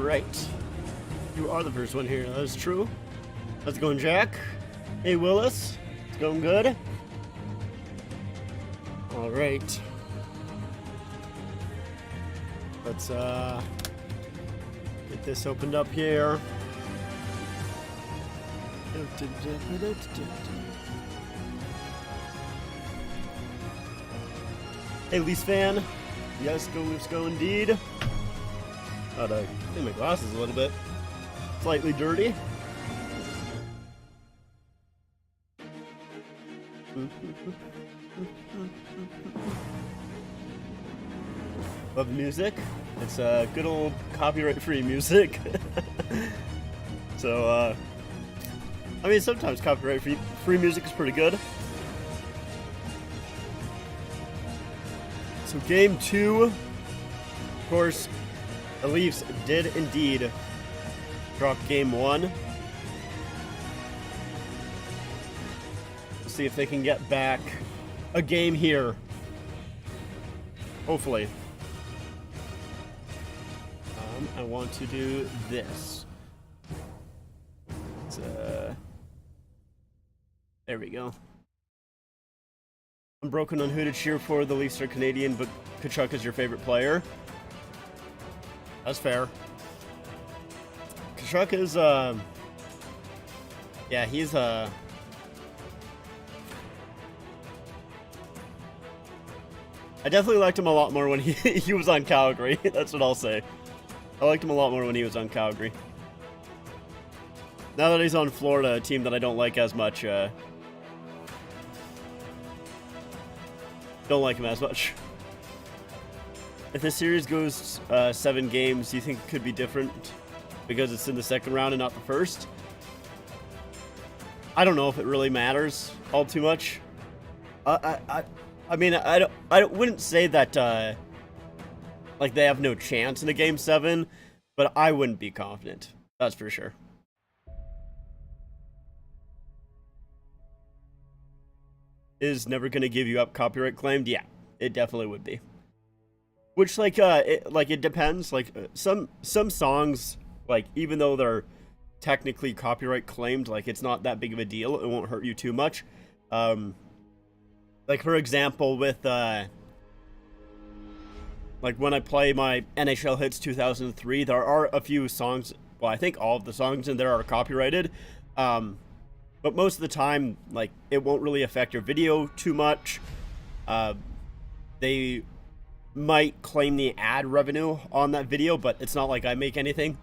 Alright. You are the first one here. That is true. How's it going, Jack? Hey, Willis. It's going good? Alright. Let's, get this opened up here. Hey, Leafs fan. Yes, go Leafs, go indeed. I think my glasses a little bit slightly dirty. Love the music. It's good old copyright-free music. So, I mean, sometimes copyright-free music is pretty good. So, game 2, of course, the Leafs did indeed drop game 1. We'll see if they can get back a game here. Hopefully. I want to do this. There we go. I'm broken on who to cheer for. The Leafs are Canadian, but Tkachuk is your favorite player. That's fair. Tkachuk is, yeah, he's, I definitely liked him a lot more when he was on Calgary. That's what I'll say. I liked him a lot more when he was on Calgary. Now that he's on Florida, a team that I don't like as much, don't like him as much. If this series goes 7 games, do you think it could be different because it's in the second round and not the first? I don't know if it really matters all too much. I mean, I wouldn't say that like they have no chance in a game 7, but I wouldn't be confident. That's for sure. Is never gonna give you up copyright claimed? Yeah, it definitely would be. Which, like, it depends. Like, some songs, like, even though they're technically copyright claimed, like, it's not that big of a deal. It won't hurt you too much. Like, for example, with, like, when I play my NHL Hits 2003, there are a few songs, well, I think all of the songs in there are copyrighted. But most of the time, like, it won't really affect your video too much. They might claim the ad revenue on that video, but it's not like I make anything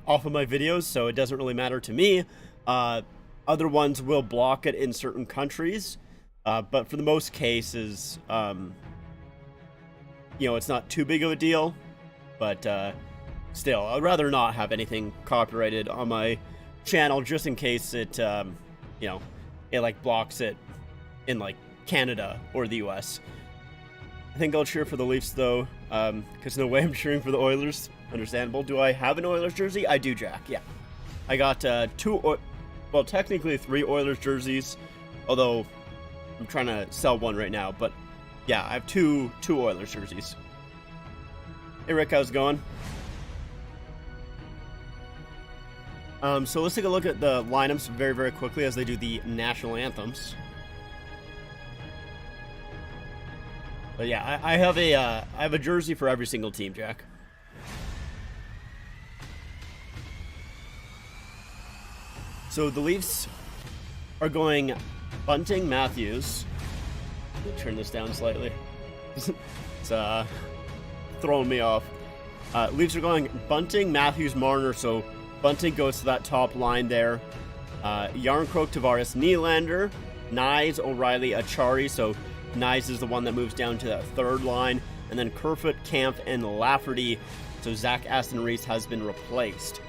off of my videos, so it doesn't really matter to me. Other ones will block it in certain countries, but for the most cases, you know, it's not too big of a deal. But still, I'd rather not have anything copyrighted on my channel, just in case it, you know, it like blocks it in like Canada or the US. I think I'll cheer for the Leafs though, because no way I'm cheering for the Oilers. Understandable. Do I have an Oilers jersey? I do, Jack. Yeah, I got well, technically 3 Oilers jerseys, although I'm trying to sell one right now. But yeah, I have two Oilers jerseys. Hey Rick, how's it going? So let's take a look at the lineups very, very quickly as they do the national anthems. But yeah, I have a jersey for every single team, Jack. So the Leafs are going Bunting, Matthews. Turn this down slightly. It's throwing me off. Leafs are going Bunting, Matthews, Marner. So Bunting goes to that top line there. Yarncroke, Tavares, Nylander, Nyes, O'Reilly, Achari. So Nyes is the one that moves down to that third line. And then Kerfoot, Kampf, and Lafferty. So Zach Aston Reese has been replaced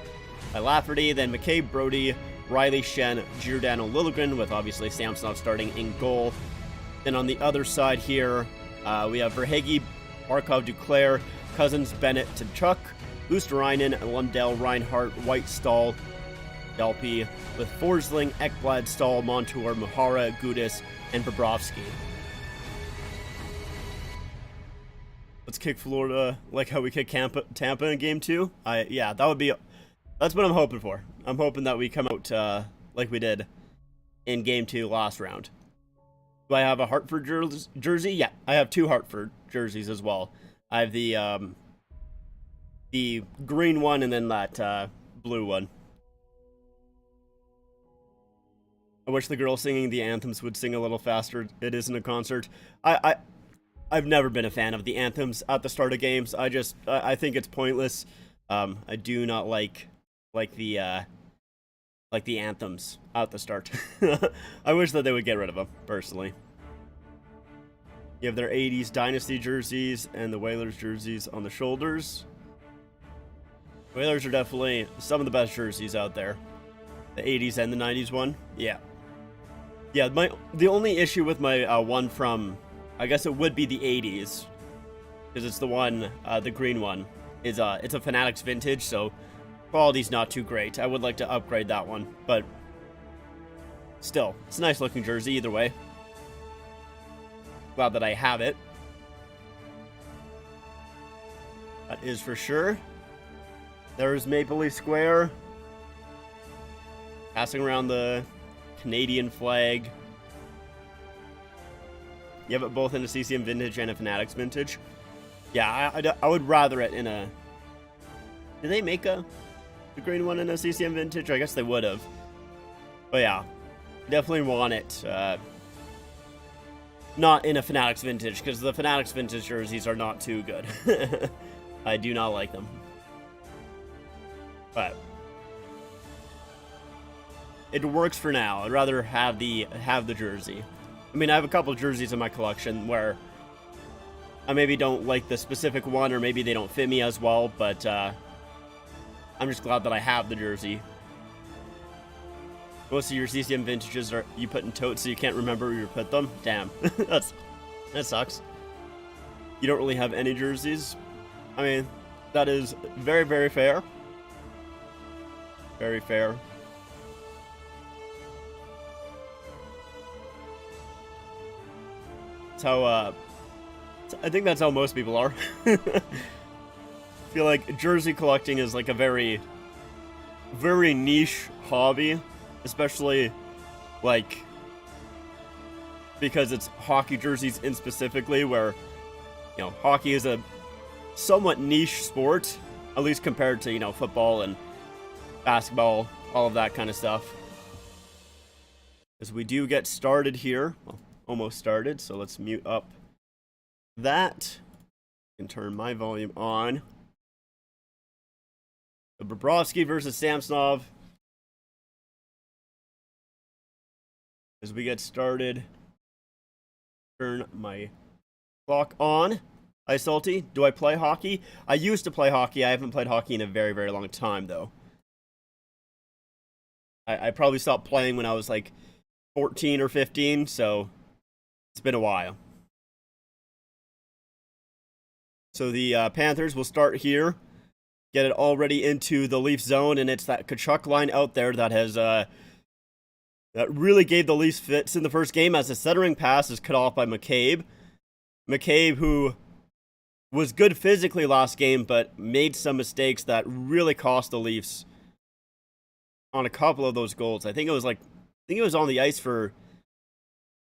by Lafferty. Then McCabe, Brody, Riley, Shen, Giordano, Liljegren, with obviously Samsonov starting in goal. Then on the other side here, we have Verhaeghe, Barkov, Duclair, Cousins, Bennett, Tkachuk, Luosterainen, Lundell, Reinhart, White, Stahl, Delpy, with Forsling, Ekblad, Stahl, Montour, Mahara, Gudis, and Bobrovsky. Let's kick Florida like how we kick Tampa in game 2. Yeah, that would be. That's what I'm hoping for. I'm hoping that we come out like we did in game 2 last round. Do I have a Hartford jersey? Yeah, I have 2 Hartford jerseys as well. I have the green one and then that blue one. I wish the girl singing the anthems would sing a little faster. It isn't a concert. I've never been a fan of the anthems at the start of games. I think it's pointless. I do not like the anthems at the start. I wish that they would get rid of them, personally. You have their 80s Dynasty jerseys and the Whalers jerseys on the shoulders. Whalers are definitely some of the best jerseys out there. The 80s and the 90s one. Yeah. Yeah, the only issue with my one from, I guess it would be the 80s, because it's the one, the green one, is it's a Fanatics vintage, so quality's not too great. I would like to upgrade that one, but still, it's a nice looking jersey either way. Glad that I have it. That is for sure. There's Maple Leaf Square. Passing around the Canadian flag. You have it both in a CCM vintage and a Fanatics vintage. Yeah, I would rather it in a... Did they make the green one in a CCM vintage? I guess they would have. But yeah, definitely want it not in a Fanatics vintage, because the Fanatics vintage jerseys are not too good. I do not like them. But it works for now. I'd rather have the jersey. I mean, I have a couple jerseys in my collection where I maybe don't like the specific one, or maybe they don't fit me as well, but I'm just glad that I have the jersey. Most of your CCM vintages are you put in totes, so you can't remember where you put them? Damn. That sucks. You don't really have any jerseys? I mean, that is very, very fair. Very fair. That's how, I think that's how most people are. I feel like jersey collecting is like a very, very niche hobby, especially like because it's hockey jerseys in specifically, where, you know, hockey is a somewhat niche sport, at least compared to, you know, football and basketball, all of that kind of stuff. As we do get started here, well, almost started, so let's mute up that and turn my volume on. The Bobrovsky versus Samsonov. As we get started, turn my clock on. Hi, Salty. Do I play hockey? I used to play hockey. I haven't played hockey in a very, very long time, though. I probably stopped playing when I was like 14 or 15, so it's been a while. So the Panthers will start here, get it already into the Leaf zone, and it's that Tkachuk line out there that has that really gave the Leafs fits in the first game, as the centering pass is cut off by McCabe. McCabe, who was good physically last game, but made some mistakes that really cost the Leafs on a couple of those goals. I think it was on the ice for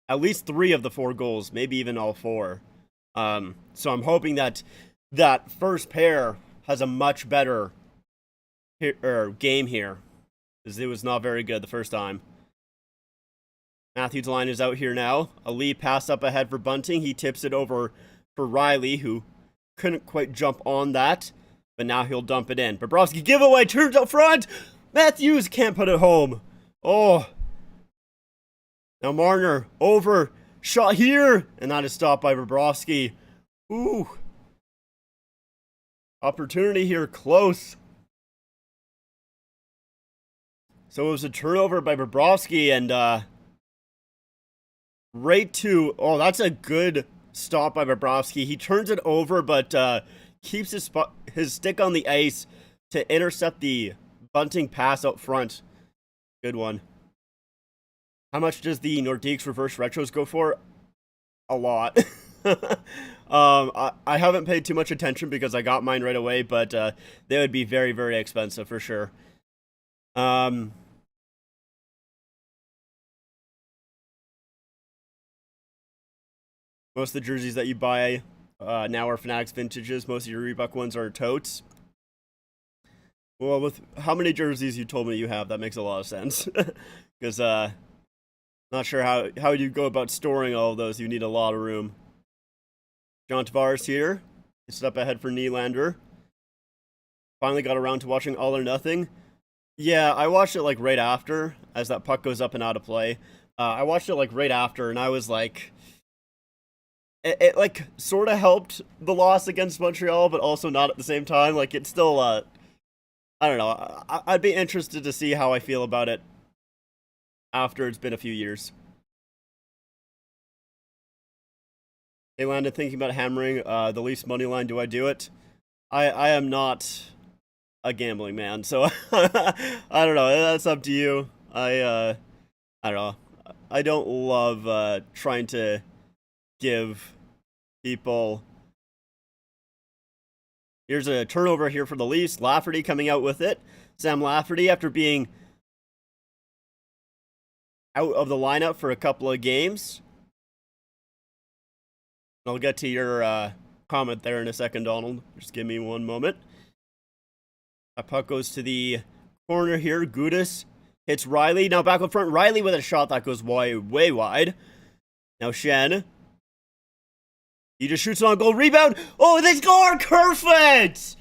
at least 3 of the 4 goals, maybe even all 4. So I'm hoping that that first pair has a much better game here, because it was not very good the first time. Matthews' line is out here now. A lead pass up ahead for Bunting. He tips it over for Riley, who couldn't quite jump on that, but now he'll dump it in. Bobrovsky giveaway, turns up front. Matthews can't put it home. Oh. Now Marner over, shot here, and that is stopped by Bobrovsky. Ooh. Opportunity here, close. So it was a turnover by Bobrovsky, and right to, oh, that's a good stop by Bobrovsky. He turns it over, but keeps his stick on the ice to intercept the Bunting pass out front. Good one. How much does the Nordiques reverse retros go for? A lot. I haven't paid too much attention because I got mine right away, but they would be very, very expensive for sure. Um, Most of the jerseys that you buy now are Fanatics vintages. Most of your Reebok ones are totes. Well, with how many jerseys you told me you have, that makes a lot of sense. Because not sure how you go about storing all of those. You need a lot of room. John Tavares here. Gets it up ahead for Nylander. Finally got around to watching All or Nothing. Yeah, I watched it like right after, as that puck goes up and out of play. I watched it like right after, and I was like, it like sort of helped the loss against Montreal, but also not at the same time. Like it's still, I don't know. I'd be interested to see how I feel about it after it's been a few years. They landed thinking about hammering the Leafs money line. Do I do it? I am not a gambling man, so I don't know. That's up to you. I don't know. I don't love trying to give people. Here's a turnover here for the Leafs. Lafferty coming out with it. Sam Lafferty, after being out of the lineup for a couple of games. I'll get to your comment there in a second, Donald. Just give me one moment. That puck goes to the corner here. Gudis hits Riley. Now back up front. Riley with a shot that goes way wide. Now Shen. He just shoots on goal. Rebound. Oh, they score! Kerfoot!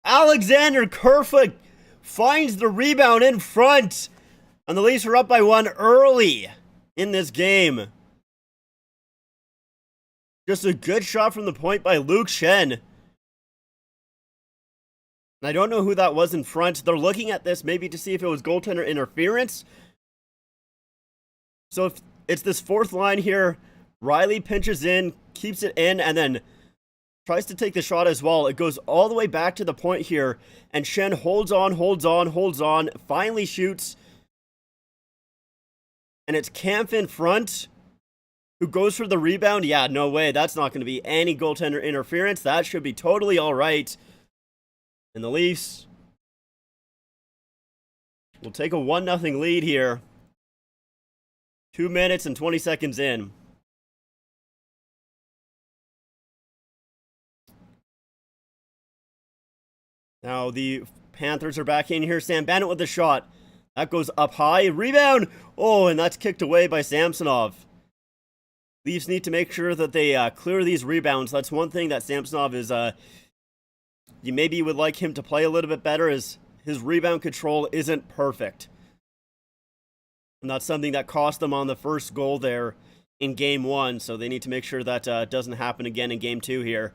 Alexander Kerfoot finds the rebound in front. And the Leafs are up by one early in this game. Just a good shot from the point by Luke Shen. And I don't know who that was in front. They're looking at this maybe to see if it was goaltender interference. So if it's this fourth line here, Riley pinches in, keeps it in, and then tries to take the shot as well. It goes all the way back to the point here, and Shen holds on, finally shoots. And it's Kampf in front, who goes for the rebound. Yeah, no way. That's not going to be any goaltender interference. That should be totally all right. And the Leafs will take a 1-0 lead here. 2 minutes and 20 seconds in. Now the Panthers are back in here. Sam Bennett with the shot. That goes up high. Rebound! Oh, and that's kicked away by Samsonov. Leafs need to make sure that they clear these rebounds. That's one thing that Samsonov is, you maybe would like him to play a little bit better, is his rebound control isn't perfect. And that's something that cost them on the first goal there in Game 1, so they need to make sure that doesn't happen again in Game 2 here.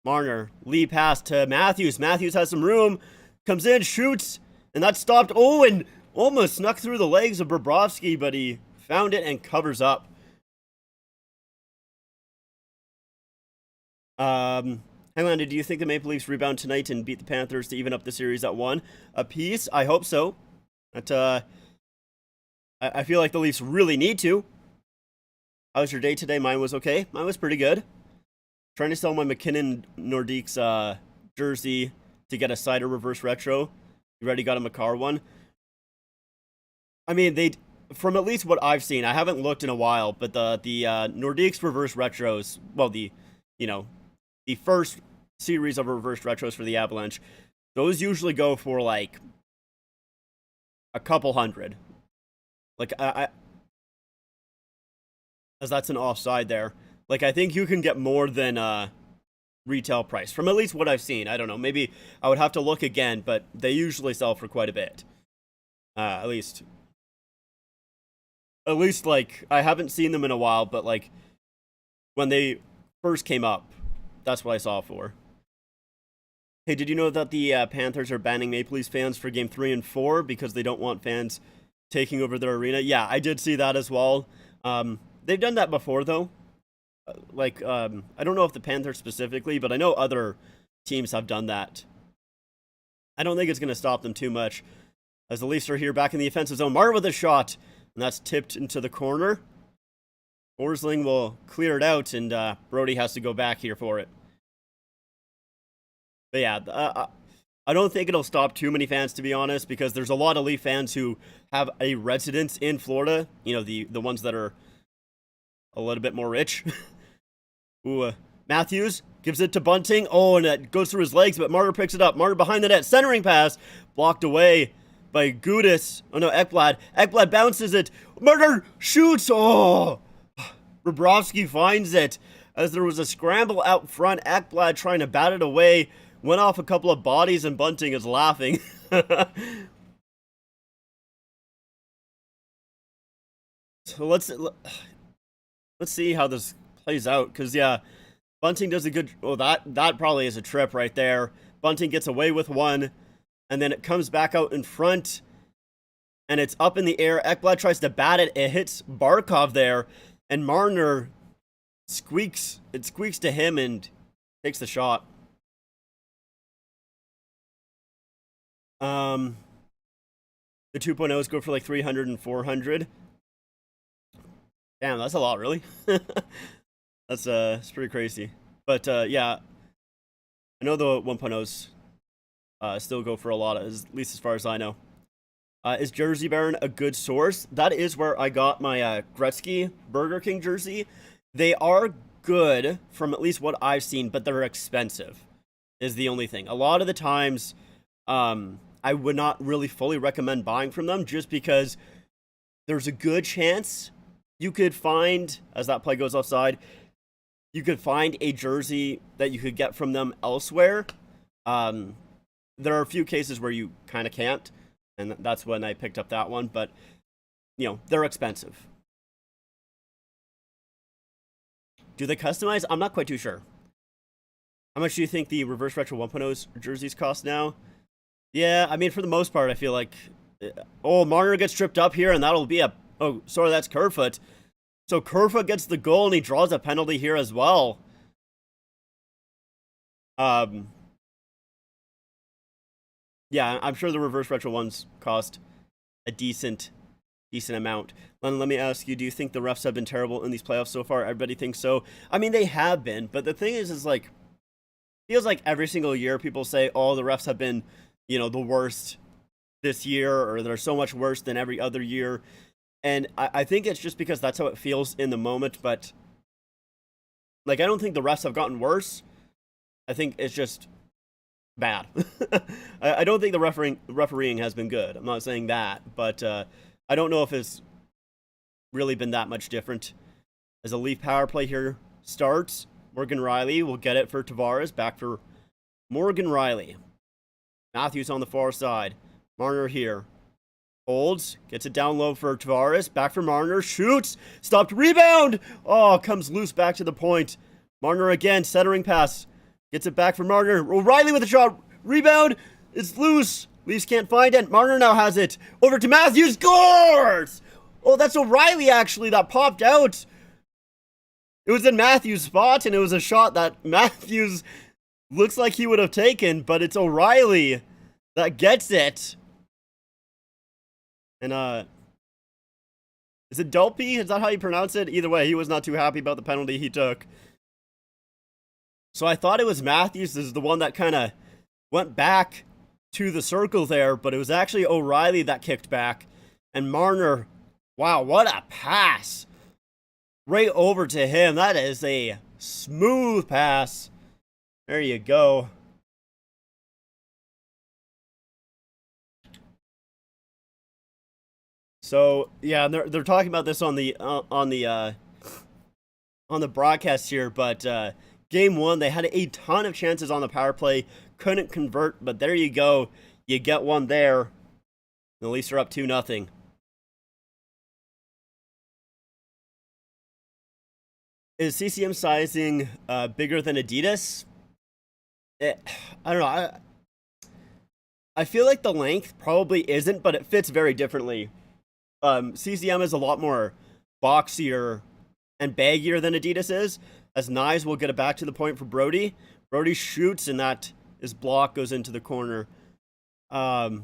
Marner, lead pass to Matthews. Matthews has some room, comes in, shoots, and that's stopped. Oh, and almost snuck through the legs of Bobrovsky, but he found it and covers up. Highlander, do you think the Maple Leafs rebound tonight and beat the Panthers to even up the series at 1 apiece? I hope so. But, I feel like the Leafs really need to. How was your day today? Mine was okay. Mine was pretty good. Trying to sell my McKinnon Nordiques jersey to get a Cider reverse retro. You already got a Makar one. I mean, they, from at least what I've seen, I haven't looked in a while, but the Nordiques reverse retros, well, the first series of reverse retros for the Avalanche, those usually go for like a couple hundred. Like I as that's an offside there. Like I think you can get more than retail price from at least what I've seen. I don't know. Maybe I would have to look again, but they usually sell for quite a bit. At least like I haven't seen them in a while, but like when they first came up, that's what I saw for. Hey, did you know that the Panthers are banning Maple Leafs fans for Game 3 and 4 because they don't want fans taking over their arena? Yeah, I did see that as well. They've done that before, though. I don't know if the Panthers specifically, but I know other teams have done that. I don't think it's going to stop them too much. As the Leafs are here back in the offensive zone, Martin with a shot, and that's tipped into the corner. Forsling will clear it out, and Brody has to go back here for it. But yeah, I don't think it'll stop too many fans, to be honest, because there's a lot of Leaf fans who have a residence in Florida. You know, the ones that are a little bit more rich. Ooh, Matthews gives it to Bunting. Oh, and it goes through his legs, but Marner picks it up. Marner behind the net, centering pass, blocked away by Gudis. Oh no, Ekblad. Ekblad bounces it. Marner shoots. Oh, Bobrovsky finds it. As there was a scramble out front, Ekblad trying to bat it away. Went off a couple of bodies, and Bunting is laughing. So let's see how this plays out, because yeah, Bunting does a good. Oh, that probably is a trip right there. Bunting gets away with one, and then it comes back out in front, and it's up in the air. Ekblad tries to bat it. It hits Barkov there, and Marner squeaks. It squeaks to him and takes the shot. The 2.0s go for like 300 and 400. Damn, that's a lot, really. That's it's pretty crazy. But yeah, I know the 1.0s still go for a lot, at least as far as I know. Is Jersey Baron a good source? That is where I got my Gretzky Burger King jersey. They are good from at least what I've seen, but they're expensive, is the only thing. A lot of the times, I would not really fully recommend buying from them, just because there's a good chance you could find, as that play goes offside, you could find a jersey that you could get from them elsewhere. There are a few cases where you kind of can't, and that's when I picked up that one, but, you know, they're expensive. Do they customize? I'm not quite too sure. How much do you think the Reverse Retro 1.0's jerseys cost now? Yeah, I mean, for the most part, I feel like... Oh, Marner gets tripped up here, and that'll be a... Oh, sorry, that's Kerfoot. So Kerfoot gets the goal, and he draws a penalty here as well. Yeah, I'm sure the Reverse Retro ones cost a decent amount. Lennon, let me ask you, do you think the refs have been terrible in these playoffs so far? Everybody thinks so. I mean, they have been, but the thing is like... Feels like every single year people say, oh, the refs have been, you know, the worst this year, or they're so much worse than every other year. And I think it's just because that's how it feels in the moment, but, like, I don't think the refs have gotten worse. I think it's just bad. I don't think the refereeing has been good. I'm not saying that, but I don't know if it's really been that much different. As a Leaf power play here starts, Morgan Rielly will get it for Tavares. Back for Morgan Rielly. Matthews on the far side. Marner here. Holds. Gets it down low for Tavares. Back for Marner. Shoots. Stopped. Rebound. Oh, comes loose back to the point. Marner again. Centering pass. Gets it back for Marner. O'Reilly with a shot. Rebound. It's loose. Leafs can't find it. Marner now has it. Over to Matthews. Scores! Oh, that's O'Reilly actually that popped out. It was in Matthews' spot, and it was a shot that Matthews looks like he would have taken, but it's O'Reilly that gets it. And, is it Dulpe? Is that how you pronounce it? Either way, he was not too happy about the penalty he took. So I thought it was Matthews. This is the one that kind of went back to the circle there, but it was actually O'Reilly that kicked back. And Marner, wow, what a pass. Right over to him. That is a smooth pass. There you go. So yeah, they're talking about this on the broadcast here, but game one they had a ton of chances on the power play, couldn't convert, but there you go, you get one there. The Leafs are up 2-0. Is CCM sizing bigger than Adidas? I don't know. I feel like the length probably isn't, but it fits very differently. CCM is a lot more boxier and baggier than Adidas is. As Nyes will get it back to the point for Brody. Brody shoots, and that his block goes into the corner. Yeah,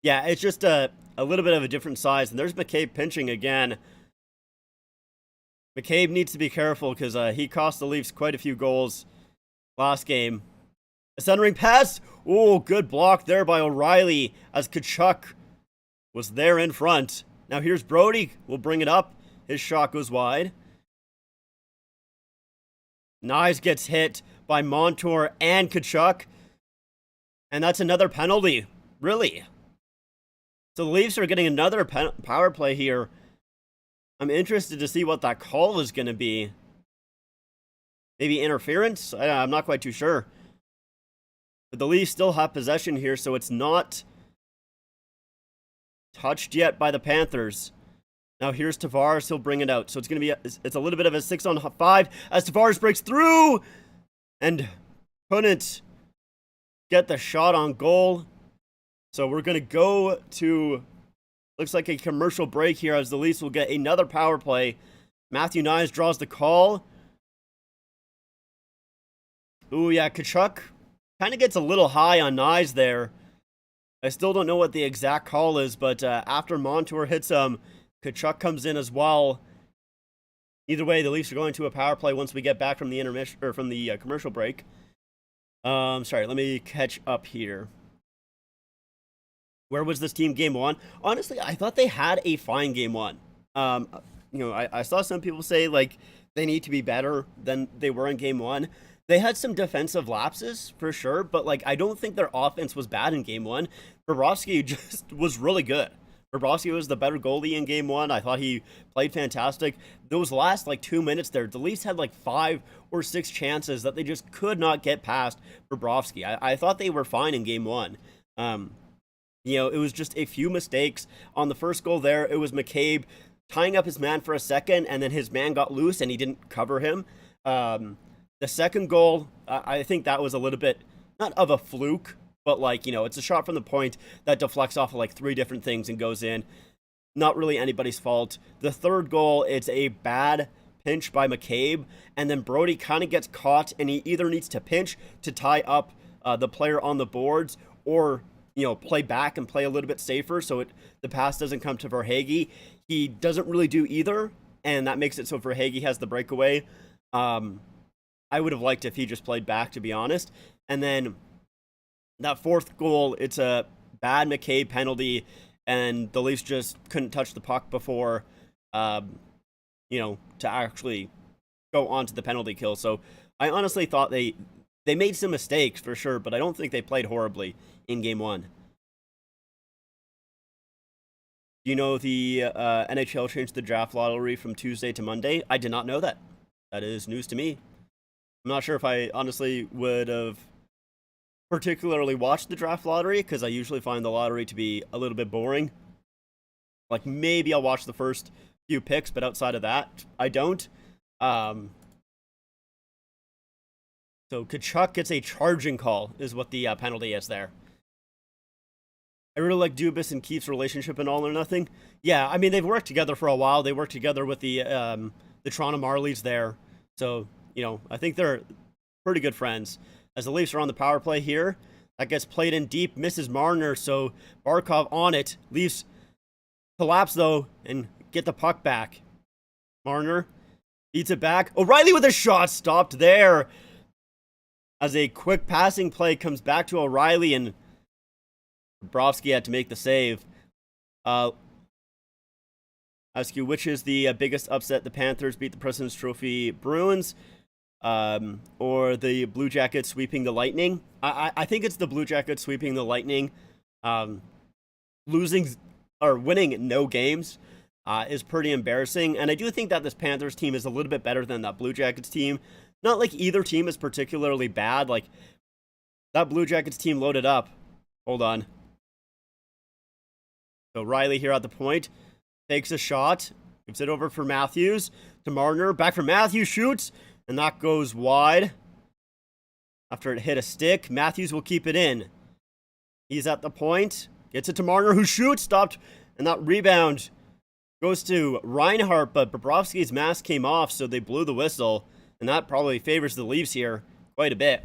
it's just a little bit of a different size. And there's McCabe pinching again. McCabe needs to be careful because he cost the Leafs quite a few goals last game. A centering pass. Oh, good block there by O'Reilly as Tkachuk was there in front. Now here's Brody. We'll bring it up. His shot goes wide. Nyes gets hit by Montour and Tkachuk. And that's another penalty. Really? So the Leafs are getting another power play here. I'm interested to see what that call is going to be. Maybe interference? I'm not quite too sure. But the Leafs still have possession here, so it's not touched yet by the Panthers. Now here's Tavares. He'll bring it out. So it's going to be it's a little bit of a 6-on-5 as Tavares breaks through and couldn't get the shot on goal. So we're going to go to, looks like a commercial break here as the Leafs will get another power play. Matthew Nyes draws the call. Ooh, yeah, Tkachuk kind of gets a little high on Nyes there. I still don't know what the exact call is, but after Montour hits him, Tkachuk comes in as well. Either way, the Leafs are going to a power play once we get back from the intermission or from the commercial break. Sorry, let me catch up here. Where was this team game one? Honestly, I thought they had a fine game one. I saw some people say like they need to be better than they were in game one. They had some defensive lapses for sure, but like I don't think their offense was bad in game one. Bobrovsky just was really good. Bobrovsky was the better goalie in game one. I thought he played fantastic. Those last like 2 minutes there, the Leafs had like 5 or 6 chances that they just could not get past Bobrovsky. I thought they were fine in game one. It was just a few mistakes. On the first goal there, it was McCabe tying up his man for a second, and then his man got loose, and he didn't cover him. The second goal, I think that was a little bit, not of a fluke, but like, it's a shot from the point that deflects off of like 3 different things and goes in. Not really anybody's fault. The third goal, it's a bad pinch by McCabe, and then Brody kind of gets caught, and he either needs to pinch to tie up the player on the boards, or play back and play a little bit safer so the pass doesn't come to Verhaeghe. He doesn't really do either, and that makes it so Verhaeghe has the breakaway. I would have liked if he just played back, to be honest. And then that fourth goal, it's a bad McCabe penalty, and the Leafs just couldn't touch the puck before, to actually go on to the penalty kill. So I honestly thought they made some mistakes for sure, but I don't think they played horribly in game one. Do you know the NHL changed the draft lottery from Tuesday to Monday? I did not know that. That is news to me. I'm not sure if I honestly would have particularly watched the draft lottery, because I usually find the lottery to be a little bit boring. Like, maybe I'll watch the first few picks, but outside of that, I don't. So Tkachuk gets a charging call, is what the penalty is there. I really like Dubas and Keith's relationship in All or Nothing. Yeah, I mean, they've worked together for a while. They worked together with the Toronto Marlies there. So, I think they're pretty good friends. As the Leafs are on the power play here, that gets played in deep, misses Marner, so Barkov on it. Leafs collapse, though, and get the puck back. Marner beats it back. O'Reilly with a shot, stopped there. As a quick passing play comes back to O'Reilly, and Bobrovsky had to make the save. Ask you, which is the biggest upset? The Panthers beat the President's Trophy Bruins, or the Blue Jackets sweeping the Lightning? I think it's the Blue Jackets sweeping the Lightning. Winning no games is pretty embarrassing, and I do think that this Panthers team is a little bit better than that Blue Jackets team. Not like either team is particularly bad. Like, that Blue Jackets team loaded up. Hold on. So Riley here at the point. Takes a shot. Gives it over for Matthews. To Marner. Back for Matthews. Shoots. And that goes wide. After it hit a stick. Matthews will keep it in. He's at the point. Gets it to Marner, who shoots. Stopped. And that rebound goes to Reinhart. But Bobrovsky's mask came off, so they blew the whistle. And that probably favors the Leafs here quite a bit.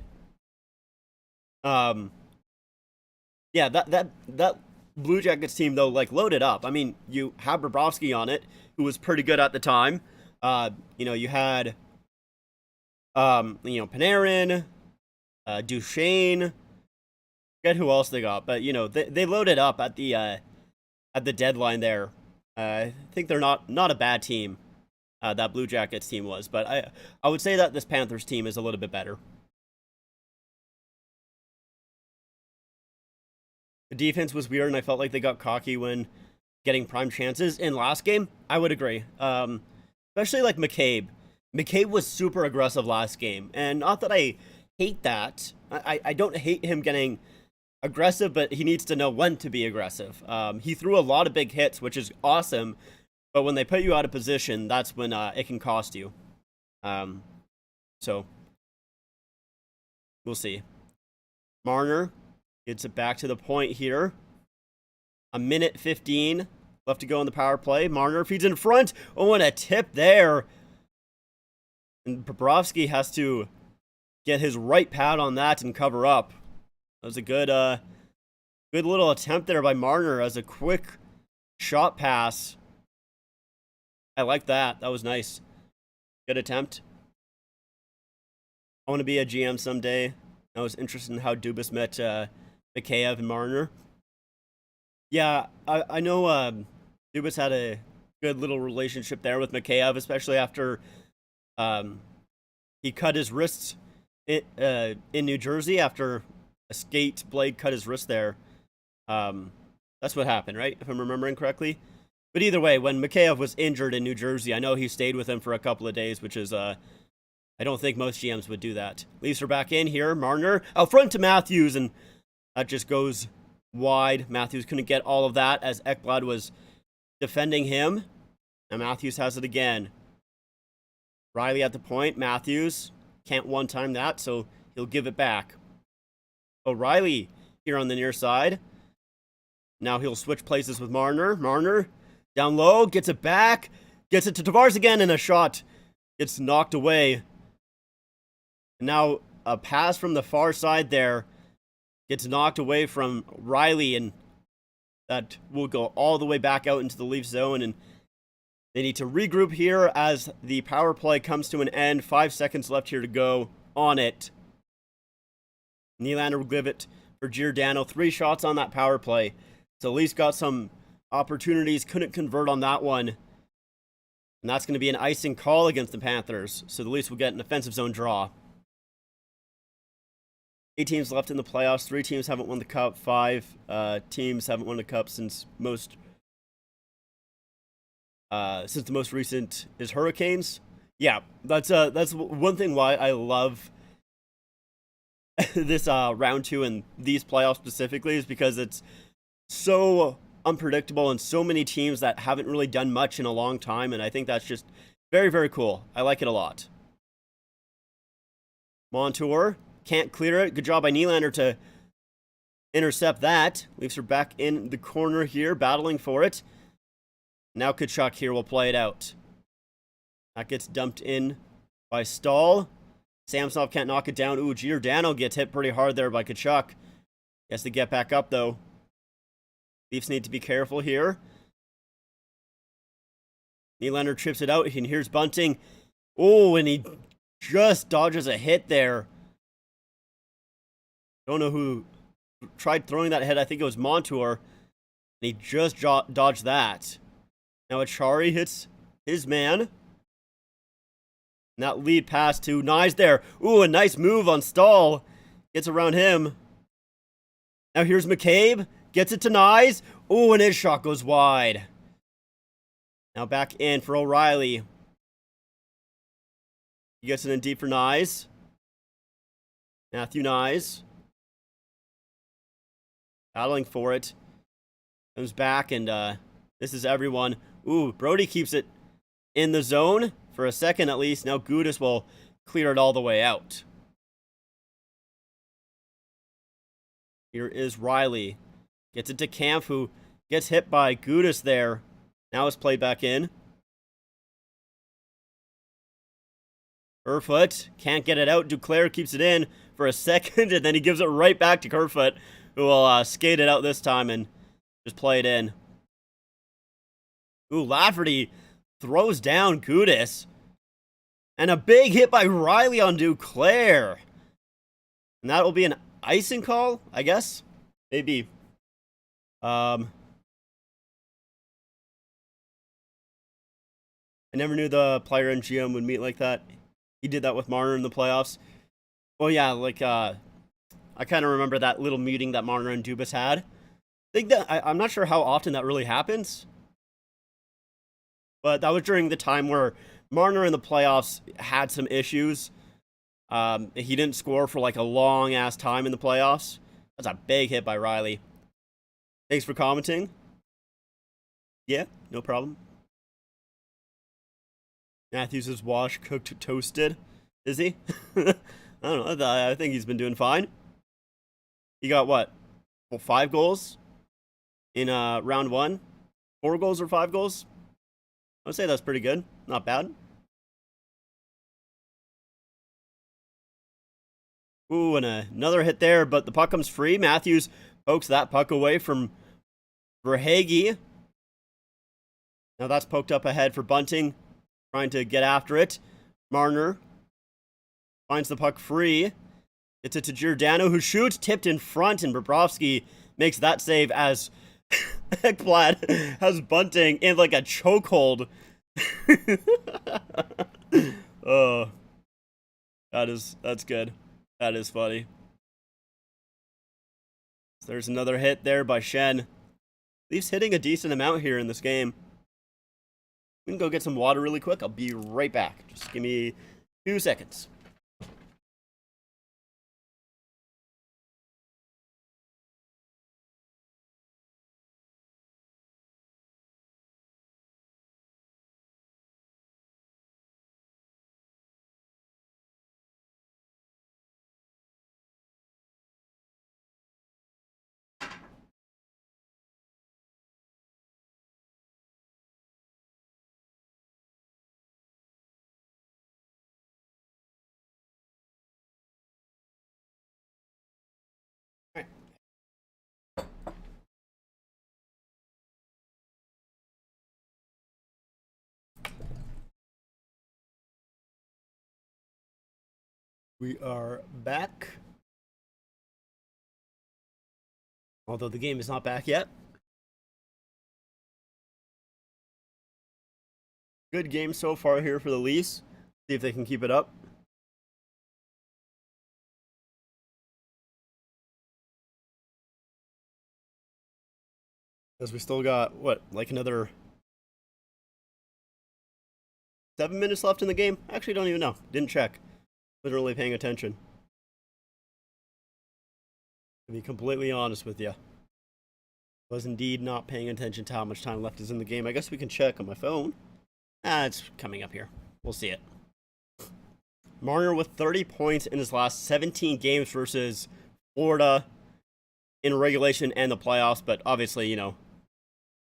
Yeah, that Blue Jackets team, though, like, loaded up. I mean, you have Bobrovsky on it, who was pretty good at the time. You had, Panarin, Duchesne. Forget who else they got, but they loaded up at the deadline there. I think they're not a bad team. That Blue Jackets team was, but I would say that this Panthers team is a little bit better. The defense was weird, and I felt like they got cocky when getting prime chances in last game. I would agree. Especially like McCabe. McCabe was super aggressive last game, and not that I hate that. I don't hate him getting aggressive, but he needs to know when to be aggressive. He threw a lot of big hits, which is awesome, but when they put you out of position, that's when it can cost you. So we'll see. Marner gets it back to the point here. A minute 15 left to go in the power play. Marner feeds in front. Oh, and a tip there. And Bobrovsky has to get his right pad on that and cover up. That was a good little attempt there by Marner as a quick shot pass. I like that. That was nice. Good attempt. I want to be a GM someday. I was interested in how Dubas met Mikheyev and Marner. Yeah, I know Dubas had a good little relationship there with Mikheyev, especially after he cut his wrists in New Jersey after a skate blade cut his wrist there. That's what happened, right? If I'm remembering correctly. But either way, when Mikheyev was injured in New Jersey, I know he stayed with him for a couple of days, which is, I don't think most GMs would do that. Leafs are back in here. Marner out front to Matthews, and that just goes wide. Matthews couldn't get all of that as Ekblad was defending him. Now Matthews has it again. Riley at the point. Matthews can't one-time that, so he'll give it back. O'Reilly here on the near side. Now he'll switch places with Marner. Marner down low, gets it back, gets it to Tavares again, and a shot gets knocked away. Now a pass from the far side there gets knocked away from Riley, and that will go all the way back out into the Leaf zone, and they need to regroup here as the power play comes to an end. 5 seconds left here to go on it. Nylander will give it for Giordano. 3 shots on that power play. So at least got some opportunities. Couldn't convert on that one. And that's going to be an icing call against the Panthers. So the Leafs will get an offensive zone draw. 8 teams left in the playoffs. 3 teams haven't won the cup. 5 teams haven't won the cup since the most recent is Hurricanes. Yeah, that's one thing why I love this round 2 and these playoffs specifically, is because it's so unpredictable and so many teams that haven't really done much in a long time, and I think that's just very, very cool. I like it a lot. Montour can't clear it. Good job by Nylander to intercept that. Leafs are back in the corner here, battling for it. Now Tkachuk here will play it out. That gets dumped in by Stahl. Samsonov can't knock it down. Ooh, Giordano gets hit pretty hard there by Tkachuk. He has to get back up, though. Leafs need to be careful here. Nylander trips it out, and here's Bunting. Oh, and he just dodges a hit there. Don't know who tried throwing that hit. I think it was Montour. And he just dodged that. Now Achari hits his man. And that lead pass to Nyes there. Ooh, a nice move on Stahl. Gets around him. Now here's McCabe. Gets it to Nyes. Ooh, and his shot goes wide. Now back in for O'Reilly. He gets it in deep for Nyes. Matthew Nyes. Battling for it. Comes back, and this is everyone. Ooh, Brody keeps it in the zone for a second at least. Now Gudas will clear it all the way out. Here is Riley. Gets it to Kampf, who gets hit by Gudas there. Now it's played back in. Kerfoot can't get it out. Duclair keeps it in for a second, and then he gives it right back to Kerfoot, who will skate it out this time and just play it in. Ooh, Lafferty throws down Gudis. And a big hit by Riley on Duclair. And that will be an icing call, I guess. Maybe. I never knew the player and GM would meet like that. He did that with Marner in the playoffs. Well, yeah, like, I kind of remember that little meeting that Marner and Dubas had. I'm not sure how often that really happens. But that was during the time where Marner in the playoffs had some issues. He didn't score for like a long-ass time in the playoffs. That's a big hit by Riley. Thanks for commenting. Yeah, no problem. Matthews is washed, cooked, toasted. Is he? I don't know. I think he's been doing fine. He got what? Well, 5 goals in round 1. 4 goals or 5 goals? I would say that's pretty good. Not bad. Ooh, and another hit there, but the puck comes free. Matthews pokes that puck away from Verhaeghe. Now that's poked up ahead for Bunting, trying to get after it. Marner finds the puck free. Gets it to Giordano, who shoots, tipped in front, and Bobrovsky makes that save as Ekblad has Bunting in like a chokehold. Oh, that's good. That is funny. So there's another hit there by Shen. Leafs hitting a decent amount here in this game. We can go get some water really quick. I'll be right back. Just give me 2 seconds. We are back. Although the game is not back yet. Good game so far here for the Leafs. See if they can keep it up. Because we still got, what, like another 7 minutes left in the game? Actually, don't even know. Didn't check. Wasn't really paying attention. To be completely honest with you. Was indeed not paying attention to how much time left is in the game. I guess we can check on my phone. It's coming up here. We'll see it. Marner with 30 points in his last 17 games versus Florida in regulation and the playoffs. But obviously, you know,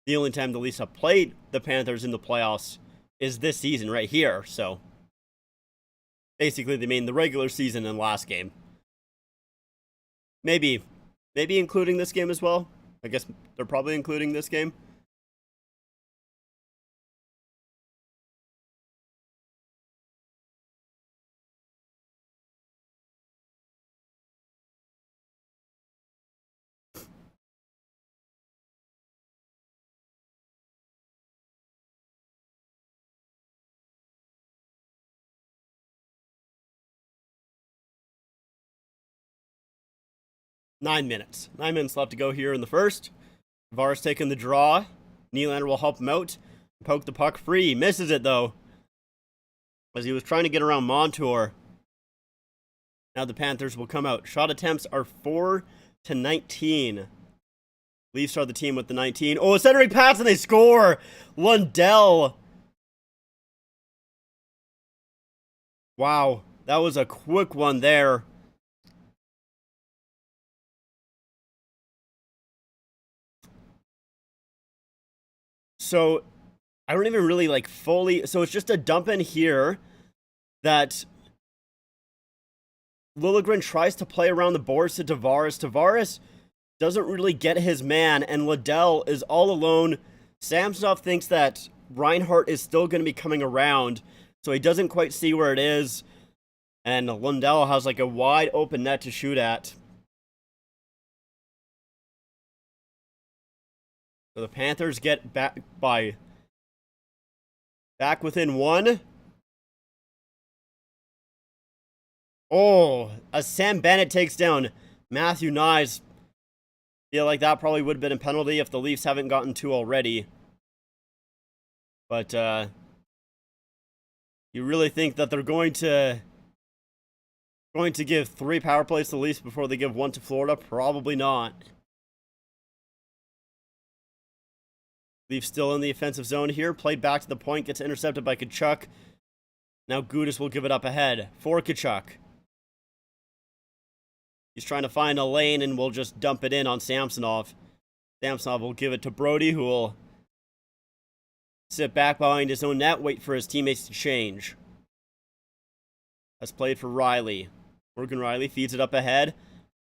the only time the Leafs have played the Panthers in the playoffs is this season right here. So basically, they mean the regular season and last game. Maybe including this game as well. I guess they're probably including this game. Nine minutes left to go here in the first. Tavares taking the draw. Nylander will help him out. Poke the puck free. Misses it, though, as he was trying to get around Montour. Now the Panthers will come out. Shot attempts are 4-19. Leafs are the team with the 19. Oh, a centering pass, and they score! Lundell. Wow, that was a quick one there. So, I don't even really, like, fully... So, it's just a dump in here that Liljegren tries to play around the boards to Tavares. Tavares doesn't really get his man, and Liddell is all alone. Samsonov thinks that Reinhardt is still going to be coming around, so he doesn't quite see where it is. And Lundell has like a wide open net to shoot at. So the Panthers get back within one. Oh, as Sam Bennett takes down Matthew Nyes. Feel like that probably would have been a penalty if the Leafs haven't gotten two already. But you really think that they're going to give 3 power plays to the Leafs before they give 1 to Florida? Probably not. Leafs still in the offensive zone here. Played back to the point. Gets intercepted by Tkachuk. Now Gudas will give it up ahead for Tkachuk. He's trying to find a lane and will just dump it in on Samsonov. Samsonov will give it to Brody, who will sit back behind his own net, wait for his teammates to change. That's played for Riley. Morgan Riley feeds it up ahead.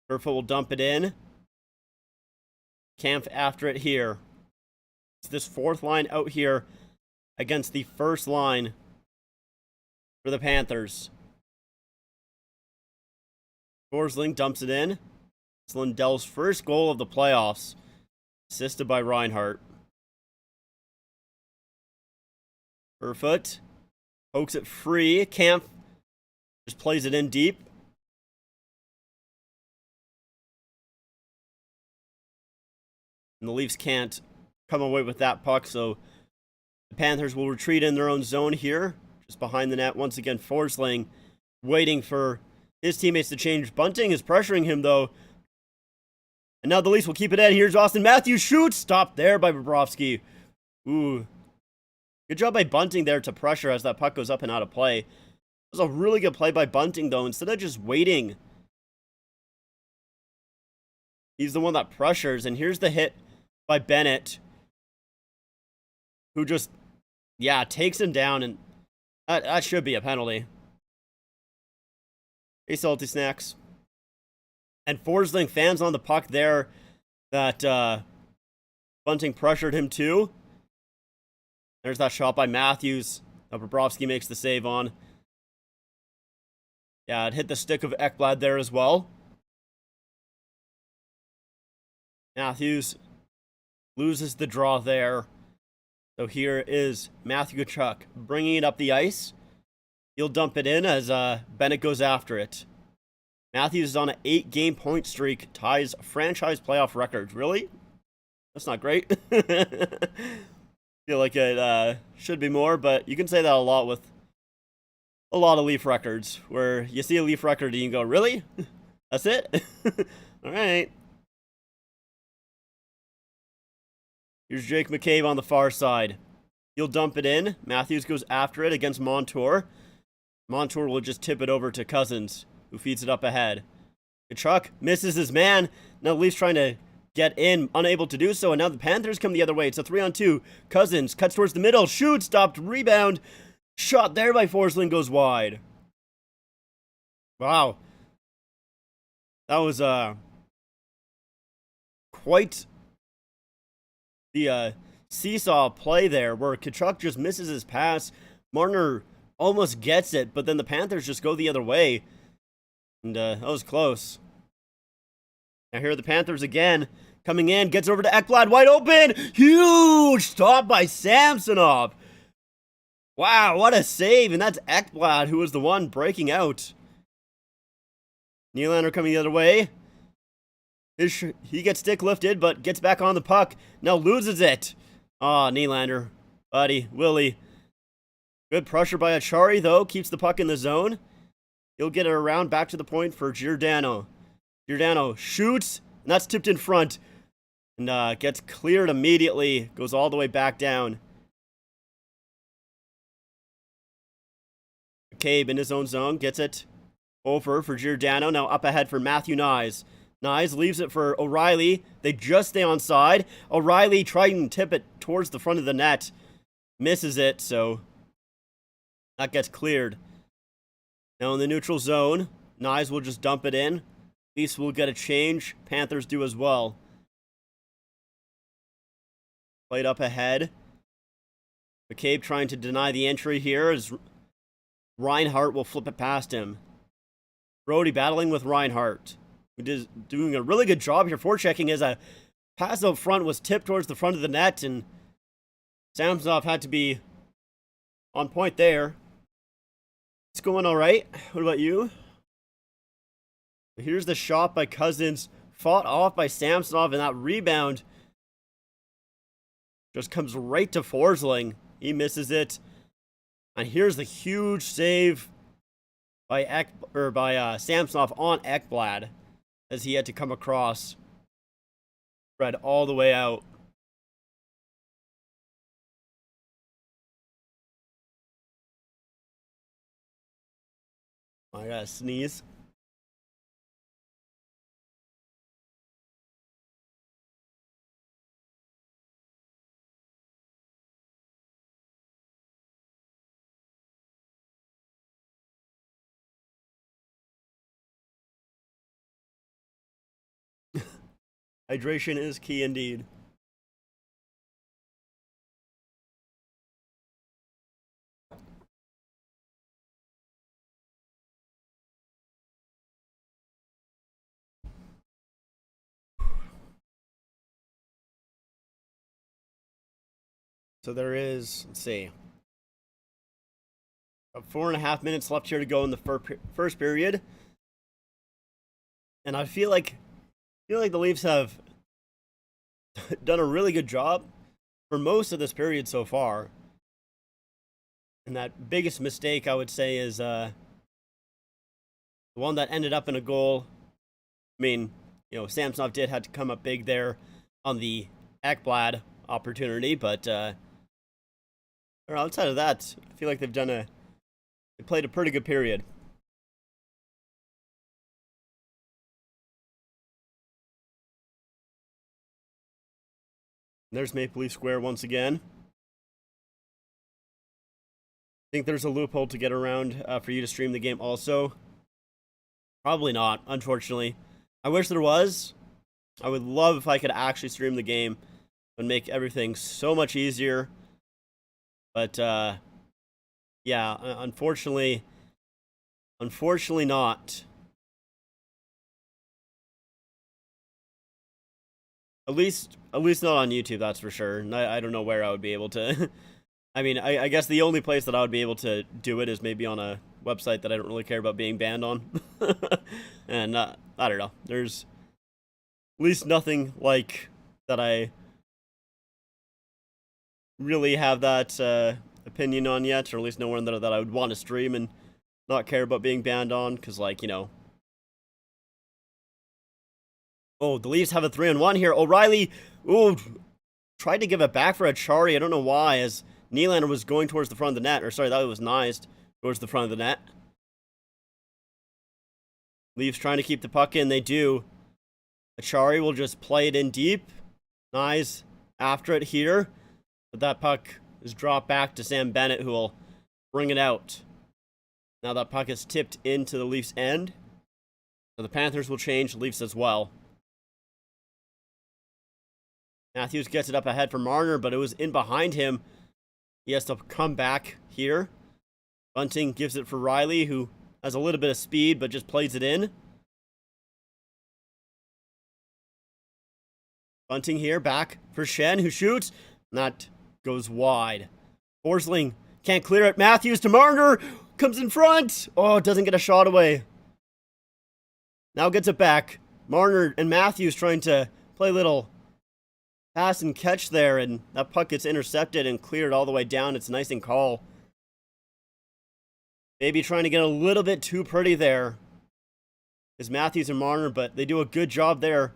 Kerfoot will dump it in. Kampf after it here. It's this 4th line out here against the 1st line for the Panthers. Forsling dumps it in. It's Lundell's first goal of the playoffs, assisted by Reinhardt. Kerfoot pokes it free. Kampf just plays it in deep. And the Leafs can't come away with that puck, so the Panthers will retreat in their own zone here, just behind the net. Once again, Forsling waiting for his teammates to change. Bunting is pressuring him, though. And now the Leafs will keep it in. Here's Austin Matthews. Shoots! Stopped there by Bobrovsky. Ooh. Good job by Bunting there to pressure as that puck goes up and out of play. It was a really good play by Bunting, though. Instead of just waiting, he's the one that pressures. And here's the hit by Bennett, who just, takes him down. And that should be a penalty. Hey, Salty Snacks. And Forsling fans on the puck there that Bunting pressured him to. There's that shot by Matthews that Bobrovsky makes the save on. Yeah, it hit the stick of Ekblad there as well. Matthews loses the draw there. So here is Matthew Tkachuk bringing it up the ice. He'll dump it in as Bennett goes after it. Matthews is on an 8-game point streak, ties franchise playoff records. Really? That's not great. Feel like it should be more, but you can say that a lot with a lot of Leaf records, where you see a Leaf record and you go, really? That's it? All right. Here's Jake McCabe on the far side. He'll dump it in. Matthews goes after it against Montour. Montour will just tip it over to Cousins, who feeds it up ahead. Tkachuk misses his man. Now Leafs trying to get in, unable to do so, and now the Panthers come the other way. It's a 3-on-2. Cousins cuts towards the middle. Shoot, stopped, rebound. Shot there by Forsling goes wide. Wow. That was quite the seesaw play there, where Tkachuk just misses his pass. Marner almost gets it, but then the Panthers just go the other way. And that was close. Now here are the Panthers again. Coming in, gets over to Ekblad, wide open! Huge stop by Samsonov! Wow, what a save! And that's Ekblad, who was the one breaking out. Nylander coming the other way. He gets stick lifted, but gets back on the puck. Now loses it. Aw, Nylander. Buddy, Willie. Good pressure by Achari, though. Keeps the puck in the zone. He'll get it around back to the point for Giordano. Giordano shoots, and that's tipped in front. And gets cleared immediately. Goes all the way back down. McCabe in his own zone. Gets it over for Giordano. Now up ahead for Matthew Nyes. Nyes leaves it for O'Reilly. They just stay on side. O'Reilly tried and tip it towards the front of the net. Misses it, so that gets cleared. Now in the neutral zone, Nyes will just dump it in. Leafs will get a change. Panthers do as well. Played up ahead. McCabe trying to deny the entry here as Reinhardt will flip it past him. Brody battling with Reinhardt, who is doing a really good job here forechecking as a pass out front was tipped towards the front of the net, and Samsonov had to be on point there. It's going all right. What about you? Here's the shot by Cousins, fought off by Samsonov, and that rebound just comes right to Forsling. He misses it. And here's the huge save by Samsonov on Ekblad as he had to come across. Spread all the way out. I gotta sneeze. Hydration is key indeed. So there is, let's see, about 4.5 minutes left here to go in the first period. And I feel like the Leafs have done a really good job for most of this period so far. And that biggest mistake, I would say, is the one that ended up in a goal. I mean, you know, Samsonov did have to come up big there on the Ekblad opportunity, but outside of that, I feel like they played a pretty good period. There's Maple Leaf Square once again. Think there's a loophole to get around for you to stream the game also? Probably not, unfortunately. I wish there was. I would love if I could actually stream the game. It would make everything so much easier. But, yeah, unfortunately not. At least not on YouTube, that's for sure. I don't know where I would be able to. I mean, I guess the only place that I would be able to do it is maybe on a website that I don't really care about being banned on. And I don't know. There's at least nothing like that I really have that opinion on yet, or at least no one that I would want to stream and not care about being banned on, because, like, you know. Oh, the Leafs have a 3-on-1 here. O'Reilly, tried to give it back for Achari. I don't know why, as Nylander was going towards the front of the net. Or, sorry, that was Nyes towards the front of the net. Leafs trying to keep the puck in. They do. Achari will just play it in deep. Nyes after it here. But that puck is dropped back to Sam Bennett, who will bring it out. Now that puck is tipped into the Leafs' end. So the Panthers will change, Leafs as well. Matthews gets it up ahead for Marner, but it was in behind him. He has to come back here. Bunting gives it for Riley, who has a little bit of speed, but just plays it in. Bunting here, back for Shen, who shoots. And that goes wide. Forsling can't clear it. Matthews to Marner. Comes in front. Oh, doesn't get a shot away. Now gets it back. Marner and Matthews trying to play a little pass and catch there, and that puck gets intercepted and cleared all the way down. It's nice and call. Maybe trying to get a little bit too pretty there is Matthews and Marner, but they do a good job there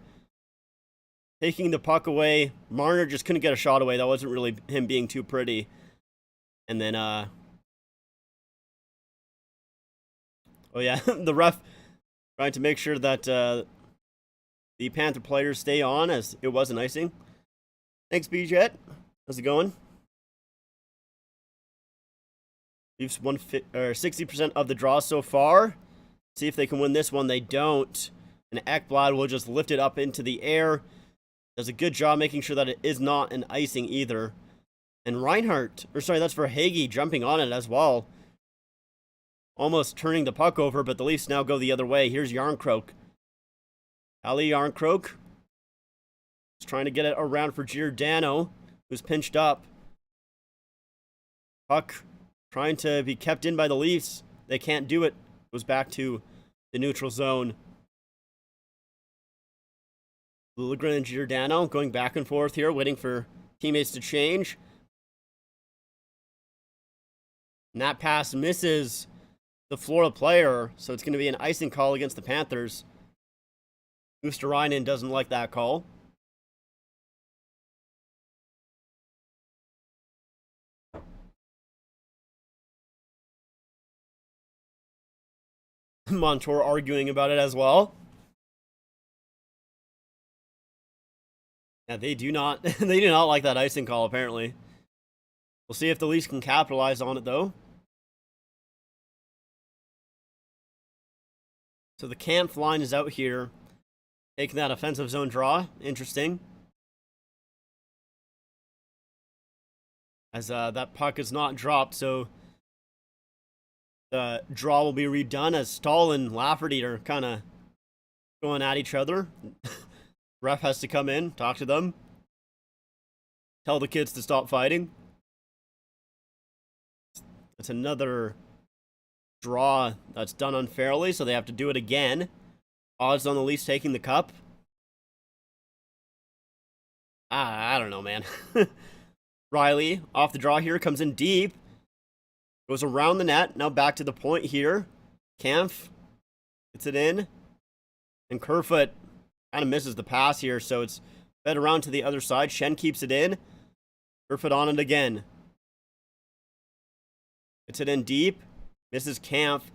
taking the puck away. Marner just couldn't get a shot away. That wasn't really him being too pretty. And then, oh yeah, the ref trying to make sure that the Panther players stay on, as it was an icing. Thanks, BJet. How's it going? Leafs 60% of the draw so far. See if they can win this one. They don't. And Ekblad will just lift it up into the air. Does a good job making sure that it is not an icing either. And Reinhardt, or sorry, that's for Hagee jumping on it as well. Almost turning the puck over, but the Leafs now go the other way. Here's Yarncroke. Ali Yarncroke is trying to get it around for Giordano, who's pinched up. Puck trying to be kept in by the Leafs. They can't do it. Goes back to the neutral zone. Liljegren and Giordano going back and forth here, waiting for teammates to change. And that pass misses the Florida player, so it's going to be an icing call against the Panthers. Oosterainen doesn't like that call. Montour arguing about it as well. Yeah, they do not they do not like that icing call, apparently. We'll see if the Leafs can capitalize on it, though. So the Kampf line is out here, taking that offensive zone draw. Interesting. As that puck is not dropped, so the draw will be redone as Stahl and Lafferty are kind of going at each other. Ref has to come in, talk to them, tell the kids to stop fighting. It's another draw that's done unfairly, so they have to do it again. Odds on the Leafs taking the cup? I don't know, man. Riley, off the draw here, comes in deep. Goes around the net, now back to the point here. Kampf gets it in. And Kerfoot kind of misses the pass here, so it's fed around to the other side. Schenn keeps it in. Kerfoot on it again. Gets it in deep. Misses Kampf.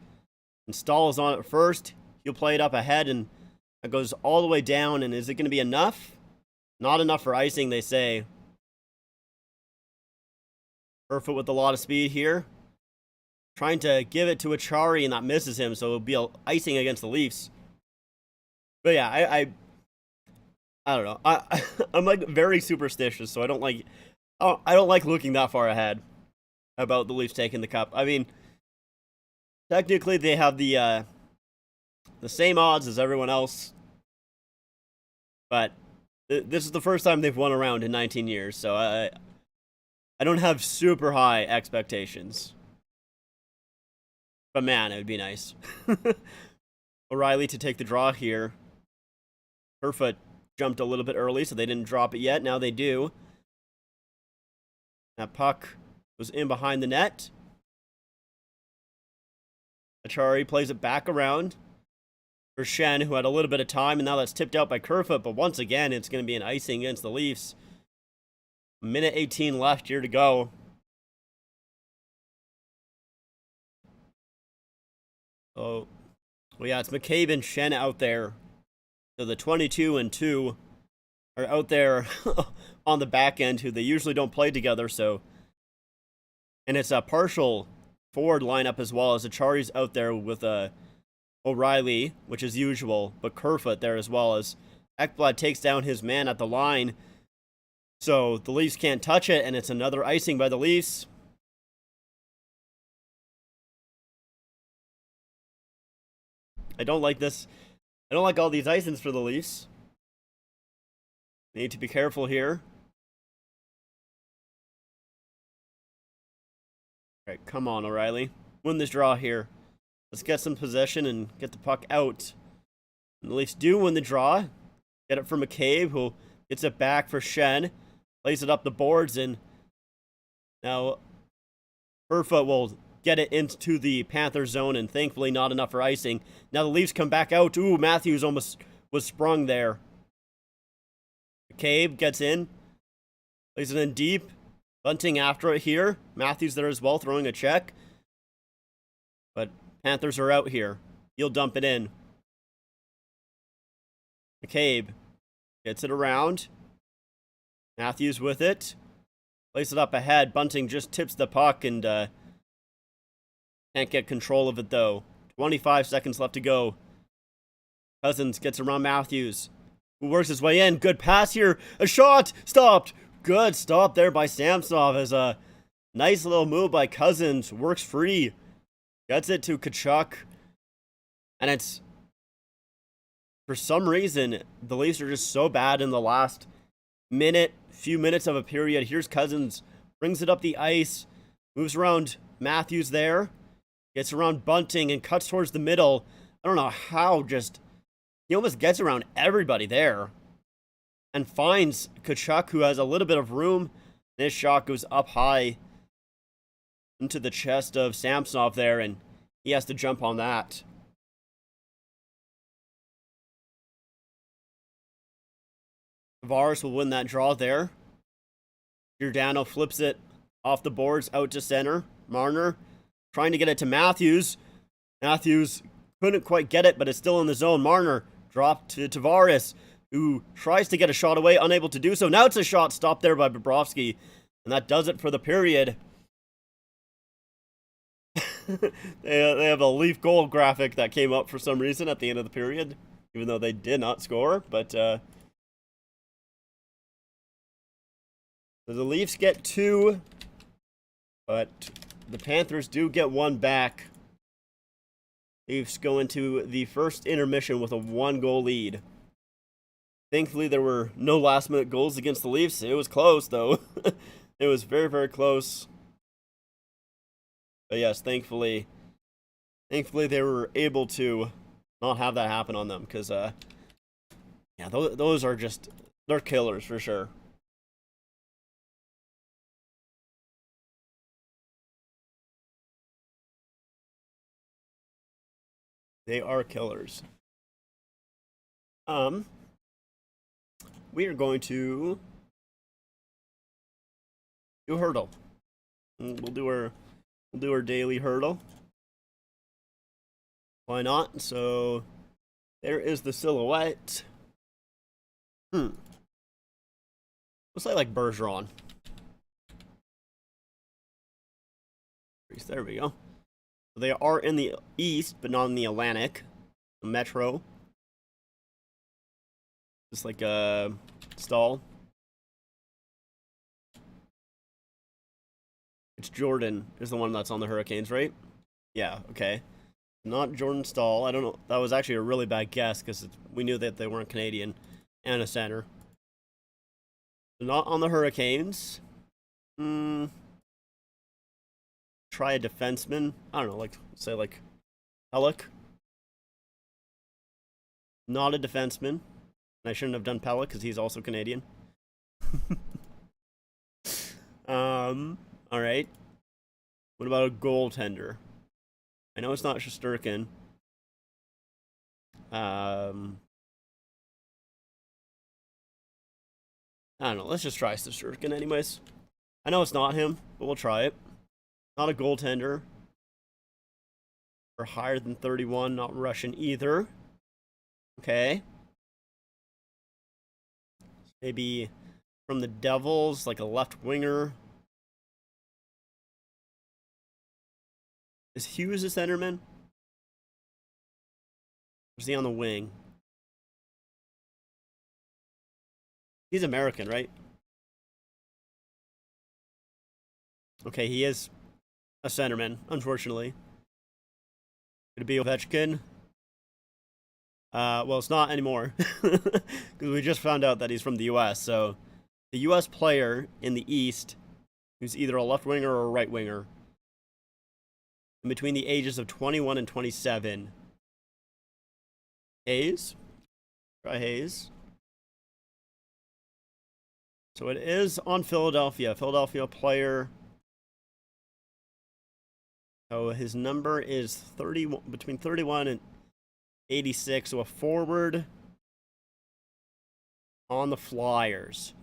And Stahl is on it first. He'll play it up ahead, and it goes all the way down. And is it going to be enough? Not enough for icing, they say. Kerfoot with a lot of speed here. Trying to give it to Achari, and that misses him, so it'll be icing against the Leafs. But yeah, I don't know. I'm like very superstitious, so I don't like looking that far ahead about the Leafs taking the cup. I mean, technically they have the same odds as everyone else, but this is the first time they've won a round in 19 years, so I don't have super high expectations. But man, it would be nice. O'Reilly to take the draw here. Kerfoot jumped a little bit early, so they didn't drop it yet. Now they do. That puck was in behind the net. Achari plays it back around for Schenn, who had a little bit of time, and now that's tipped out by Kerfoot. But once again, it's going to be an icing against the Leafs. Minute 18 left here to go. Oh, well, yeah, it's McCabe and Schenn out there. So the 22 and 2 are out there on the back end, who they usually don't play together. So, and it's a partial forward lineup as well, as Achari's out there with O'Reilly, which is usual, but Kerfoot there as well, as Ekblad takes down his man at the line. So the Leafs can't touch it, and it's another icing by the Leafs. I don't like this. I don't like all these icings for the Leafs. They need to be careful here. Alright, come on, O'Reilly. Win this draw here. Let's get some possession and get the puck out. And the Leafs do win the draw. Get it for McCabe, who gets it back for Schenn. Plays it up the boards, and now Kerfoot will get it into the Panthers zone, and thankfully not enough for icing. Now the Leafs come back out. Ooh, Matthews almost was sprung there. McCabe gets in. Plays it in deep. Bunting after it here. Matthews there as well, throwing a check. But Panthers are out here. He'll dump it in. McCabe gets it around. Matthews with it. Plays it up ahead. Bunting just tips the puck and can't get control of it, though. 25 seconds left to go. Cousins gets around Matthews, who works his way in. Good pass here. A shot! Stopped! good stop there by Samsonov as a nice little move by Cousins. Works free. Gets it to Kachuk. And it's, for some reason, the Leafs are just so bad in the last few minutes of a period. Here's Cousins. Brings it up the ice. Moves around Matthews there. Gets around Bunting and cuts towards the middle. I don't know how, just, he almost gets around everybody there. And finds Kachuk, who has a little bit of room. This shot goes up high into the chest of Samsonov there, and he has to jump on that. Tavares will win that draw there. Giordano flips it off the boards out to center. Marner trying to get it to Matthews. Matthews couldn't quite get it, but it's still in the zone. Marner dropped to Tavares, who tries to get a shot away, unable to do so. Now it's a shot stopped there by Bobrovsky, and that does it for the period. They have a Leaf goal graphic that came up for some reason at the end of the period, even though they did not score. But so the Leafs get 2, but the Panthers do get 1 back. Leafs go into the first intermission with a 1-goal lead. Thankfully, there were no last-minute goals against the Leafs. It was close, though. It was very, very close. But yes, thankfully they were able to not have that happen on them, because yeah, those are just, they're killers for sure. They are killers. We are going to do hurdle. We'll do our daily hurdle. Why not? So there is the silhouette. Looks like Bergeron. There we go. They are in the East, but not in the Atlantic. The Metro. Just like a stall. It's Jordan is the one that's on the Hurricanes, right? Yeah, okay. Not Jordan Stahl. I don't know. That was actually a really bad guess because we knew that they weren't Canadian and a center. Not on the Hurricanes. Try a defenseman. I don't know, like, say, like, Pellick. Not a defenseman. I shouldn't have done Pellick because he's also Canadian. Alright. What about a goaltender? I know it's not Shesterkin. I don't know. Let's just try Shesterkin anyways. I know it's not him, but we'll try it. Not a goaltender. Or higher than 31. Not Russian either. Okay. Maybe from the Devils, like a left winger. Is Hughes a centerman? Or is he on the wing? He's American, right? Okay, he is a centerman, unfortunately. Could it be Ovechkin? Well, it's not anymore. Because we just found out that he's from the U.S., so the U.S. player in the East who's either a left winger or a right winger in between the ages of 21 and 27. Hayes? Try Hayes. So it is on Philadelphia. Philadelphia player. So his number is 30, between 31 and 86. So a forward on the Flyers.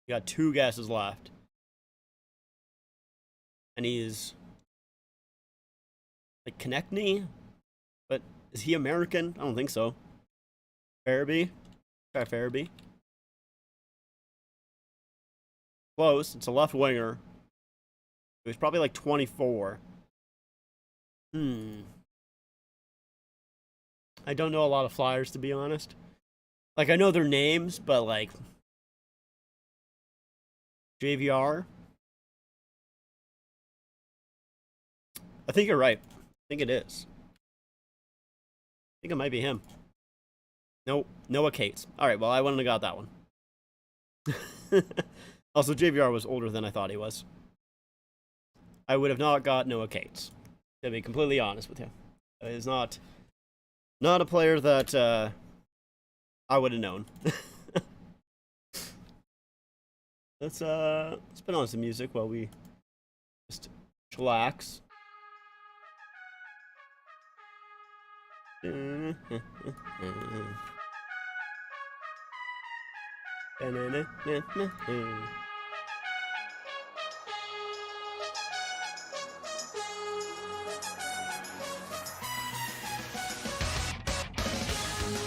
You got 2 guesses left. And he's like Konechny, but is he American? I don't think so. Farabee? Try Farabee. Close. It's a left winger. He's probably like 24. I don't know a lot of Flyers, to be honest. Like, I know their names, but like, JVR. I think you're right. I think it is. I think it might be him. Nope. Noah Cates. Alright, well, I wouldn't have got that one. Also, JVR was older than I thought he was. I would have not got Noah Cates, to be completely honest with you. He's not a player that I would have known. Let's put on some music while we just chillax.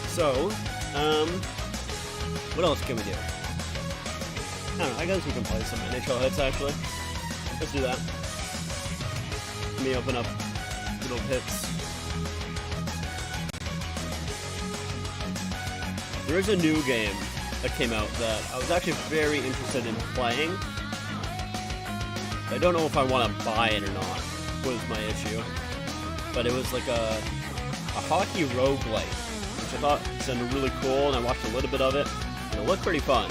So, what else can we do? I don't know, I guess we can play some NHL hits, actually. Let's do that. Let me open up little hits. There is a new game that came out that I was actually very interested in playing. I don't know if I want to buy it or not, was my issue. But it was like a hockey roguelike, which I thought sounded really cool, and I watched a little bit of it, and it looked pretty fun.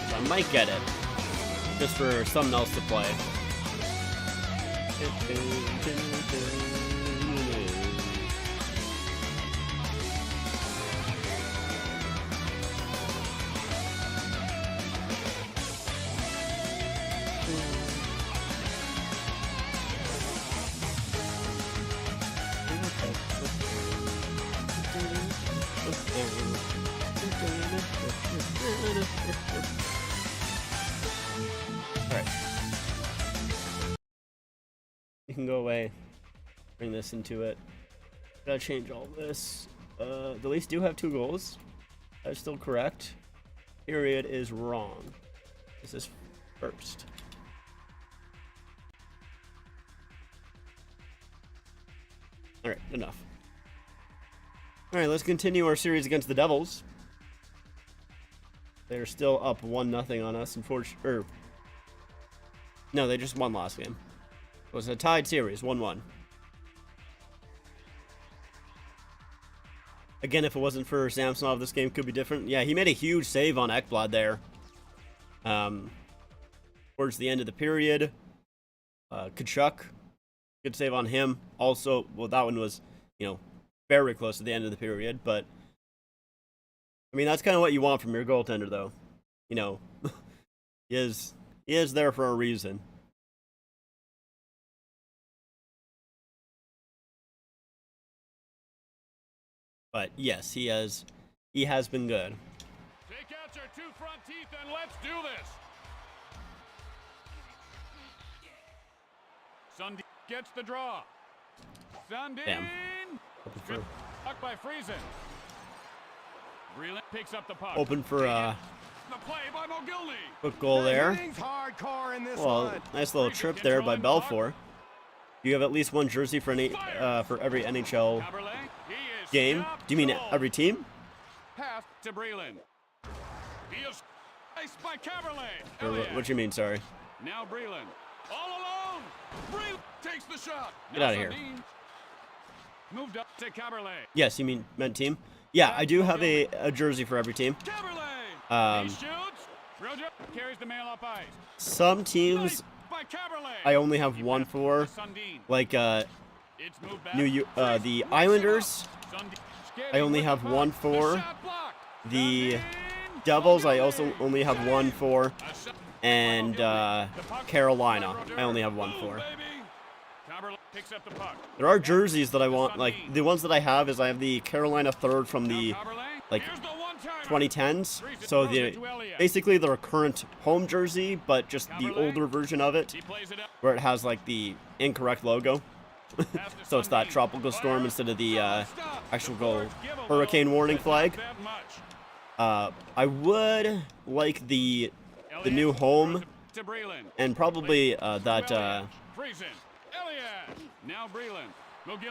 So I might get it, just for something else to play. Alright. You can go away. Bring this into it. Gotta change all this. The Leafs do have 2 goals. That's still correct. Period is wrong. This is first. Alright, enough. Alright, let's continue our series against the Devils. They're still up 1-0 on us, unfortunately. No, they just won last game. It was a tied series, 1-1. Again, if it wasn't for Samsonov, this game could be different. Yeah, he made a huge save on Ekblad there. Towards the end of the period. Kachuk, good save on him. Also, well, that one was, very close to the end of the period, but I mean, that's kind of what you want from your goaltender, though. He is there for a reason. But yes, he has been good. Take out your 2 front teeth and let's do this. Sundin gets the draw. Sundin. Damn. Good puck by Friesen. Breland picks up the puck. Open for the play by Mogilny. quick goal there. Well, one. nice little trip there by Belfour. You have at least 1 jersey for every NHL game. Do you mean every team? Pass to Breland. He is sliced by Caberlet. Or what you mean? Sorry. Now Breland all alone. Breland takes the shot. Get out of here. Moved up to Caberlet. Yes, you meant team. Yeah, I do have a jersey for every team. He shoots. Rojo carries the mail up ice. Some teams I only have 1 for, like the Islanders. I only have 1 for. The Devils I also only have 1 for, and Carolina I only have 1 for. There are jerseys that I want, like the ones that I have is I have the Carolina 3rd from the 2010s. So basically their current home jersey, but just the older version of it, where it has like the incorrect logo. So it's that tropical storm instead of the actual hurricane warning flag. I would like the new home, and probably that.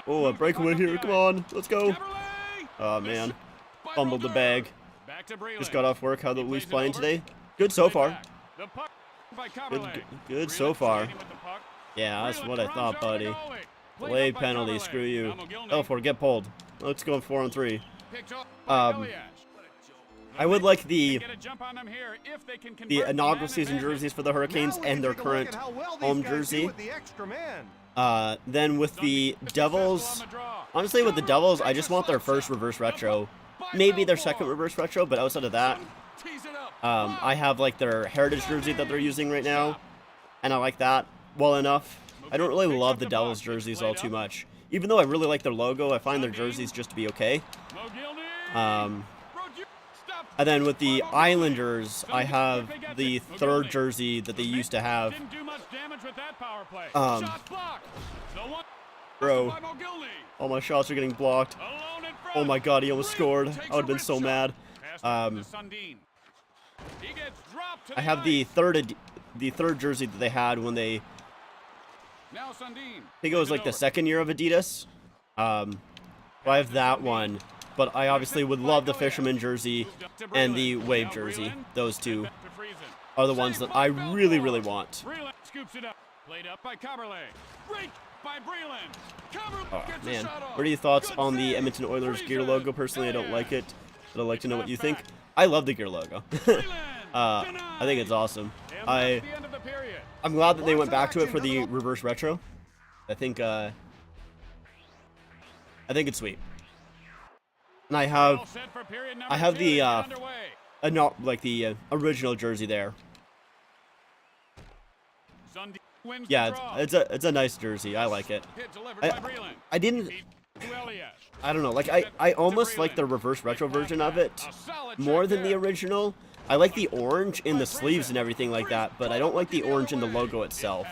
Oh, a breakaway here! Come on, let's go! Oh man, fumbled the bag. Back to Breland. Just got off work. How the He Leafs plays it playing over. today? Good so Plays it far. back. The puck by Good, Kaberle. good so Breland far. skating with the puck. Yeah, that's Breland what I runs thought, over the buddy. goalie. Played Delayed up by penalty. Kaberle. Screw you. Now Mogilny. Belfort, get pulled. Let's go 4-on-3. Picked off by Um, Elias. I would like the Get a jump on them here if they can the convert inaugural man season advantage. jerseys for the Hurricanes Now we and can their take a look current at how well these home guys do jersey. with the extra man. Then with the Devils, honestly, with the Devils, I just want their first reverse retro, maybe their second reverse retro, but outside of that, I have like their heritage jersey that they're using right now, and I like that well enough. I don't really love the Devils jerseys all too much, even though I really like their logo. I find their jerseys just to be okay. And then with the Islanders, I have the third jersey that they used to have. Bro, all my shots are getting blocked. Oh my god, he almost scored. I would have been so mad. I have the third jersey that they had when they, I think it was like the second year of Adidas. So I have that one, but I obviously would love the Fisherman jersey and the Wave jersey. Those two are the ones that I really, really want. Scoops it up. Played up by Kaberle. Great by Breland. Oh man, what are your thoughts on the Edmonton Oilers gear logo? Personally, I don't like it, but I'd like to know what you think. I love the gear logo. I think it's awesome. I'm glad that they went back to it for the reverse retro. I think it's sweet. And I have the not like the original jersey there. Yeah, it's a nice jersey. I like it. I didn't. I don't know. Like I almost like the reverse retro version of it more than the original. I like the orange in the sleeves and everything like that, but I don't like the orange in the logo itself,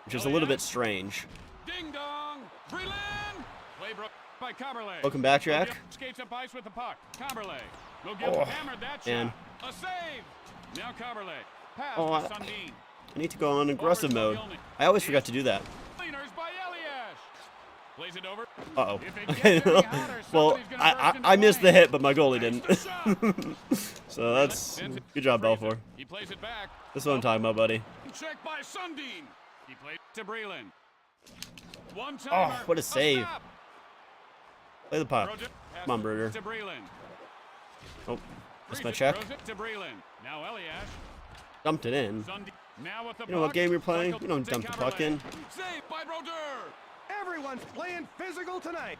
which is a little bit strange. Ding dong. Breland. Play by Kaberle. Welcome back, Jack. Skates up ice with the puck. Kaberle. Oh, hammered that man. shot. A save. Now Kaberle. Pass Oh, to Sundin. I need to go on aggressive mode. I always forgot to do that. Cleaners by Elias. Plays it over. Uh-oh. If it gets any hotter, Well, somebody's gonna burst into I missed the play. hit, but my goalie didn't. That's the shot. So that's good job, Belfort. He plays it back. That's what I'm talking about, buddy. Check by Sundin. He plays to Breland. One Oh, timer. what a save. stop. Play the puck. Throws it Come on, Bruder. to Breland. Oh, missed my check. Throws it to Breland. Now Elias. Dumped it in. Sundin. Now with the You know what puck. game you're playing? Cycled You don't to dump the puck Kaberle. in. Saved by Brodeur. Everyone's playing physical tonight.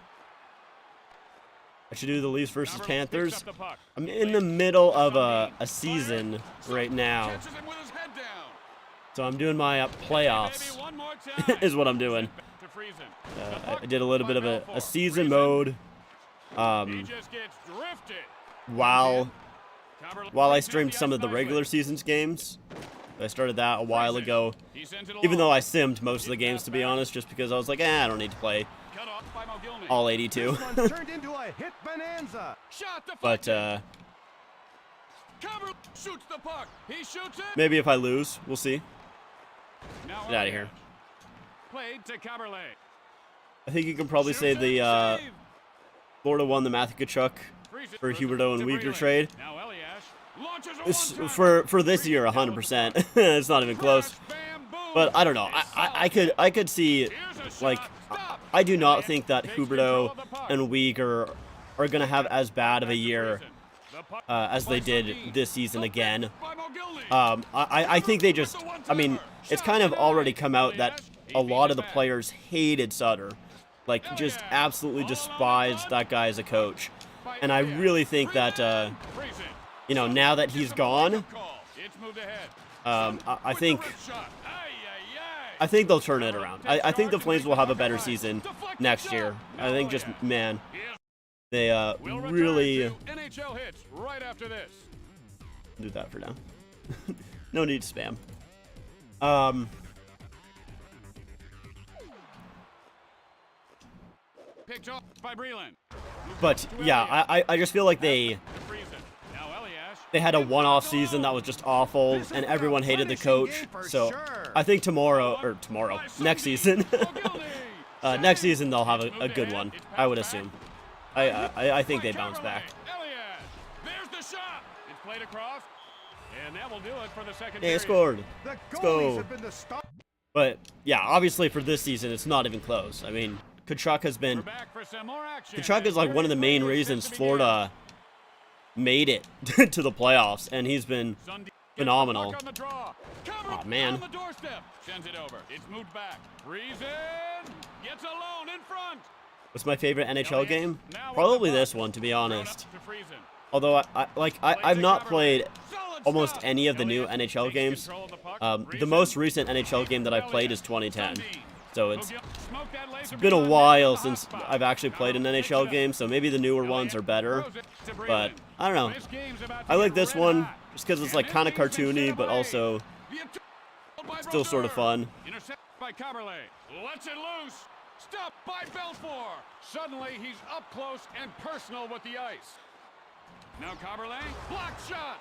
I should do the Leafs versus Kaberle Panthers. picks up the puck. I'm in the middle of a season right now, Catches him with his head down. so I'm doing my playoffs. Maybe one more time. Is what I'm doing. To Friesen. I did a little bit of a season mode. He just gets drifted. While Kaberle I plays streamed down some the of the ice regular nicely. seasons games. I started that a while ago, He sends it even though along. I simmed most of the games, to be honest, just because I was like, I don't need to play Cut off by Mogilny. all 82. This one's turned into a hit bonanza. Shot But deflected. Kaberle shoots the puck. He shoots it. maybe if I lose, we'll see. Now Get out of here. Played to Kaberle. I think you can probably say Shoots it, the save. Florida won the Matthew Tkachuk Friesen for throws it Huberdeau and to Uyghur Breland. trade. Now Elias launches a It's one-timer. for this year, 100%. It's not even close. Bam, boom. But I don't know. I could see, Here's a shot. like, Stop. I do not think that Takes Huberdeau control of the puck. and Uyghur are gonna have as bad of a year The puck as they by did Sundin. this season again. By Mogilny. I think they just, I mean, it's kind of already come out that a lot of the players hated Sutter. Like, just absolutely despised that guy as a coach. And I really think that, Friesen. you know, now that he's gone, Call. It's moved ahead. I think Wrist shot. Ay, ay, ay. I think they'll turn it around. I think the Flames will have a better season next year. I think just, man, they We'll return really to NHL hits right after this. do that for now. No need to spam. Picked off by Breland. But yeah, I just feel like they Friesen. Now Elias. had a one-off season that was just awful, and everyone hated the coach. So I think next season, next season they'll have a good one. I would assume. I think they bounce back. Elias. There's the shot. played across. And that will do it for the second They period. scored. The Let's goalies go. have been the star. But yeah, obviously for this season, it's not even close. I mean, Kachuk has We're been. back for some more action. Kachuk is like one of the main reasons Florida made it to the playoffs, and he's been phenomenal. Oh man. On the doorstep. Sends it over. It's moved back. Reason gets alone in front. What's my favorite NHL game? Probably this one, to be honest. To Friesen. Although I've not played Solid almost stuff. any of the new Elliott NHL takes games. control of the puck. The Friesen. most recent NHL game that I've played is 2010. Sundin. So it's Smoke that laser been a beam on while the since hotspot. I've actually played an NHL game, so maybe the newer ones are better. But I don't know. This game's about to I like get this red one hot. just because it's And like this kind of game's been cartoony, set but away. also The attempt by still sort of Brodeur. fun. Intercepted by Caberlet. Lets it loose. Stopped by Belfour. Suddenly, he's up close and personal with the ice. Now Caberlet. Block shot.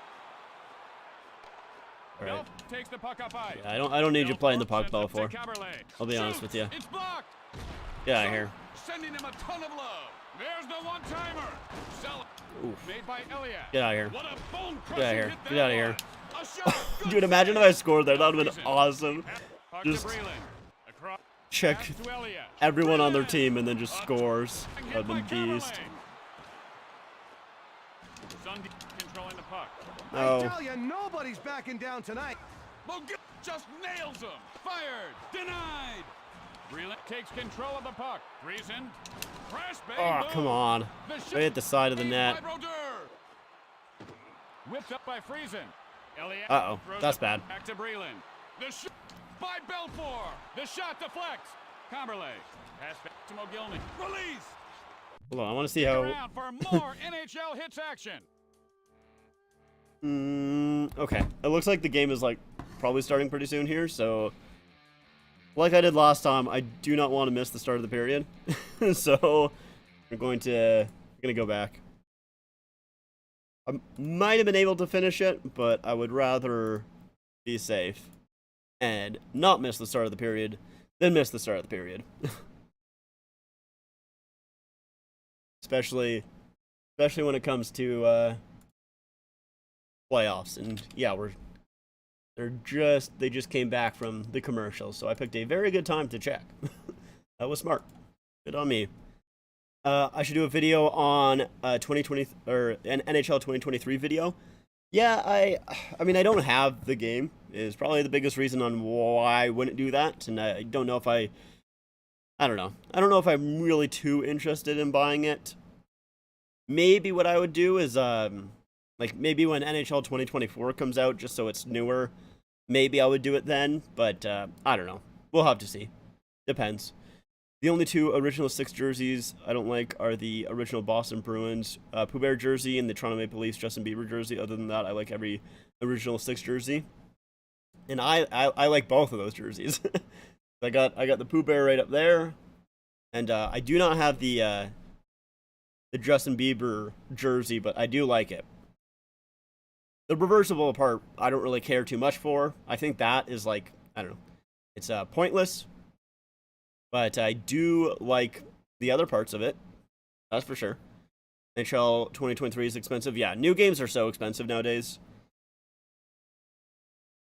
All right. Belf takes the puck up ice. I don't need you playing the puck, Belfour sends Belfour. it to Caberlet. I'll be honest with you. It's blocked. Get out of here. Sending him a ton of love. There's the one-timer. Solid. Oof. Made by Elliott. Get out of here. What a bone-crushing Get out of here. hit Get that out of here. was. A shot. Good Dude, imagine if save. I scored there. That would have been awesome. Puck to Just Breland. Across check pass to Elliott. everyone on their Breland. team and then just scores. Hit That would by have been beast. Caberlet. Sundin controlling the puck. I Oh, tell you, nobody's backing down tonight. Mogil just nails him. Fired. Denied. Breland takes control of the puck. Friesen. Crash bang. oh, boom. come on. The Right at the side of the shot net. by Brodeur. Whipped up by Friesen. Elliott Uh-oh, throws that's it bad. Back to Breland. The shot by Belfour. The shot deflects. Caberlet. Pass back to Mogilny. Release. Hold on, I want to see how. Around for more NHL hits action. Okay, it looks like the game is like probably starting pretty soon here, so like I did last time, I do not want to miss the start of the period. So we're gonna go back. I might have been able to finish it, but I would rather be safe and not miss the start of the period than miss the start of the period. especially when it comes to playoffs. And yeah, they just came back from the commercials, so I picked a very good time to check. That was smart. Good on me. I should do a video on 2020 or an NHL 2023 video. Yeah, I mean I don't have the game is probably the biggest reason on why I wouldn't do that, and I don't know if I don't know. I don't know if I'm really too interested in buying it. Maybe what I would do is like maybe when NHL 2024 comes out, just so it's newer, maybe I would do it then, but I don't know. We'll have to see. Depends. The only two original 6 jerseys I don't like are the original Boston Bruins Pooh Bear jersey and the Toronto Maple Leafs Justin Bieber jersey. Other than that, I like every original 6 jersey. And I like both of those jerseys. I got the Pooh Bear right up there. And I do not have the Justin Bieber jersey, but I do like it. The reversible part, I don't really care too much for. I think that is like, I don't know, it's pointless. But I do like the other parts of it. That's for sure. NHL 2023 is expensive. Yeah, new games are so expensive nowadays.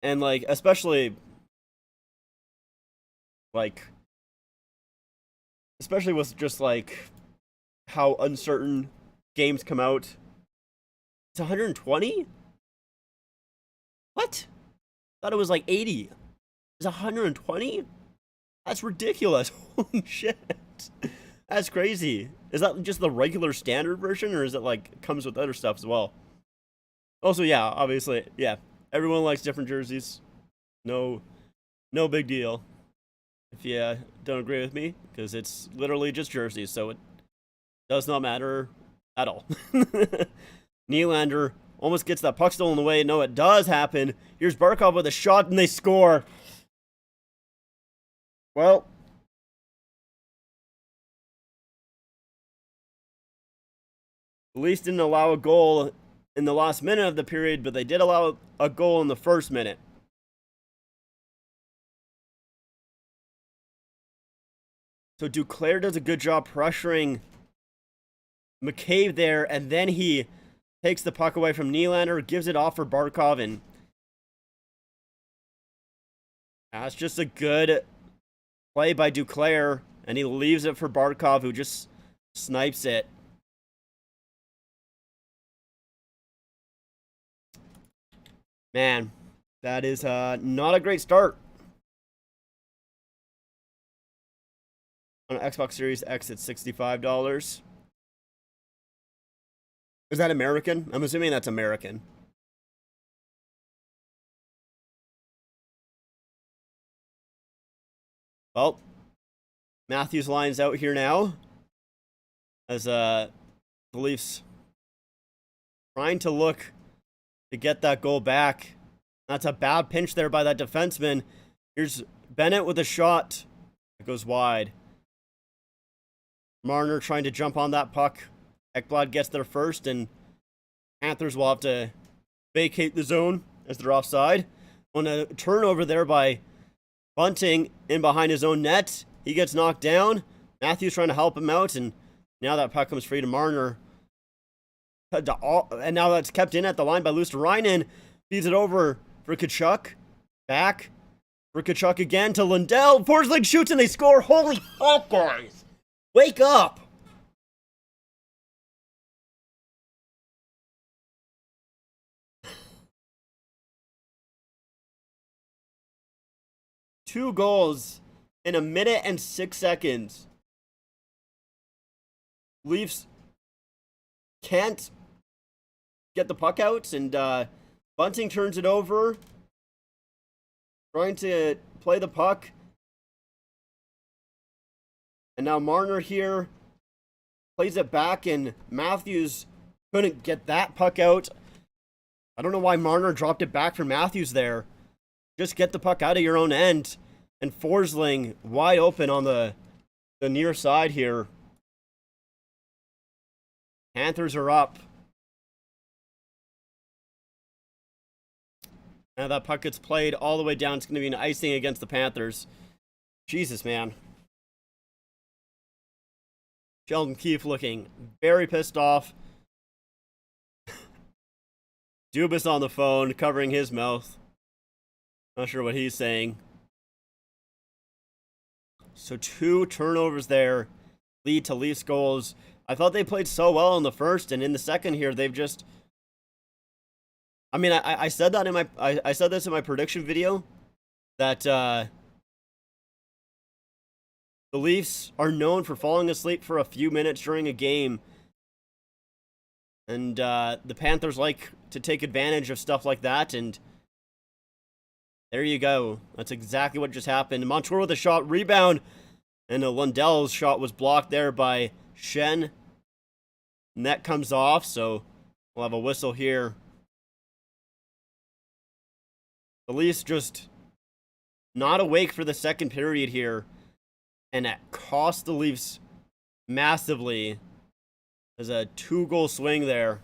And like, especially with just like how uncertain games come out. It's 120? What? I thought it was like 80. It's 120? That's ridiculous. Holy shit. That's crazy. Is that just the regular standard version, or is it like comes with other stuff as well? Also, yeah, obviously, yeah. Everyone likes different jerseys. No big deal. If you don't agree with me, because it's literally just jerseys, so it does not matter at all. Nylander almost gets that puck stolen away. No, it does happen. Here's Barkov with a shot, and they score. Well, the Leafs didn't allow a goal in the last minute of the period, but they did allow a goal in the first minute. So Duclair does a good job pressuring McCabe there, and then he takes the puck away from Nylander, gives it off for Barkov, and that's just a good play by Duclair, and he leaves it for Barkov, who just snipes it. Man, that is not a great start. On Xbox Series X, it's $65. Is that American? I'm assuming that's American. Well, Matthews lines out here now. As the Leafs trying to look to get that goal back. That's a bad pinch there by that defenseman. Here's Bennett with a shot. It goes wide. Marner trying to jump on that puck. Ekblad gets there first, and Panthers will have to vacate the zone as they're offside. On a turnover there by Bunting in behind his own net. He gets knocked down. Matthews trying to help him out, and now that puck comes free to Marner. And now that's kept in at the line by Luosterainen. Feeds it over for Tkachuk. Back for Tkachuk again to Lundell. Forsling shoots and they score. Holy fuck, guys. Wake up. Two goals in a minute and 6 seconds. Leafs can't get the puck out, and Bunting turns it over, trying to play the puck. And now Marner here plays it back, and Matthews couldn't get that puck out. I don't know why Marner dropped it back for Matthews there. Just get the puck out of your own end. And Forsling wide open on the near side here. Panthers are up. Now that puck gets played all the way down. It's going to be an icing against the Panthers. Jesus, man. Sheldon Keefe looking very pissed off. Dubas on the phone, covering his mouth. Not sure what he's saying. So 2 turnovers there lead to Leafs goals. I thought they played so well in the first, and in the second here, they've just... I mean, I said that in my... I said this in my prediction video, that the Leafs are known for falling asleep for a few minutes during a game. And the Panthers like to take advantage of stuff like that, and there you go. That's exactly what just happened. Montour with a shot, rebound, and Lundell's shot was blocked there by Shen. Net comes off, so we'll have a whistle here. The Leafs just not awake for the second period here, and it cost the Leafs massively. There's a 2-goal swing there.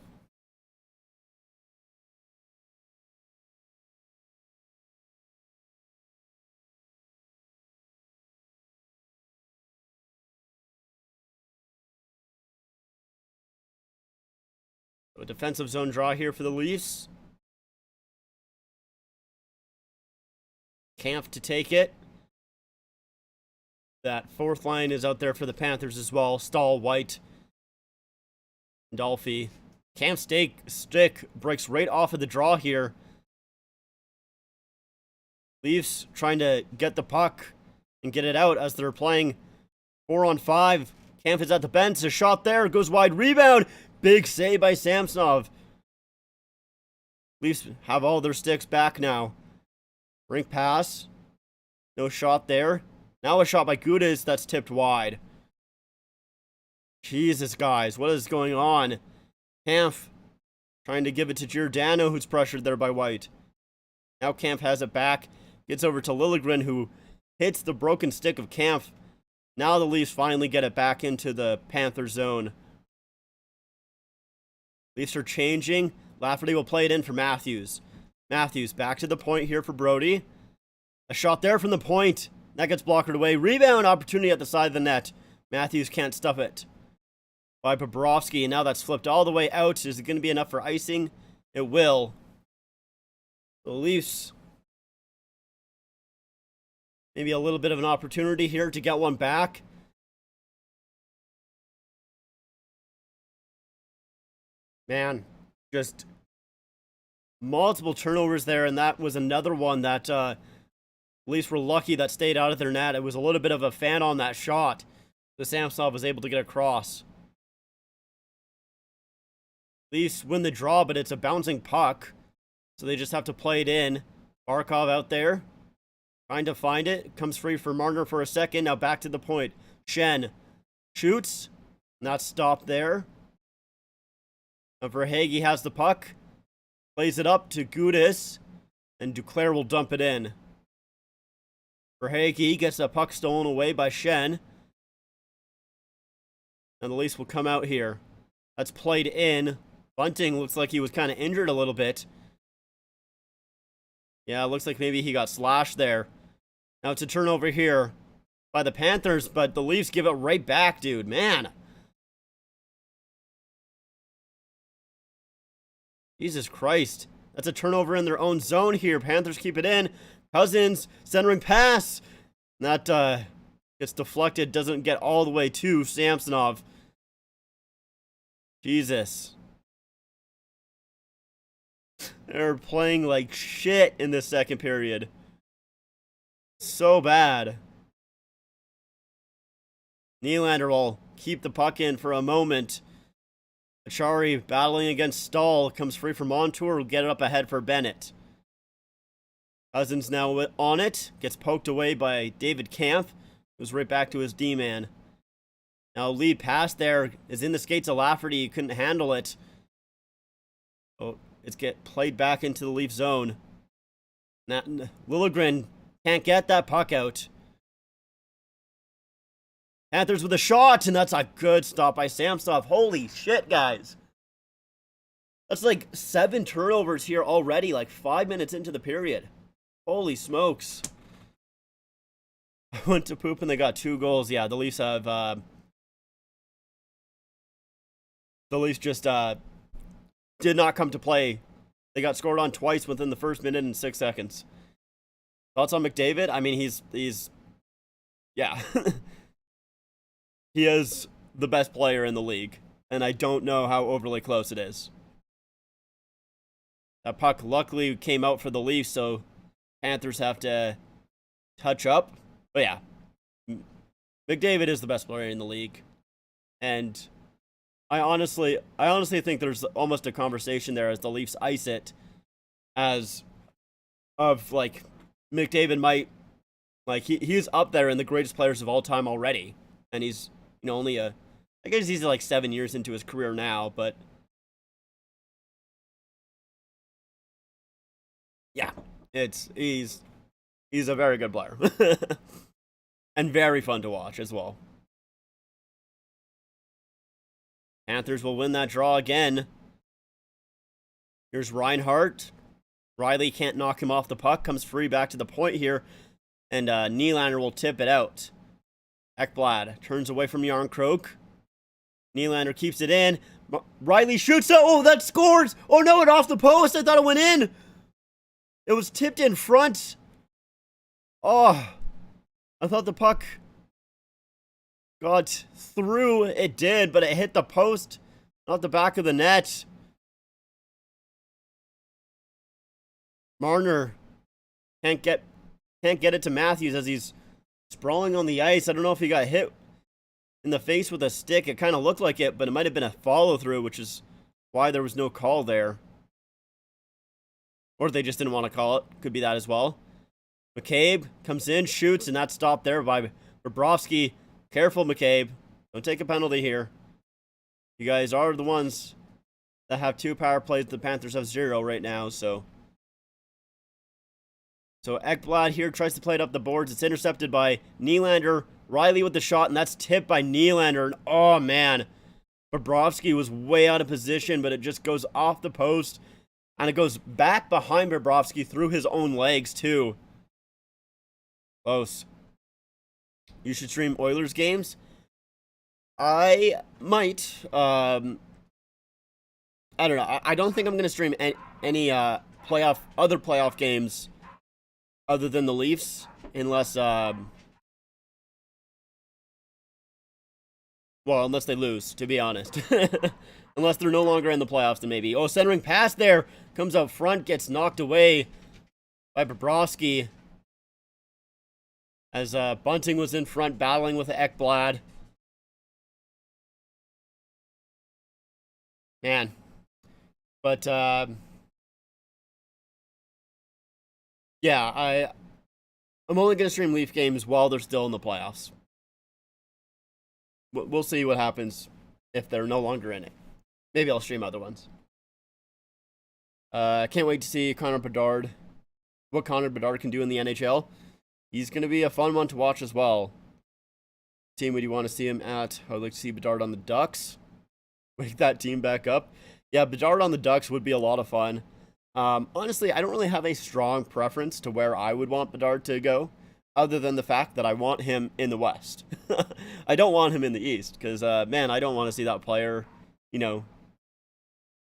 A defensive zone draw here for the Leafs. Kampf to take it. That fourth line is out there for the Panthers as well. Stahl, White, Dolphy. Kampf's stick breaks right off of the draw here. Leafs trying to get the puck and get it out as they're playing 4-on-5. Kampf is at the bench. A shot there. Goes wide. Rebound. Big save by Samsonov. Leafs have all their sticks back now. Rink pass. No shot there. Now a shot by Gudas that's tipped wide. Jesus, guys. What is going on? Kampf trying to give it to Giordano, who's pressured there by White. Now Kampf has it back. Gets over to Liljegren, who hits the broken stick of Kampf. Now the Leafs finally get it back into the Panther zone. Leafs are changing. Lafferty will play it in for Matthews. Matthews back to the point here for Brody. A shot there from the point. That gets blocked away. Rebound opportunity at the side of the net. Matthews can't stuff it. by Bobrovsky, and now that's flipped all the way out. Is it going to be enough for icing? It will. The Leafs, maybe a little bit of an opportunity here to get one back. Man, just multiple turnovers there, and that was another one that Leafs were lucky that stayed out of their net. It was a little bit of a fan on that shot. The Samsonov was able to get across. Leafs win the draw, but it's a bouncing puck, so they just have to play it in. Barkov out there, trying to find it. Comes free for Marner for a second. Now back to the point. Shen shoots. Not stopped there. Verhaeghe has the puck. Plays it up to Gudis. And Duclair will dump it in. Verhaeghe gets the puck stolen away by Shen. And the Leafs will come out here. That's played in. Bunting looks like he was kind of injured a little bit. Yeah, it looks like maybe he got slashed there. Now it's a turnover here by the Panthers, but the Leafs give it right back, dude. Man. Jesus Christ. That's a turnover in their own zone here. Panthers keep it in. Cousins, centering pass. That gets deflected, doesn't get all the way to Samsonov. Jesus. They're playing like shit in this second period. So bad. Nylander will keep the puck in for a moment. Achari battling against Stahl. Comes free from Montour. Will get it up ahead for Bennett. Cousins now on it. Gets poked away by David Kampf. Goes right back to his D-man. Now lead pass there is in the skates of Lafferty. He couldn't handle it. Oh, it's get played back into the Leaf zone. Now, Liljegren can't get that puck out. Panthers with a shot, and that's a good stop by Samsonov. Holy shit, guys. That's like 7 turnovers here already, like 5 minutes into the period. Holy smokes. I went to poop and they got 2 goals. Yeah, the Leafs have, the Leafs just, did not come to play. They got scored on twice within the first minute and 6 seconds. Thoughts on McDavid? I mean, he's, yeah. He is the best player in the league, and I don't know how overly close it is. That puck luckily came out for the Leafs, so Panthers have to touch up. But yeah, McDavid is the best player in the league, and I honestly think there's almost a conversation there as the Leafs ice it, as of like McDavid might, like he's up there in the greatest players of all time already, and he's, you know, only I guess he's like 7 years into his career now, but yeah, he's a very good player. And very fun to watch as well. Panthers will win that draw again. Here's Reinhart. Riley can't knock him off the puck. Comes free back to the point here. And Nylander will tip it out. Ekblad turns away from Yarncroke. Nylander keeps it in. Riley shoots it. Oh, that scores! Oh no, it off the post. I thought it went in. It was tipped in front. Oh, I thought the puck got through. It did, but it hit the post, not the back of the net. Marner can't get it to Matthews as he's sprawling on the ice. I don't know if he got hit in the face with a stick. It kind of looked like it, but it might have been a follow-through, which is why there was no call there. Or they just didn't want to call it. Could be that as well. McCabe comes in, shoots, and that's stopped there by Bobrovsky. Careful, McCabe. Don't take a penalty here. You guys are the ones that have 2 power plays. The Panthers have 0 right now, so Ekblad here tries to play it up the boards. It's intercepted by Nylander. Riley with the shot, and that's tipped by Nylander. And oh, man. Bobrovsky was way out of position, but it just goes off the post. And it goes back behind Bobrovsky through his own legs, too. Close. You should stream Oilers games. I might. I don't know. I don't think I'm gonna stream any other playoff games other than the Leafs, unless unless they lose. To be honest, unless they're no longer in the playoffs, then maybe. Oh, centering pass there comes out front, gets knocked away by Bobrovsky. As Bunting was in front battling with Ekblad. Man. But, yeah, I'm only going to stream Leaf games while they're still in the playoffs. We'll see what happens if they're no longer in it. Maybe I'll stream other ones. I can't wait to see Connor Bedard. What Connor Bedard can do in the NHL. He's going to be a fun one to watch as well. Team would you want to see him at? I would like to see Bedard on the Ducks. Wake that team back up. Yeah, Bedard on the Ducks would be a lot of fun. Honestly, I don't really have a strong preference to where I would want Bedard to go, other than the fact that I want him in the West. I don't want him in the East, because, man, I don't want to see that player,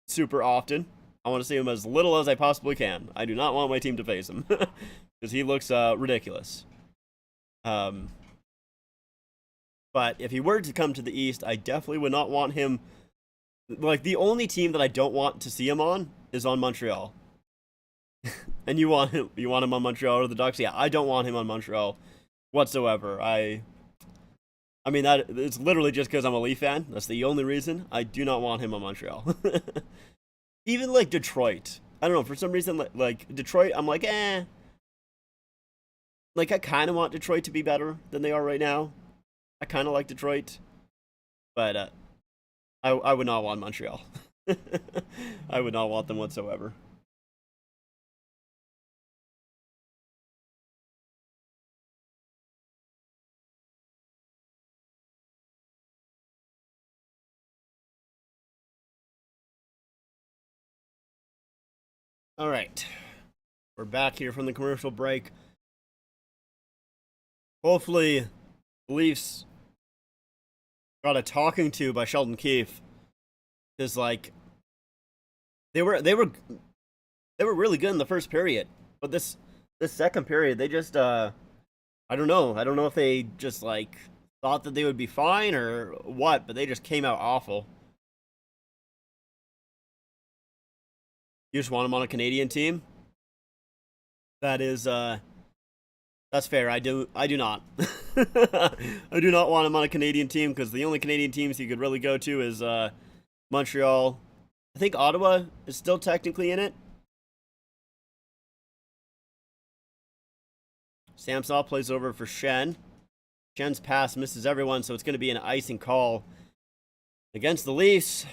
super often. I want to see him as little as I possibly can. I do not want my team to face him, because he looks ridiculous. But if he were to come to the East, I definitely would not want him. Like, the only team that I don't want to see him on is on Montreal. And you want him on Montreal or the Ducks? Yeah, I don't want him on Montreal whatsoever. I mean, that it's literally just because I'm a Leaf fan. That's the only reason. I do not want him on Montreal. Even like Detroit. I don't know, for some reason, like Detroit, I'm like, eh. Like, I kind of want Detroit to be better than they are right now. I kind of like Detroit. But I would not want Montreal. I would not want them whatsoever. All right. We're back here from the commercial break. Hopefully, the Leafs got a talking to by Sheldon Keefe. Because, like, they were really good in the first period. But this second period, they just I don't know. I don't know if they just like thought that they would be fine or what, but they just came out awful. You just want them on a Canadian team? That is that's fair. I do not. I do not want him on a Canadian team because the only Canadian teams he could really go to is Montreal. I think Ottawa is still technically in it. Samsonov plays over for Shen. Shen's pass misses everyone, so it's going to be an icing call against the Leafs.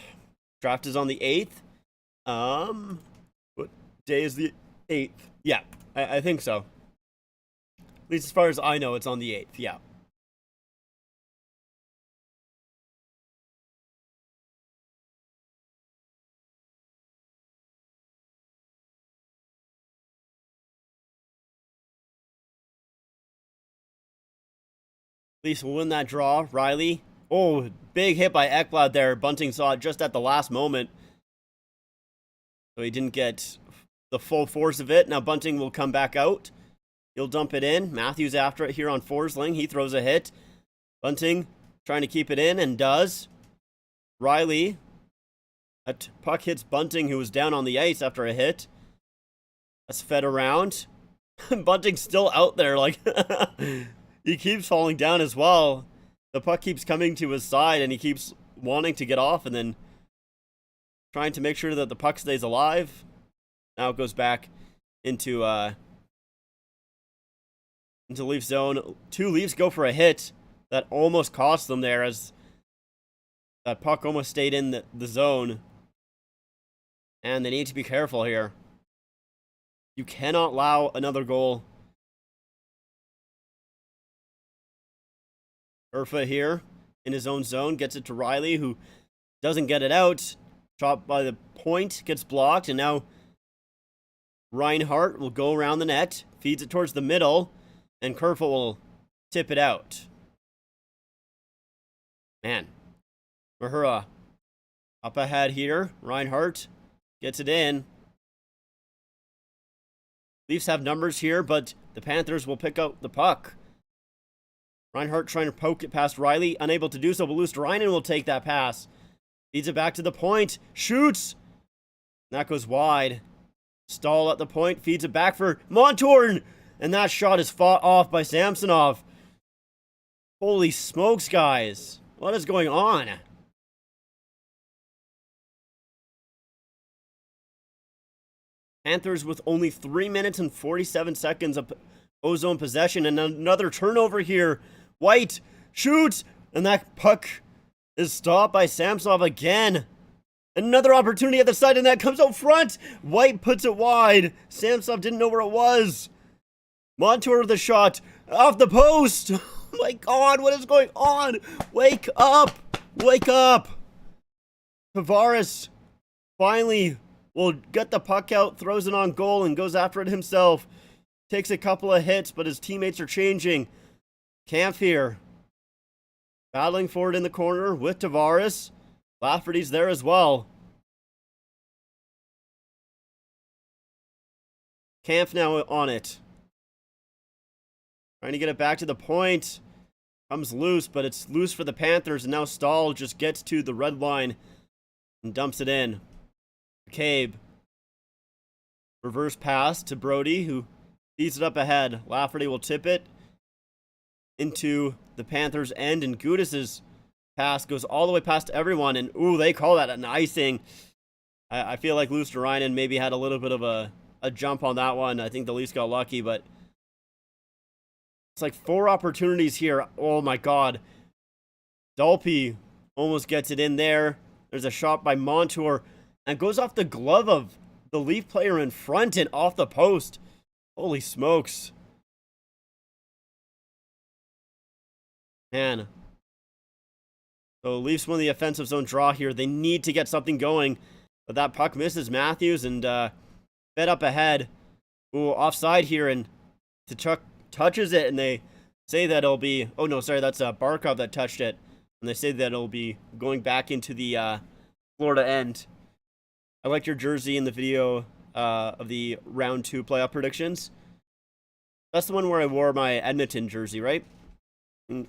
Draft is on the 8th. What day is the 8th? Yeah, I think so. At least as far as I know, it's on the 8th, yeah. Leafs will win that draw. Riley. Oh, big hit by Ekblad there. Bunting saw it just at the last moment. So he didn't get the full force of it. Now Bunting will come back out. He'll dump it in. Matthews after it here on Forsling. He throws a hit. Bunting trying to keep it in and does. Riley. That puck hits Bunting, who was down on the ice after a hit. That's fed around. Bunting's still out there. Like, he keeps falling down as well. The puck keeps coming to his side, and he keeps wanting to get off and then trying to make sure that the puck stays alive. Now it goes back into Leaf zone. Two Leafs go for a hit that almost cost them there, as that puck almost stayed in the zone. And they need to be careful here. You cannot allow another goal. Urfa here in his own zone gets it to Riley, who doesn't get it out. Chopped by the point, gets blocked, and now Reinhart will go around the net, feeds it towards the middle, and Kerfoot will tip it out. Man, Mahura up ahead here. Reinhardt gets it in. Leafs have numbers here, but the Panthers will pick out the puck. Reinhardt trying to poke it past Riley, unable to do so, but Luosterainen will take that pass. Feeds it back to the point, shoots! That goes wide. Stahl at the point, feeds it back for Montour, and that shot is fought off by Samsonov. Holy smokes, guys. What is going on? Panthers with only 3 minutes and 47 seconds of ozone possession, and another turnover here. White shoots, and that puck is stopped by Samsonov again. Another opportunity at the side, and that comes out front. White puts it wide. Samsonov didn't know where it was. Montour with the shot off the post. Oh my God, what is going on? Wake up! Wake up! Tavares finally will get the puck out, throws it on goal, and goes after it himself. Takes a couple of hits, but his teammates are changing. Kampf here. Battling for it in the corner with Tavares. Lafferty's there as well. Kampf now on it. Trying to get it back to the point. Comes loose, but it's loose for the Panthers, and now Stahl just gets to the red line and dumps it in. McCabe. Reverse pass to Brody, who feeds it up ahead. Lafferty will tip it into the Panthers' end, and Gudas's pass goes all the way past everyone, and ooh, they call that an icing. I feel like Luosterainen maybe had a little bit of a jump on that one. I think the Leafs got lucky, but it's like 4 opportunities here. Oh my God. Dalpe almost gets it in there. There's a shot by Montour, and goes off the glove of the Leaf player in front and off the post. Holy smokes. Man. So Leafs win the offensive zone draw here. They need to get something going. But that puck misses Matthews, and fed up ahead. Ooh, offside here, and Tkachuk touches it, and they say that it'll be... Oh, no, sorry, that's Barkov that touched it. And they say that it'll be going back into the Florida end. I liked your jersey in the video of the round 2 playoff predictions. That's the one where I wore my Edmonton jersey, right?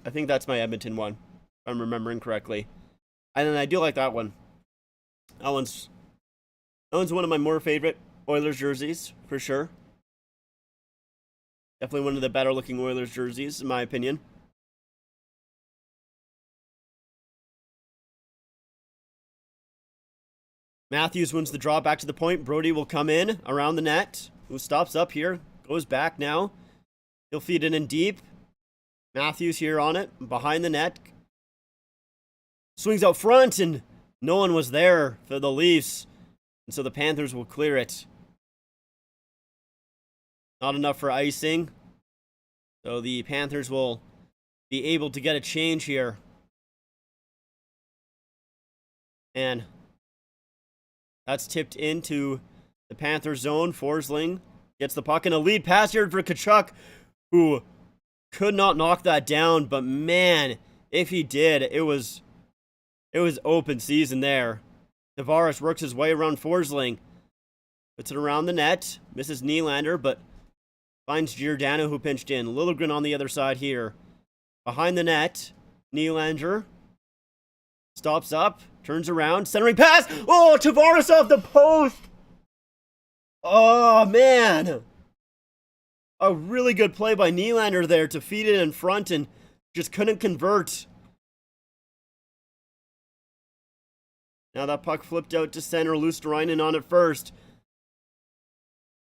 I think that's my Edmonton one, if I'm remembering correctly. And then I do like that one. That one's one of my more favorite Oilers jerseys, for sure. Definitely one of the better looking Oilers jerseys, in my opinion. Matthews wins the draw back to the point. Brody will come in around the net. Who stops up here? Goes back now. He'll feed it in deep. Matthews here on it, behind the net. Swings out front, and no one was there for the Leafs. And so the Panthers will clear it. Not enough for icing. So the Panthers will be able to get a change here. And that's tipped into the Panthers zone. Forsling gets the puck, and a lead pass here for Tkachuk, who could not knock that down, but man, if he did, it was open season there. Tavares works his way around Forsling. Puts it around the net. Misses Nylander, but finds Giordano, who pinched in. Liljegren on the other side here. Behind the net. Nylander stops up. Turns around. Centering pass. Oh, Tavares off the post. Oh, man. A really good play by Nylander there to feed it in front, and just couldn't convert. Now that puck flipped out to center. Luosterainen on it first.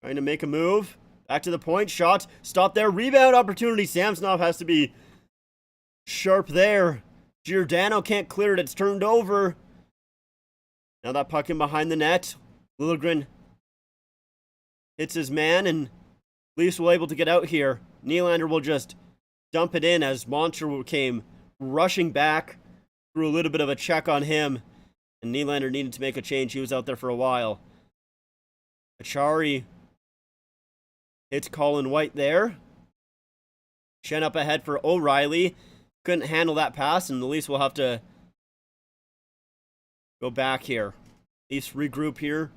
Trying to make a move. Back to the point. Shot. Stop there. Rebound opportunity. Samsonov has to be sharp there. Giordano can't clear it. It's turned over. Now that puck in behind the net. Liljegren hits his man, and Leafs will able to get out here. Nylander will just dump it in as Montour came rushing back. Threw a little bit of a check on him, and Nylander needed to make a change. He was out there for a while. Achari hits Colin White there. Shen up ahead for O'Reilly. Couldn't handle that pass, and the Leafs will have to Go back here. Leafs regroup here.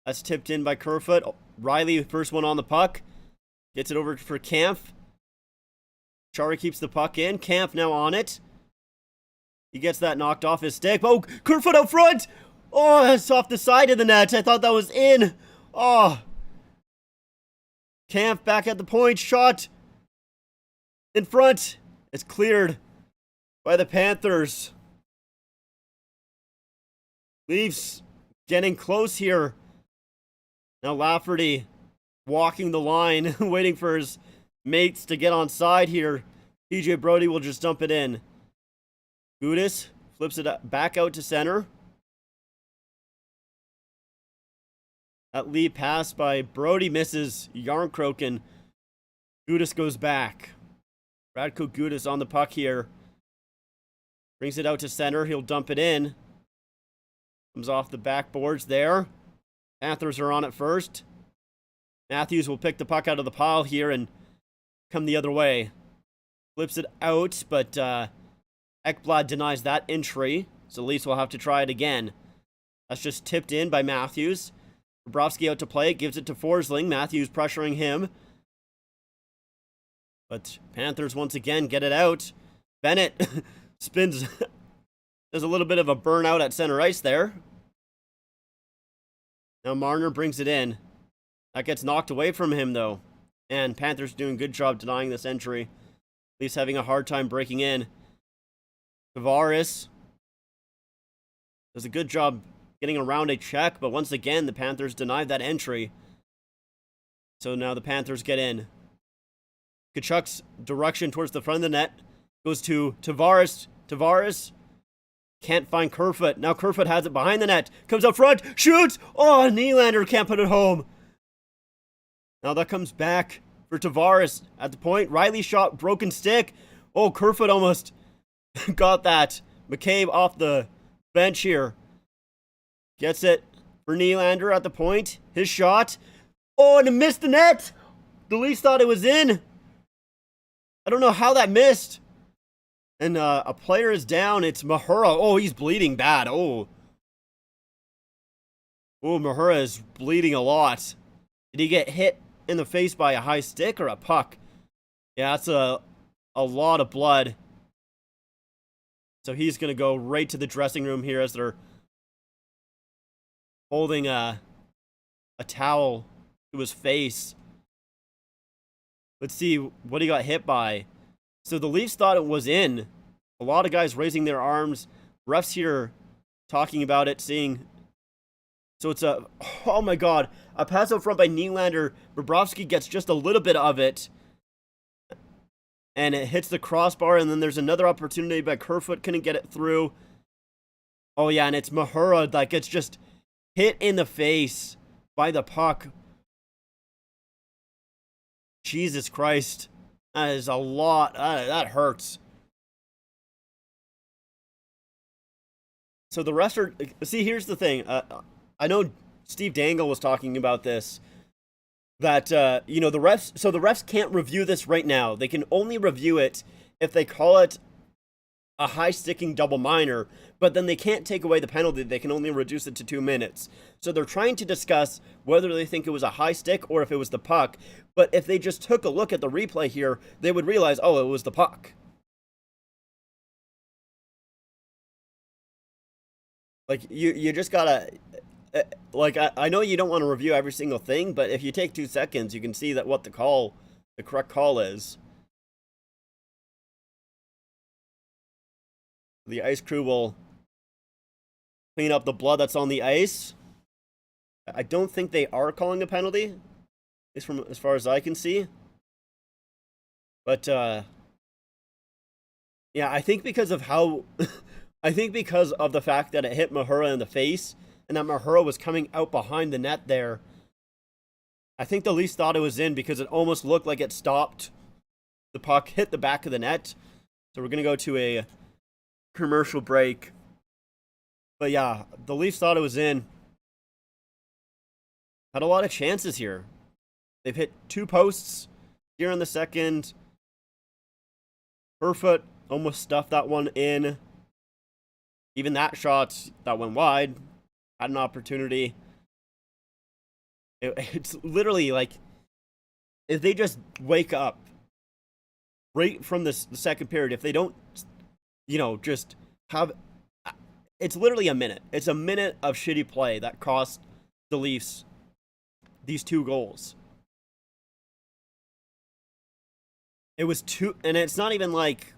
That's tipped in by Kerfoot. Oh, Riley, first one on the puck. Gets it over for Kampf. Chara keeps the puck in. Kampf now on it. He gets that knocked off his stick. Oh, Kerfoot out front! Oh, that's off the side of the net. I thought that was in. Oh. Kampf back at the point. Shot. In front. It's cleared by the Panthers. Leafs getting close here. Now Lafferty walking the line, waiting for his mates to get on side here. TJ Brody will just dump it in. Gudis flips it back out to center. That lead pass by Brody misses Yarncroken. Gudis goes back. Radko Gudis on the puck here. Brings it out to center. He'll dump it in. Comes off the backboards there. Panthers are on it first. Matthews will pick the puck out of the pile here and come the other way. Flips it out, but Ekblad denies that entry. So Leafs will have to try it again. That's just tipped in by Matthews. Bobrovsky out to play. Gives it to Forsling. Matthews pressuring him. But Panthers once again get it out. Bennett spins. There's a little bit of a burnout at center ice there. Now Marner brings it in. That gets knocked away from him, though. And Panthers doing a good job denying this entry. Leafs having a hard time breaking in. Tavares does a good job getting around a check, but once again, the Panthers denied that entry. So now the Panthers get in. Kachuk's direction towards the front of the net goes to Tavares. Tavares can't find Kerfoot. Now Kerfoot has it behind the net. Comes up front. Shoots! Oh, Nylander can't put it home. Now that comes back for Tavares at the point. Riley shot, broken stick. Oh, Kerfoot almost got that. McCabe off the bench here. Gets it for Nylander at the point. His shot. Oh, and it missed the net. The Leafs thought it was in. I don't know how that missed. And a player is down. It's Mahura. Oh, he's bleeding bad. Oh, Mahura is bleeding a lot. Did he get hit in the face by a high stick or a puck? Yeah, that's a lot of blood. So he's going to go right to the dressing room here as they're holding a towel to his face. Let's see what he got hit by. So the Leafs thought it was in. A lot of guys raising their arms. Refs here talking about it, seeing. So it's oh my God, a pass out front by Nylander. Bobrovsky gets just a little bit of it. And it hits the crossbar, and then there's another opportunity by Kerfoot. Couldn't get it through. Oh yeah, and it's Mahura that gets just hit in the face by the puck. Jesus Christ. That is a lot. That hurts. So the rest are... See, here's the thing. I know Steve Dangle was talking about this. That, the refs... So the refs can't review this right now. They can only review it if they call it a high-sticking double minor. But then they can't take away the penalty. They can only reduce it to 2 minutes. So they're trying to discuss whether they think it was a high stick or if it was the puck. But if they just took a look at the replay here, they would realize, oh, it was the puck. Like, you just gotta... Like, I know you don't want to review every single thing, but if you take 2 seconds, you can see that what the correct call is. The ice crew will clean up the blood that's on the ice. I don't think they are calling a penalty, at least from as far as I can see. But yeah, I think because of how, I think because of the fact that it hit Mahura in the face and that Mahura was coming out behind the net there, I think the Leafs thought it was in because it almost looked like it stopped. The puck hit the back of the net. So we're gonna go to a commercial break. But yeah, the Leafs thought it was in. Had a lot of chances here. They've hit 2 posts here in the second. Kerfoot almost stuffed that one in. Even that shot that went wide had an opportunity. It's literally like, if they just wake up right from the second period, if they don't, just have, it's literally a minute. It's a minute of shitty play that cost the Leafs these 2 goals. It was 2, and it's not even like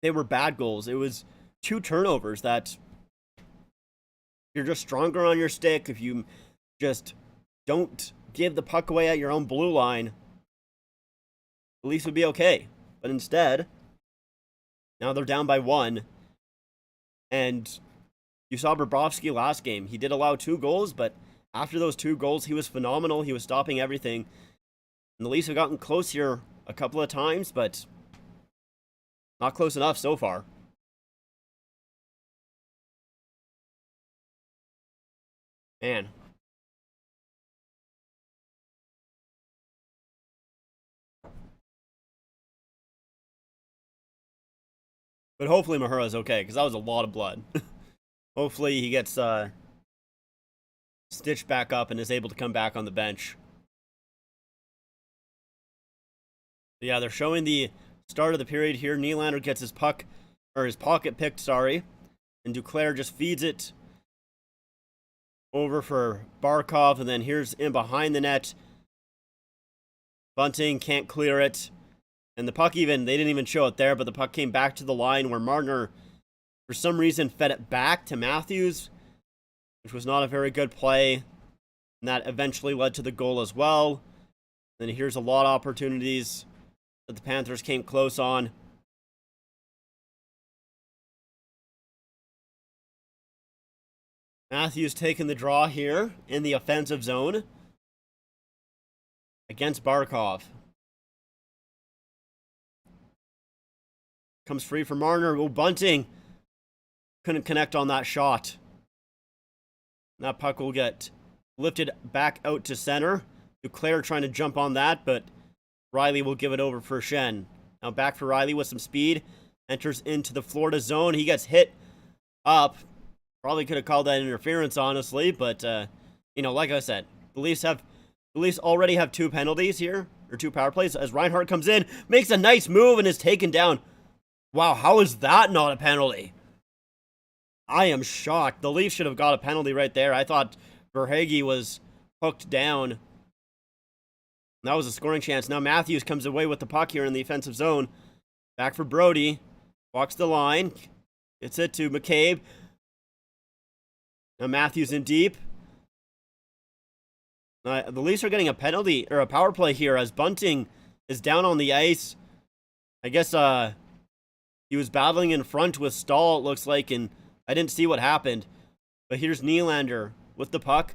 they were bad goals. It was 2 turnovers that you're just stronger on your stick. If you just don't give the puck away at your own blue line, the Leafs would be okay. But instead, now they're down by 1. And you saw Bobrovsky last game. He did allow 2 goals, but after those 2 goals, he was phenomenal. He was stopping everything. And the Leafs have gotten close here a couple of times, but not close enough so far. Man. But hopefully Mahura's okay, because that was a lot of blood. Hopefully he gets stitched back up and is able to come back on the bench. Yeah, they're showing the start of the period here. Nylander gets his puck, or his pocket picked, sorry. And Duclair just feeds it over for Barkov, and then here's in behind the net. Bunting can't clear it. And the puck they didn't even show it there, but the puck came back to the line where Marner, for some reason, fed it back to Matthews, which was not a very good play. And that eventually led to the goal as well. And here's a lot of opportunities that the Panthers came close on. Matthews taking the draw here in the offensive zone against Barkov. Comes free for Marner. Oh, Bunting couldn't connect on that shot. That puck will get lifted back out to center. Duclair trying to jump on that, but Riley will give it over for Shen. Now back for Riley with some speed. Enters into the Florida zone. He gets hit up. Probably could have called that interference, honestly, but like I said, the Leafs already have 2 penalties here, or 2 power plays, as Reinhart comes in, makes a nice move, and is taken down. Wow, how is that not a penalty? I am shocked. The Leafs should have got a penalty right there. I thought Verhaeghe was hooked down. That was a scoring chance. Now Matthews comes away with the puck here in the offensive zone. Back for Brody. Walks the line. Gets it to McCabe. Now Matthews in deep. The Leafs are getting a penalty, or a power play here, as Bunting is down on the ice. I guess he was battling in front with Stahl, it looks like, and I didn't see what happened. But here's Nylander with the puck.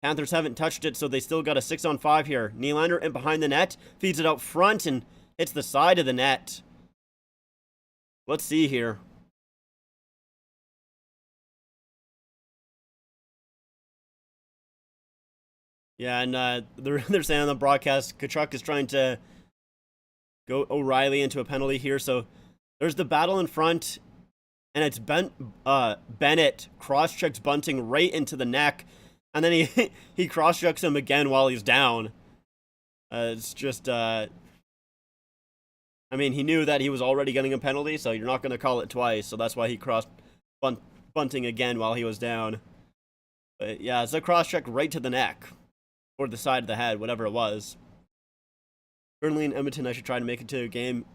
Panthers haven't touched it, so they still got a 6-on-5 here. Nylander in behind the net, feeds it out front, and hits the side of the net. Let's see here. Yeah, and they're saying on the broadcast, Tkachuk is trying to go O'Reilly into a penalty here. So there's the battle in front, and it's Bennett cross-checks Bunting right into the neck, and then he cross-checks him again while he's down. It's just, I mean, he knew that he was already getting a penalty, so you're not going to call it twice, so that's why he crossed Bunting again while he was down. But yeah, it's a cross-check right to the neck. Or the side of the head, whatever it was. Burnley and Edmonton, I should try to make it to a game.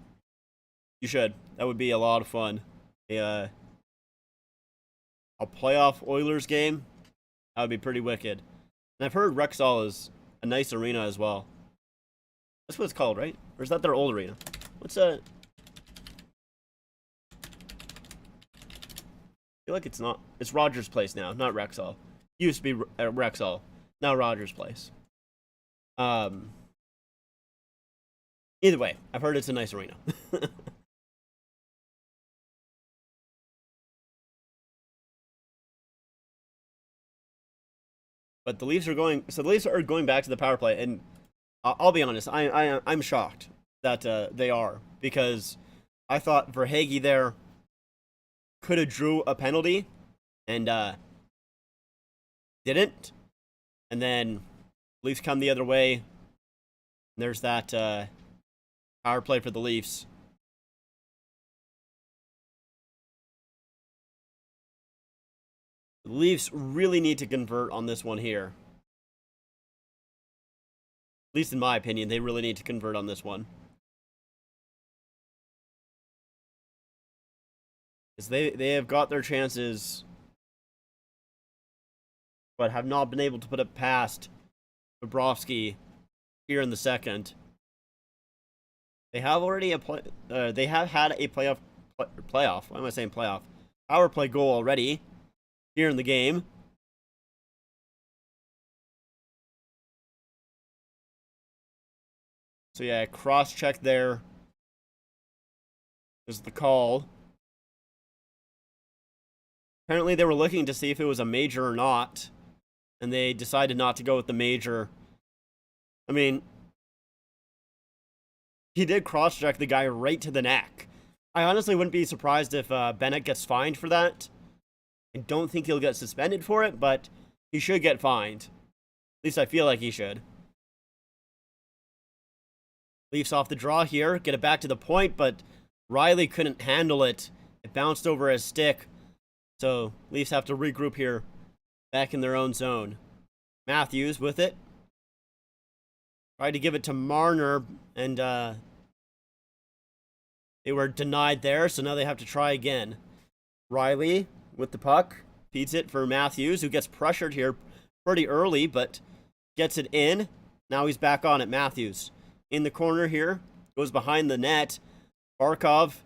You should. That would be a lot of fun. A playoff Oilers game? That would be pretty wicked. And I've heard Rexall is a nice arena as well. That's what it's called, right? Or is that their old arena? What's I feel like it's not. It's Rogers Place now, not Rexall. Used to be Rexall. Now Rogers Place. Either way, I've heard it's a nice arena. But the Leafs are going. So the Leafs are going back to the power play, and I'll be honest. I'm shocked that they are, because I thought Verhaeghe there could have drew a penalty and didn't. And then Leafs come the other way. And there's that power play for the Leafs. The Leafs really need to convert on this one here. At least in my opinion, they really need to convert on this one. Because they have got their chances, but have not been able to put it past Bobrovsky here in the second. They have already they have had a playoff. Why am I saying playoff? Power play goal already here in the game. So yeah, cross check there is the call. Apparently they were looking to see if it was a major or not, and they decided not to go with the major. I mean, he did cross-check the guy right to the neck. I honestly wouldn't be surprised if Bennett gets fined for that. I don't think he'll get suspended for it, but he should get fined. At least I feel like he should. Leafs off the draw here, get it back to the point, but Riley couldn't handle it. It bounced over his stick. So Leafs have to regroup here, back in their own zone. Matthews with it. Tried to give it to Marner, and they were denied there, so now they have to try again. Riley with the puck, feeds it for Matthews, who gets pressured here pretty early, but gets it in. Now he's back on it, Matthews. In the corner here, goes behind the net. Barkov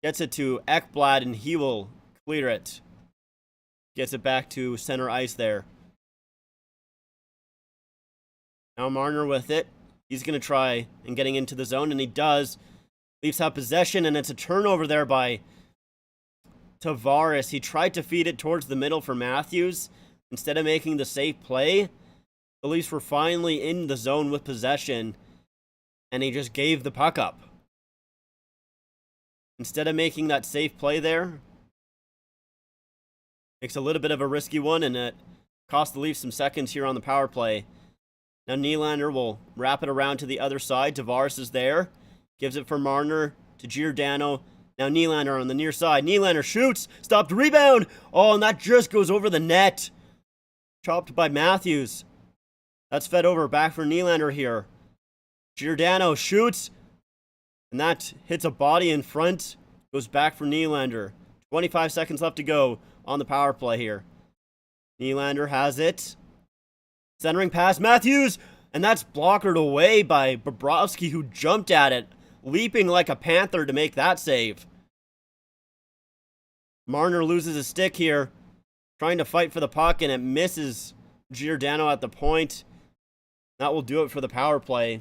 gets it to Ekblad, and he will clear it. Gets it back to center ice there. Now Marner with it. He's going to try and getting into the zone, and he does. Leafs have possession, and it's a turnover there by Tavares. He tried to feed it towards the middle for Matthews. Instead of making the safe play, the Leafs were finally in the zone with possession, and he just gave the puck up. Instead of making that safe play there, makes a little bit of a risky one, and it cost the Leafs some seconds here on the power play. Now Nylander will wrap it around to the other side. Tavares is there. Gives it for Marner to Giordano. Now Nylander on the near side. Nylander shoots. Stopped. Rebound. Oh, and that just goes over the net. Chopped by Matthews. That's fed over back for Nylander here. Giordano shoots. And that hits a body in front. Goes back for Nylander. 25 seconds left to go on the power play here. Nylander has it. Centering pass, Matthews! And that's blockered away by Bobrovsky, who jumped at it, leaping like a panther to make that save. Marner loses his stick here, trying to fight for the puck, and it misses Giordano at the point. That will do it for the power play.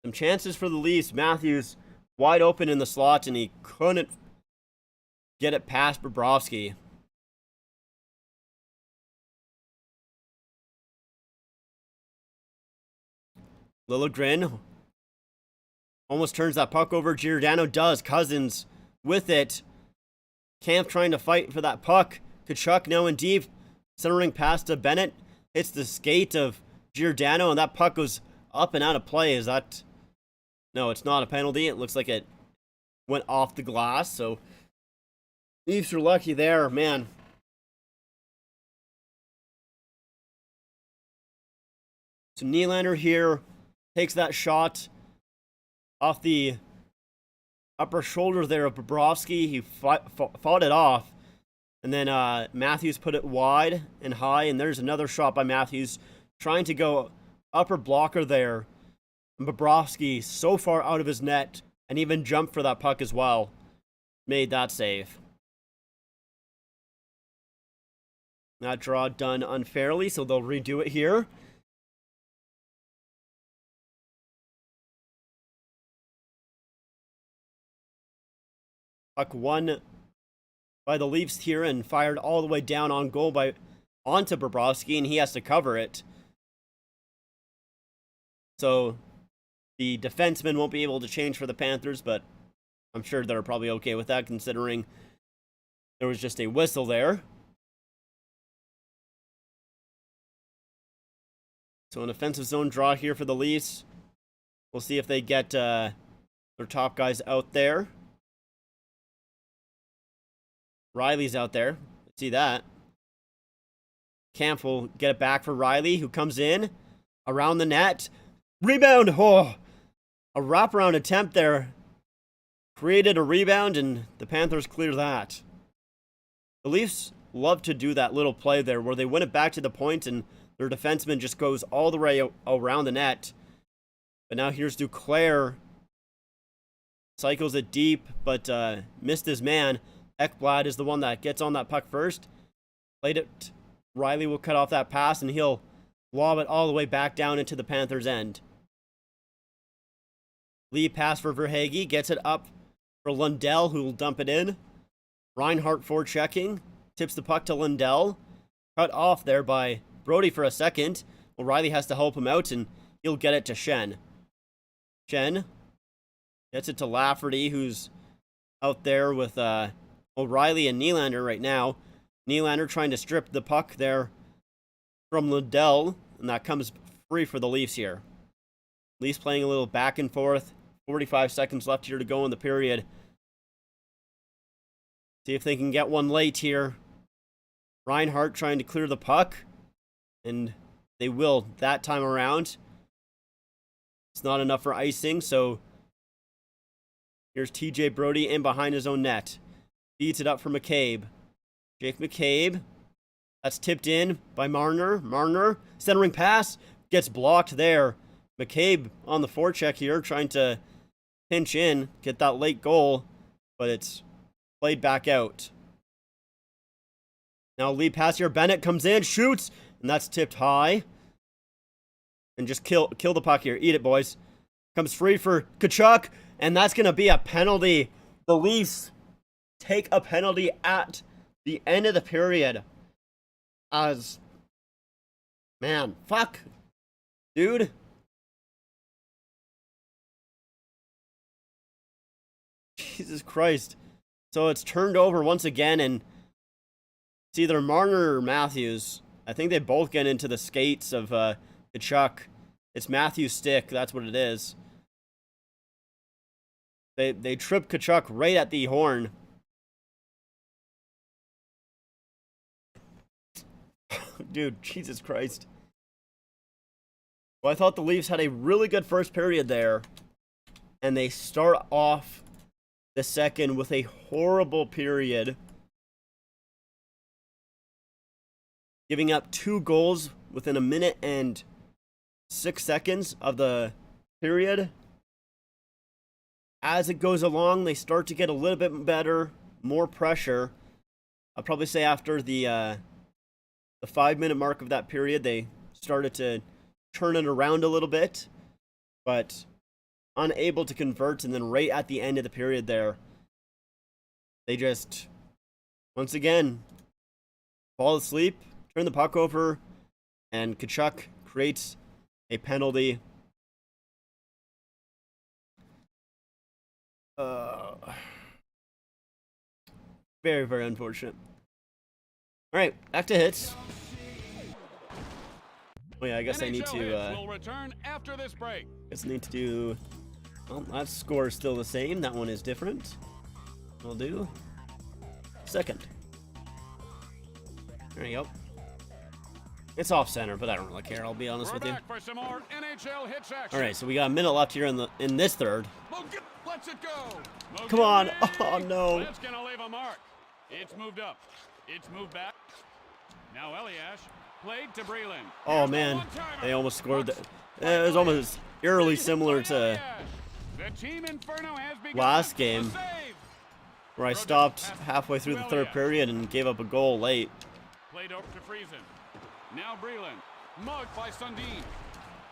Some chances for the Leafs. Matthews wide open in the slot, and he couldn't get it past Bobrovsky. Liljegren almost turns that puck over. Giordano does. Cousins with it. Kampf trying to fight for that puck. Tkachuk now in deep. Centering pass to Bennett. Hits the skate of Giordano, and that puck goes up and out of play. Is that... No, it's not a penalty. It looks like it went off the glass, so... Leafs are lucky there, man. So Nylander here takes that shot off the upper shoulder there of Bobrovsky. He fought it off. And then Matthews put it wide and high. And there's another shot by Matthews trying to go upper blocker there. And Bobrovsky so far out of his net and even jumped for that puck as well. Made that save. That draw done unfairly, so they'll redo it here. Puck won by the Leafs here and fired all the way down on goal onto Bobrovsky, and he has to cover it. So the defenseman won't be able to change for the Panthers, but I'm sure they're probably okay with that, considering there was just a whistle there. So an offensive zone draw here for the Leafs. We'll see if they get their top guys out there. Riley's out there. Let's see that. Camp will get it back for Riley, who comes in around the net. Rebound! Oh! A wraparound attempt there. Created a rebound, and the Panthers clear that. The Leafs love to do that little play there where they win it back to the point and their defenseman just goes all the way around the net. But now here's Duclair. Cycles it deep, but missed his man. Ekblad is the one that gets on that puck first. Played it. Riley will cut off that pass, and he'll lob it all the way back down into the Panthers' end. Lee pass for Verhaeghe. Gets it up for Lundell, who will dump it in. Reinhart forechecking. Tips the puck to Lundell. Cut off there by Brody for a second. O'Reilly has to help him out, and he'll get it to Shen. Shen gets it to Lafferty, who's out there with O'Reilly and Nylander right now. Nylander trying to strip the puck there from Lundell, and that comes free for the Leafs here. Leafs playing a little back and forth. 45 seconds left here to go in the period. See if they can get one late here. Reinhart trying to clear the puck, and they will that time around. It's not enough for icing, so here's TJ Brody in behind his own net. Feeds it up for McCabe. Jake McCabe. That's tipped in by Marner. Marner, centering pass, gets blocked there. McCabe on the forecheck here, trying to pinch in, get that late goal, but it's played back out. Now Lee pass here. Bennett comes in, shoots, and that's tipped high. And just kill the puck here. Eat it, boys. Comes free for Tkachuk, and that's going to be a penalty. The Leafs take a penalty at the end of the period. Man, fuck. Dude. Jesus Christ. So it's turned over once again, and it's either Marner or Matthews. I think they both get into the skates of Tkachuk. It's Matthews' stick. That's what it is. They trip Tkachuk right at the horn. Dude, Jesus Christ. Well, I thought the Leafs had a really good first period there, and they start off the second with a horrible period, giving up 2 goals within a minute and 6 seconds of the period. As it goes along, they start to get a little bit better, more pressure. I'll probably say after the 5-minute mark of that period, they started to turn it around a little bit, but unable to convert. And then right at the end of the period there, they just, once again, fall asleep, turn the puck over, and Tkachuk creates a penalty. Very, very unfortunate. All right, back to hits. Oh yeah, I guess I need to. Will return after this break. Guess I need to do. Well, that score is still the same. That one is different. We'll do second. There you go. It's off center, but I don't really care. I'll be honest with you. For some more NHL hits action. All right, so we got a minute left here in this third. Let's it go. Come on! Oh no! That's gonna leave a mark. It's moved up. It's moved back. Now Eliash played to Breland. Oh man, they almost scored. It was almost eerily similar to last game, where I stopped halfway through the third period and gave up a goal late. Played over to Friesen. Now Breland. Mugged by Sundin.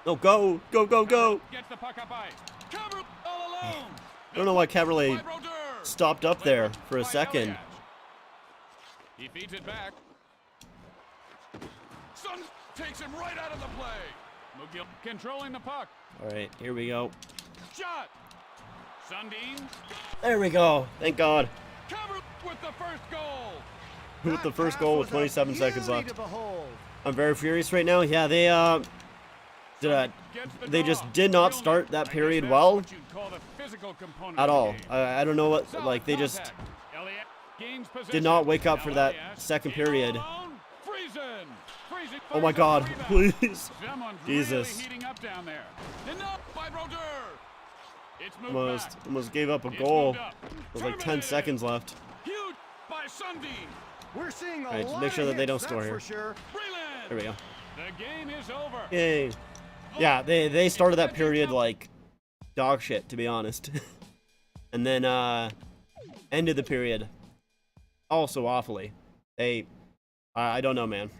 No, go! Gets the puck up high. Covered all alone. I don't know why Caberlet stopped up there for a second. He feeds it back. Sun takes him right out of the play. McGill controlling the puck. All right, here we go. Shot. Sundin. There we go. Thank God. Covered with the first goal. With the first goal with 27 seconds left. To behold. I'm very furious right now. Yeah, they just did not start that period well at all. I don't know what, like, they just did not wake up for that second period. Oh my God, please. Jesus. Almost gave up a goal with like 10 seconds left. Huge by Sundin. We're seeing a Alright, lot make sure of that they don't hits, score that's here. for sure. There we go. The game is over. Yay. Yeah, they started that period like dog shit, to be honest. And then ended the period also awfully. I don't know, man.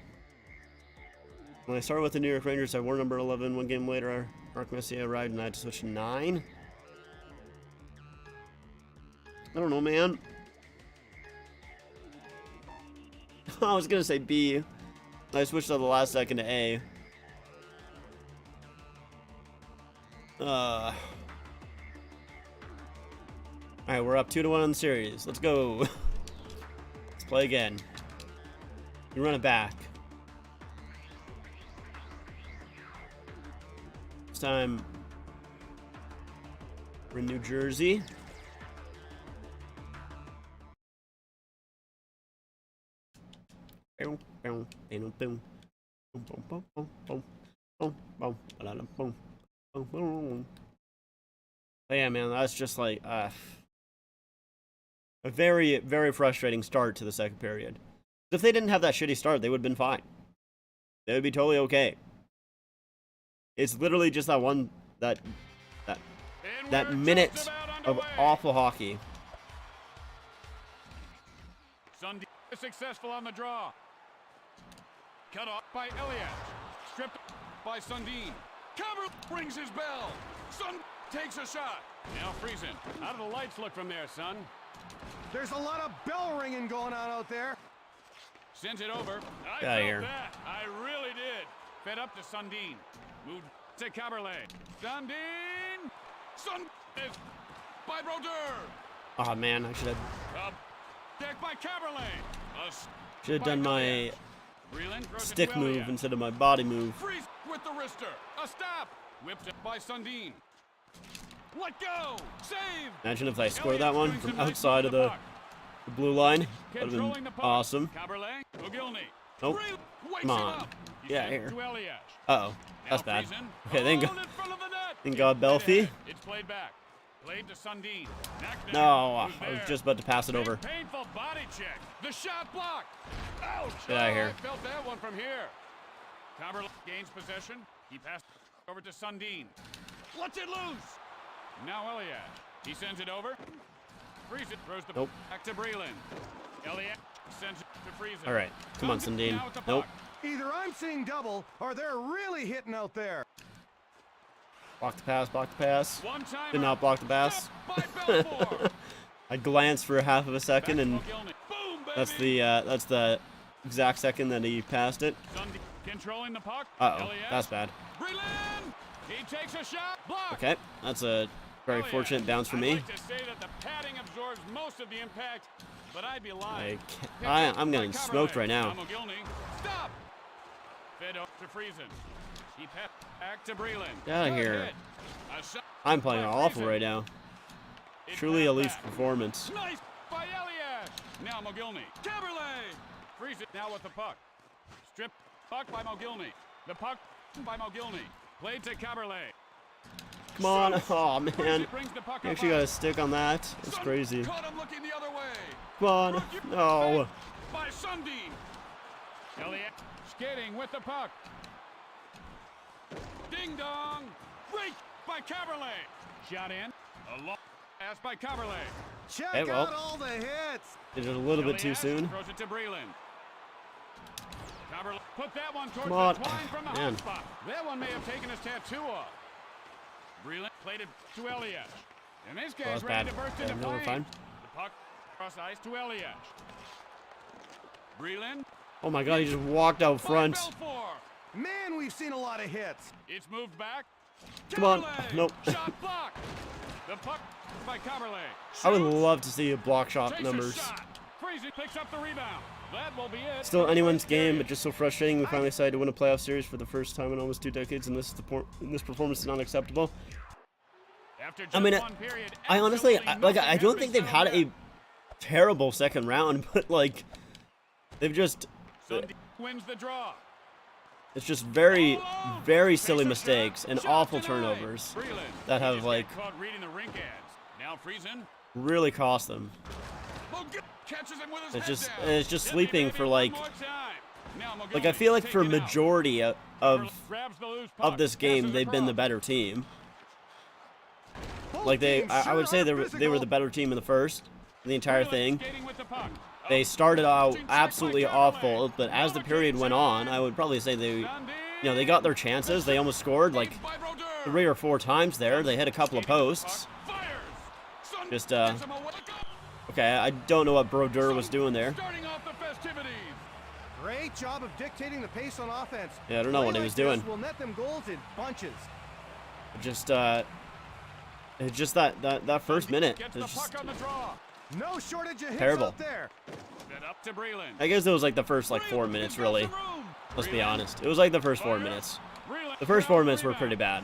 When I started with the New York Rangers, I wore number 11. One game later, Mark Messier arrived and I had to switch to 9. I don't know, man. I was gonna say B. I switched at the last second to A. Alright, we're up 2-1 on the series. Let's go. Let's play again. You run it back. This time we're in New Jersey. But yeah, man, that's just like a very, very frustrating start to the second period. If they didn't have that shitty start, they would have been fine. They would be totally okay. It's literally just that one, that minute of awful hockey. Sundin is successful on the draw. Cut off by Elias. Stripped by Sundin. Cover rings his bell. Sundin takes a shot. Now Friesen. How do the lights look from there, son? There's a lot of bell ringing going on out there. Sends it over. I Get out of felt here. that. I really did. Fed up to Sundin. Moved to Caberlet. Sundin. Sundin is by Brodeur. Oh man, I should have Deck by Caberlet. should have done my Breland throws it stick to move Elias. instead of my body move. Freeze with the wrister. A stop. Whipped it by Sundin. Let go. Save. Imagine if I scored that one from outside of the blue line. That would have been awesome. Caberlet. Ogilny. Nope. Come on. Yeah, here. Uh-oh. That's bad. Okay, thank God. Thank God, Belfie. It's played back. Played to Sundin. No, I was just about to pass it over. Painful body check. The shot blocked. Ouch. Get out of here. I felt that one from here. Caberlet gains possession. He passed over to Sundin. Lets it loose. Now Elias. He sends it over. Friesen throws the Nope. back to Breland. Elias sends it to Friesen. All right, come on, Sundin. Now with the Nope. puck. Either I'm seeing double, or they're really hitting out there. Block the pass, block the pass. One time Did not block the pass. by Belfort. I glanced for half of a second, and Boom, that's baby. that's the exact second that he passed it. Sundin controlling the puck. Uh-oh, Elias. that's bad. Breland. He takes a shot. Block. Okay, that's a very Elias. fortunate bounce for I'd me. like to say that the padding absorbs most of the impact, but I'd be lying. I'm getting smoked right now. Stop. Fed up to Friesen. He passed back to Breland. Get out of Good here. hit. A shot I'm playing by awful Friesen. right now. It Truly a passed Leafs back. performance. Nice by Elias. Now Mogilny. Caberlet. Friesen now with the puck. Strip puck by Mogilny. The puck by Mogilny. Played to Caberlet. Come on. Oh, man. Friesen brings the puck You up actually got high. a stick on that. That's Sundin crazy. Caught him looking the other way. Come on. No. By Sundin. Elliott skating with the puck. Ding dong. Break by Caberlet. Shot in. A long pass by Caberlet. Check Hey, well. out all the hits. Did it a little bit too Elias soon. Throws it to Breland. Caberlet put that one towards Come on. the twine from the hot Man. spot. That one may have taken his tattoo off. Breland played it to Elias. And this Oh, guy's that's ready bad. to burst Yeah, into no, we're flame. fine. The puck cross ice to Elias. Breland. Oh my God, he just walked out front. By Belfort. Man, we've seen a lot of hits. It's moved back. Come on. Caberlet. Nope. Shot blocked. The The puck by Caberlet. I would love to see a block shot Takes a numbers. shot. Freezing picks up the rebound. That will be it. Still anyone's game, but just so frustrating. We finally decided to win a playoff series for the first time in almost 2 decades, and this performance is not acceptable. After just I mean, one period, I honestly, absolutely I don't think they've had a terrible second round, but like, they've just, Sundin wins the draw. it's just very, very silly mistakes and awful turnovers that have like Caught reading the rink ads. Now Friesen. really cost them. Catches him with his It's head just, down. it's just sleeping for like, One more time. Now like I feel like for Taken out. majority Grabs the loose puck. of this game, Passes they've been the across. better team. Both Like teams I sure would say are they were physical. the better team in the first, the entire Breland thing. skating with the puck. They started out Check by absolutely Caberlet. awful, but as the period went on, I would probably say they, they got their chances. They almost scored like By Brodeur. 3 or 4 times there. They hit a couple of posts. Fires. Sundin Just, gets him away. Okay, I don't know what Brodeur was doing there. Starting off the festivities. Great job of dictating the pace on offense. Yeah, I don't know Play what he like was this doing. will net them goals in bunches. Just it's just that first minute. Gets It's the just puck on the draw. No shortage of hits Terrible. out there. Then up to Breland. I guess it was like the first like 4 minutes really. Let's be honest. It was like the first 4 minutes. The first 4 minutes were pretty bad.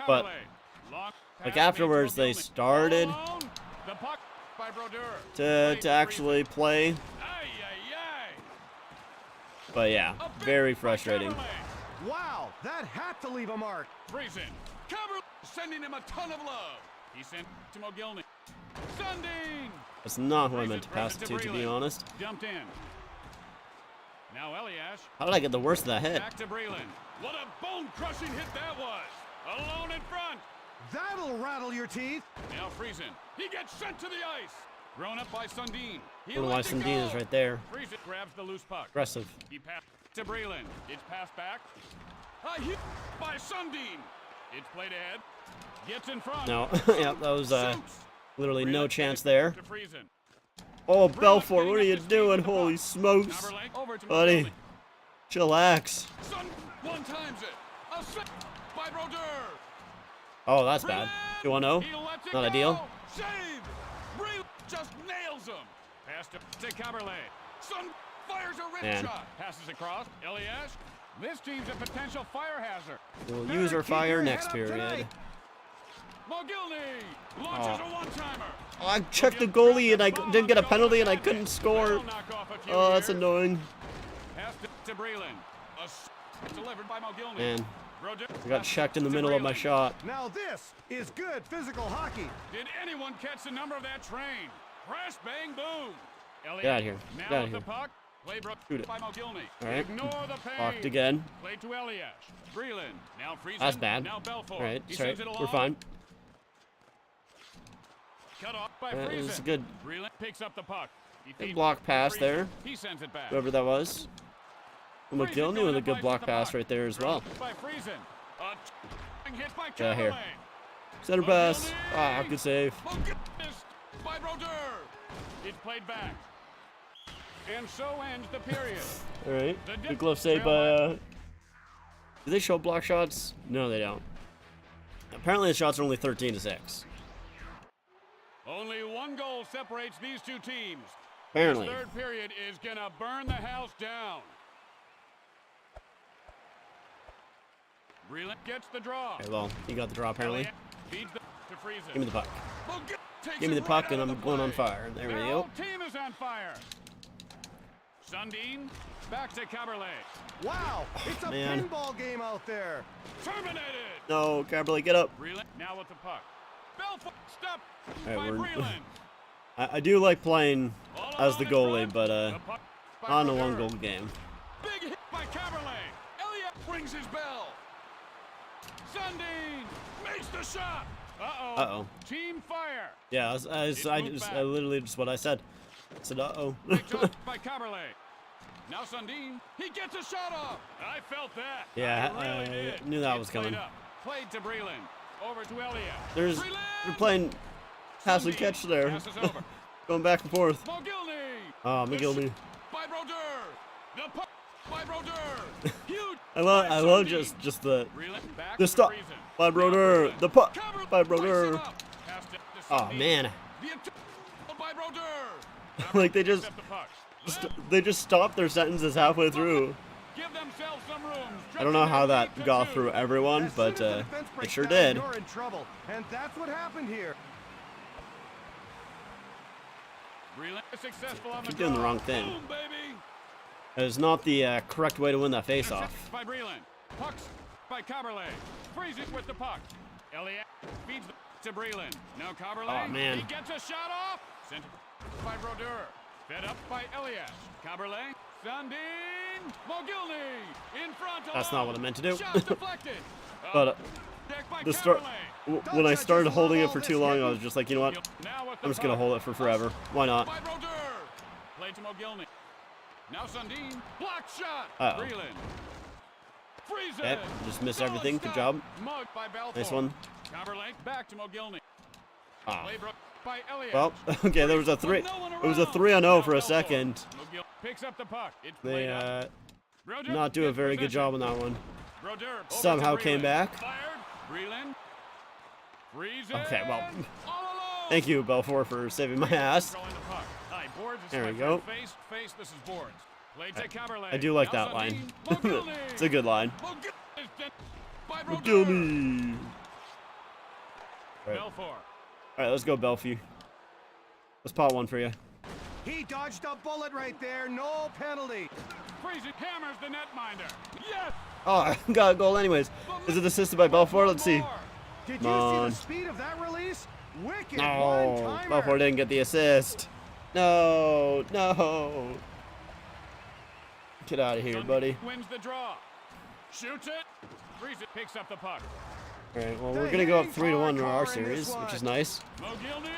But, like afterwards they started The puck by Brodeur. to actually play. Ay, ay, ay. But yeah, very frustrating. Wow, that had to leave a mark. Friesen. Caberlet sending him a ton of love. He sent to Mogilny. Sundin. That's not who I meant to pass it to be Breland. honest. Jumped in. Now Elias. How did I get the worst of that hit? Back to Breland. What a bone-crushing hit that was. Alone in front. That'll rattle your teeth. Now Friesen. He gets sent to the ice. Thrown up by Sundin. I don't know why Sundin is right there. Friesen grabs the loose puck. Aggressive. He passed to Breland. It's passed back. A hit by Sundin. It's played ahead. Gets in front. No, yeah, that was Shoots. literally no Breland chance takes there. to Friesen. Oh, Belfort, what are you doing? Holy smokes, Caberlet over to buddy. Mogilny. Chillax. Sun one times it. A set by Brodeur. Oh, that's bad. 2-1-0. He lets it Not go. ideal. Save. Breland just nails him. Pass to Caberlet. Sun fires a rip Man. shot. Passes across. Elias. This team's a potential fire hazard. We'll Better use our keep fire your next head up period. tonight. Mogilny launches a one-timer. I checked the goalie and I didn't get a penalty and I couldn't score. That'll knock off a few Oh, that's years. annoying. Pass to Breland. Delivered by Mogilny. Man, Brodeur I got passes checked in the to middle of my Breland. shot. Now this is good physical hockey. Did anyone catch the number of that train? Crash, bang, boom. Elliott Get out of here. Now Get out of with here. the puck. Play broke Shoot it. by Mogilny. All right. Ignore the pain. Blocked again. Play to Elias. Breland. Now Friesen. That's bad. Now Belfort. All right, He sorry. sends it along. We're fine. Cut off by It Friesen. was a good Breland picks up the puck. He feeds block to pass Friesen. there. He sends it back. whoever that was. Friesen McGillney going with a up good ice block with the pass puck. right there as well. By Friesen. A hit by Yeah, here. Caberlet. Center pass. Mogilny. Ah, good save. Mogilny by Brodeur. It's played back. And so ends the period. All right. Good glove save by. Do they show block shots? No, they don't. Apparently, the shots are only 13-6. Only one goal separates these two teams. Apparently. This third period is gonna burn the house down. Breland gets the draw. Okay, well, you got the draw apparently. Elliott feeds to Friesen. Give me the puck. Mogilny takes Give me it the puck right and out I'm of the going on play. fire. There we Their go. whole team is on fire. Sundin back to Caberlet. Wow, it's a Man. pinball game out there. Terminated. No, Caberlet, get up. Breland now with the puck. Belfort stop All right, by we're- Breland. I do like playing All as the alone in goalie, front. but The puck by not in a Brodeur. one-goal game. Big hit by Caberlet. Elliott rings his bell. Sundin makes the shot. Uh-oh. Uh-oh. Team fire. Yeah, I literally just what I said. I said, uh-oh. Picked up by Caberlet. Now Sundin, he gets a shot off. I felt that. Yeah, I really I did. knew that It's was played coming. up. Played to Breland. Over to Elliott. They're Breland! playing pass and Sundin catch there. passes over. Going back and forth. Mogilny. Oh, The McGillney. shot by Brodeur. The puck by Brodeur. Huge. I love Sundin. just the Breland back the to stop Friesen. by Now Brodeur. Breland. The puck Caberlet by picks it Brodeur. up. Pass Oh man. The attempt by Brodeur. Like they just stopped their sentences halfway through. Give themselves some room. I don't know how that got through everyone, As but soon as the defense it breaks sure down, did. You're in trouble, and that's what happened here. Successful on Keep doing the wrong thing. Boom, baby. That is not the correct way to win that face-off. By Breland. Pucks by Caberlet. Freezes with the puck. Elliott feeds to Breland. Now Caberlet. Oh, man. He gets a shot off. Sent by Brodeur. Fed up by Elliott. Caberlet. Sundin. Mogilny. In front. That's not what I meant to do. Shot deflected. But Deck by the start, Caberlet. when I started holding it for too long, I was just like, you know what? Now with the I'm just gonna puck. hold it for forever. Why not? By Brodeur. Play to Mogilny. Now Sundin. Block shot. Uh-oh. Breland. Freezes. Okay, just missed Goal everything. Good stop. job. Mug by Balfour. Nice one. Caberlet back to Mogilny. Ah. Playbrook by Elliott. Well, okay, there was a 3. It was a 3-0 for a second. Mogil picks up the puck. It's They played up. Brodeur not do a gets very good possession. job on that one. Brodeur over to Somehow came Breland. back. Fired. Breland. Freezes. Okay, well, All alone. thank you, Belfour, for saving my ass. Controlling the puck. Aye, Boards is There my we go. friend. Face. This is Boards. Played to Caberlet. I do like Now that line. Sundin. Mogilny. It's a good line. Mogilny is dead by Brodeur. Kill me. Alright, Belfour. let's go, Belfie. Let's pot one for you. He dodged a bullet right there. No penalty. Freezing hammers the netminder. Yes. Oh, I got a goal anyways. Is it assisted by Belfour? Let's see. Did Come you on. see the speed of that release? Wicked No, one-timer. Belfour didn't get the assist. No. Get out of here, buddy. Wins the draw. Shoots it. Freeze it. Picks up the puck. All right, well, we're going to go up 3-1 in our series, which is nice. Mogilny.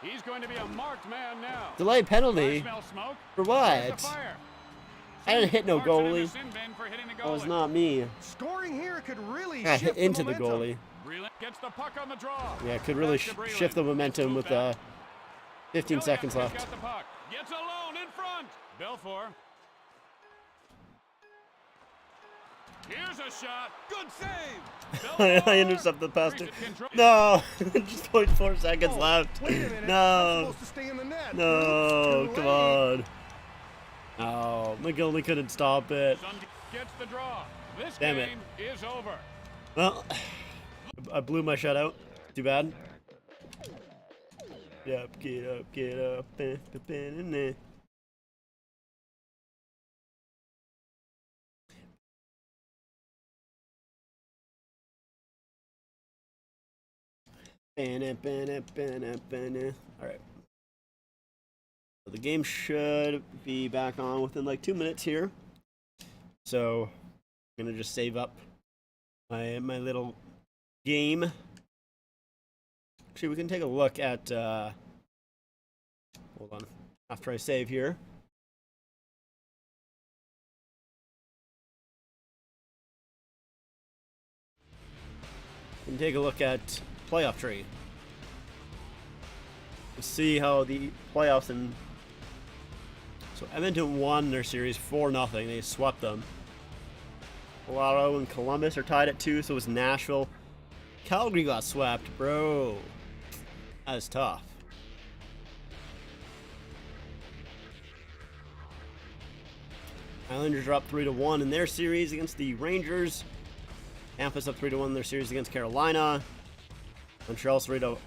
He's going to be a marked man now. Delayed I penalty? smell smoke. For There's the what? fire. I didn't hit no Marks it in the goalie. sin bin for hitting the That was goalie. not me. Scoring here could really I shift hit into the momentum. goalie. Breland gets the puck on the draw. Yeah, it could really Back to Breland. shift the momentum with 15 Elliott seconds has left. got the puck. Gets alone in front. Belfour. Here's a shot. Good save. Belfour. I intercept the pass. Freeze it, control- No, just 0.4 seconds Oh, left. Wait a minute. I'm No, supposed to stay in the net. no, Oops, too come late. on. Oh, McGillney couldn't stop it. Sundin gets the draw. This Damn it. game is over. Well, I blew my shutout. Too bad. Yep, get up, get up. Alright. So the game should be back on within like 2 minutes here. So I'm gonna just save up my little game. Actually, we can take a look at hold on. After I save here. We can take a look at playoff tree. Let's see how the playoffs and so Edmonton won their series 4-0. They swept them. Colorado and Columbus are tied at 2, so it's Nashville. Calgary got swept, bro. That's tough. Islanders are up 3-1 in their series against the Rangers. Tampa's up 3-1 in their series against Carolina. Montreal's up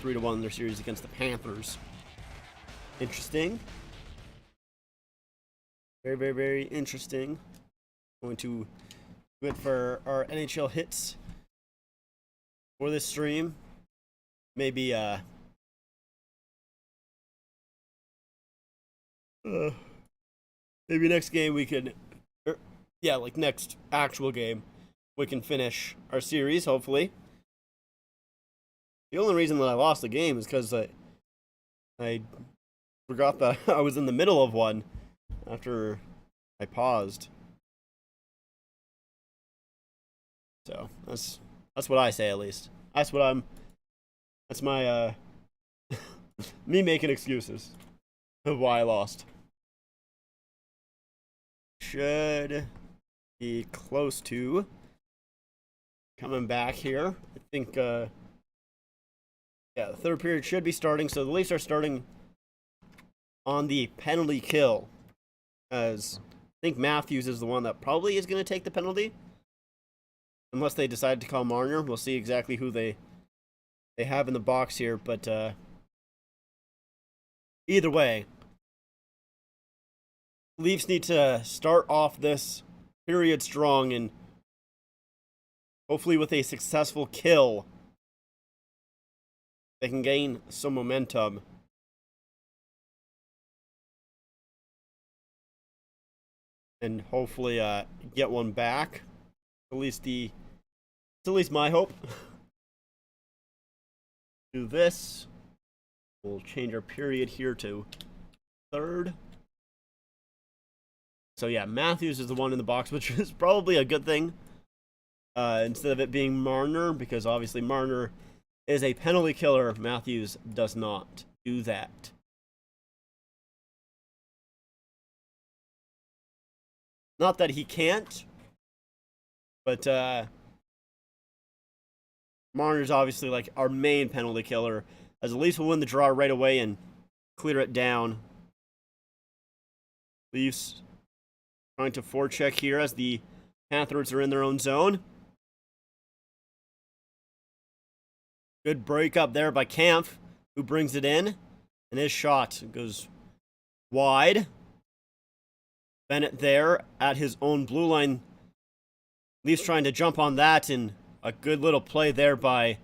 3-1 in their series against the Panthers. Interesting. Very, very, very interesting. Going to do it for our NHL hits for this stream. Maybe maybe next game we can, like next actual game, we can finish our series, hopefully. The only reason that I lost the game is because I forgot that I was in the middle of one after I paused. So that's what I say, at least. That's my me making excuses of why I lost. Should be close to coming back here. I think Yeah, the third period should be starting, so the Leafs are starting on the penalty kill, as I think Matthews is the one that probably is going to take the penalty, unless they decide to call Marner. We'll see exactly who they have in the box here, but either way, Leafs need to start off this period strong and hopefully with a successful kill, they can gain some momentum. And hopefully get one back. It's at least my hope. Do this. We'll change our period here to third. So yeah, Matthews is the one in the box, which is probably a good thing. Instead of it being Marner, because obviously Marner is a penalty killer. Matthews does not do that. Not that he can't, but Marner's obviously like our main penalty killer, as the Leafs will win the draw right away and clear it down. Leafs trying to forecheck here as the Panthers are in their own zone. Good break up there by Kampf, who brings it in, and his shot goes wide. Bennett there at his own blue line. Leafs trying to jump on that, and a good little play there by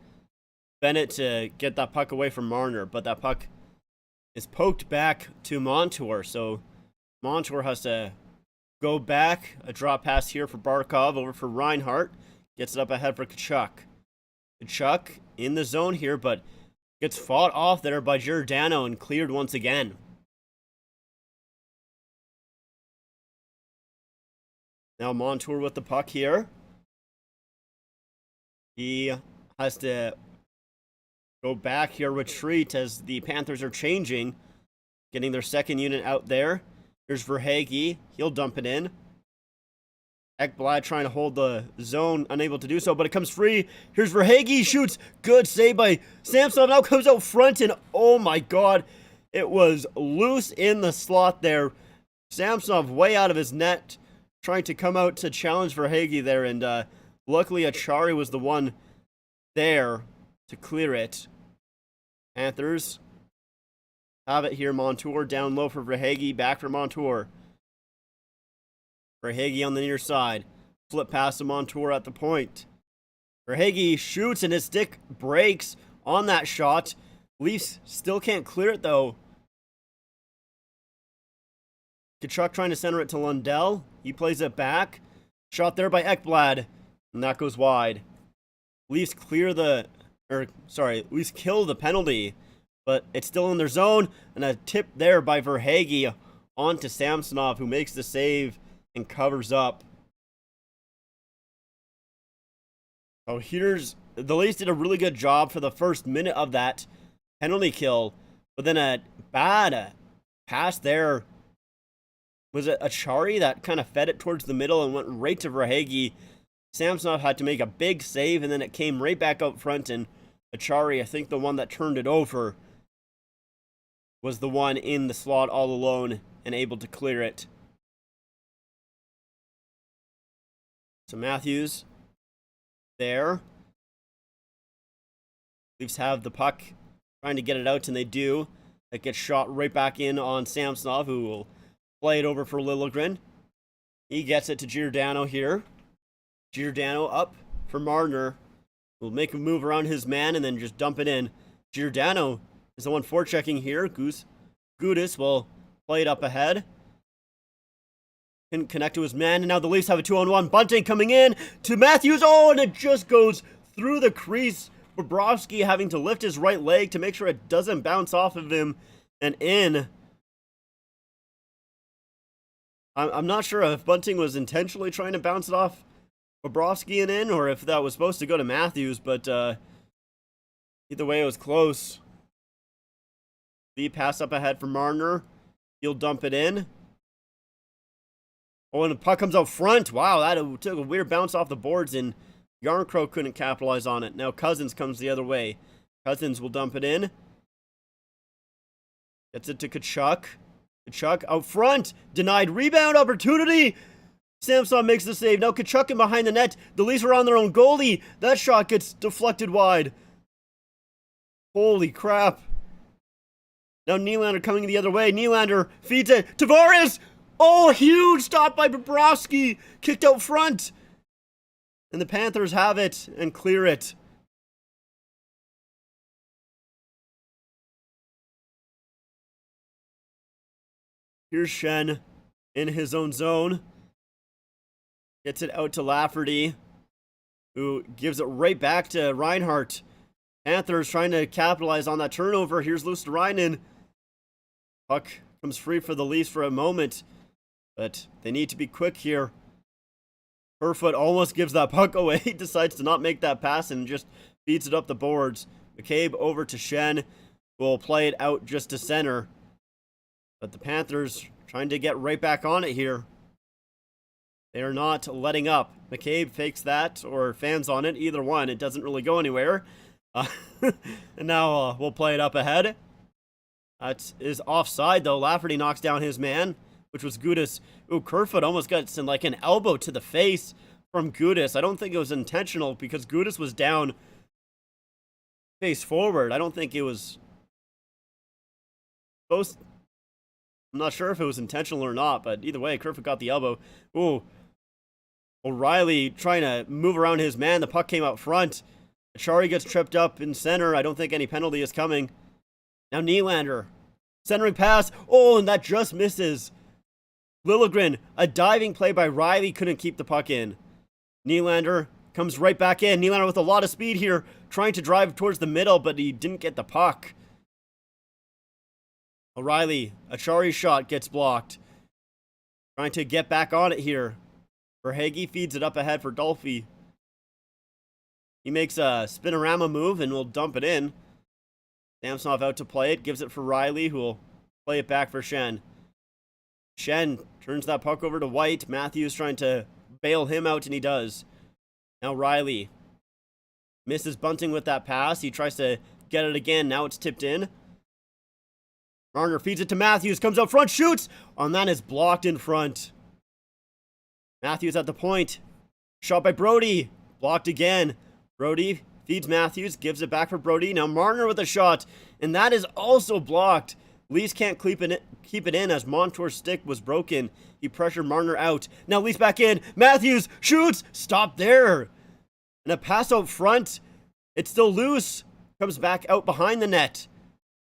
Bennett to get that puck away from Marner, but that puck is poked back to Montour, so Montour has to go back. A drop pass here for Barkov over for Reinhart. Gets it up ahead for Tkachuk. Tkachuk in the zone here, but gets fought off there by Giordano and cleared once again. Now Montour with the puck here. He has to go back here, retreat as the Panthers are changing. Getting their second unit out there. Here's Verhaeghe. He'll dump it in. Ekblad trying to hold the zone, unable to do so, but it comes free. Here's Verhaeghe, shoots. Good save by Samsonov. Now comes out front, and oh my god, it was loose in the slot there. Samsonov way out of his net, trying to come out to challenge Verhaeghe there, and luckily Achari was the one there to clear it. Panthers have it here. Montour down low for Verhaeghe, back for Montour. Verhaeghe on the near side. Flip pass to Montour at the point. Verhaeghe shoots and his stick breaks on that shot. Leafs still can't clear it though. Tkachuk trying to center it to Lundell. He plays it back. Shot there by Ekblad. And that goes wide. Leafs kill the penalty. But it's still in their zone. And a tip there by Verhaeghe onto Samsonov, who makes the save and covers up. Oh, here's the Leafs did a really good job for the first minute of that penalty kill, but then a bad pass there. Was it Achari that kind of fed it towards the middle and went right to Verhaeghe? Samsonov had to make a big save, and then it came right back up front, and Achari, I think the one that turned it over, was the one in the slot all alone and able to clear it. So Matthews there. Leafs have the puck, trying to get it out, and they do. That gets shot right back in on Samsonov, who will play it over for Liljegren. He gets it to Giordano here. Giordano up for Marner. Will make a move around his man and then just dump it in. Giordano is the one forechecking here. Gudis will play it up ahead. Couldn't connect to his man, and now the Leafs have a 2-on-1. Bunting coming in to Matthews. Oh, and it just goes through the crease. Bobrovsky having to lift his right leg to make sure it doesn't bounce off of him and in. I'm not sure if Bunting was intentionally trying to bounce it off Bobrovsky and in, or if that was supposed to go to Matthews, but either way, it was close. The pass up ahead for Marner. He'll dump it in. Oh, and the puck comes out front. Wow, that took a weird bounce off the boards, and Yarncrow couldn't capitalize on it. Now Cousins comes the other way. Cousins will dump it in. Gets it to Kachuk. Kachuk out front. Denied rebound opportunity. Samsonov makes the save. Now Kachuk in behind the net. The Leafs are on their own goalie. That shot gets deflected wide. Holy crap. Now Nylander coming the other way. Nylander feeds it. Tavares! Oh, huge stop by Bobrovsky. Kicked out front. And the Panthers have it and clear it. Here's Schenn in his own zone. Gets it out to Lafferty, who gives it right back to Reinhart. Panthers trying to capitalize on that turnover. Here's Luosterainen. Puck comes free for the Leafs for a moment, but they need to be quick here. Kerfoot almost gives that puck away. He decides to not make that pass and just feeds it up the boards. McCabe over to Schenn, who will play it out just to center. But the Panthers trying to get right back on it here. They are not letting up. McCabe fakes that or fans on it. Either one. It doesn't really go anywhere. And now we'll play it up ahead. That is offside, though. Lafferty knocks down his man, which was Gudas. Ooh, Kerfoot almost got some, like, an elbow to the face from Gudas. I don't think it was intentional because Gudas was down face forward. I don't think it was supposed. I'm not sure if it was intentional or not, but either way, Kerfoot got the elbow. Ooh. O'Reilly trying to move around his man. The puck came out front. Achari gets tripped up in center. I don't think any penalty is coming. Now Nylander. Centering pass. Oh, and that just misses. Liljegren. A diving play by Riley. Couldn't keep the puck in. Nylander comes right back in. Nylander with a lot of speed here. Trying to drive towards the middle, but he didn't get the puck. O'Reilly. Achari's shot gets blocked. Trying to get back on it here. Verhaeghe feeds it up ahead for Dolphy. He makes a spinorama move and will dump it in. Samsonov out to play it. Gives it for Riley, who will play it back for Schenn. Schenn turns that puck over to White. Matthews trying to bail him out, and he does. Now Riley misses Bunting with that pass. He tries to get it again. Now it's tipped in. Marner feeds it to Matthews. Comes out front. Shoots. And that is blocked in front. Matthews at the point. Shot by Brody. Blocked again. Brody feeds Matthews. Gives it back for Brody. Now Marner with a shot. And that is also blocked. Leafs can't keep it in as Montour's stick was broken. He pressured Marner out. Now Leafs back in. Matthews shoots. Stop there. And a pass out front. It's still loose. Comes back out behind the net.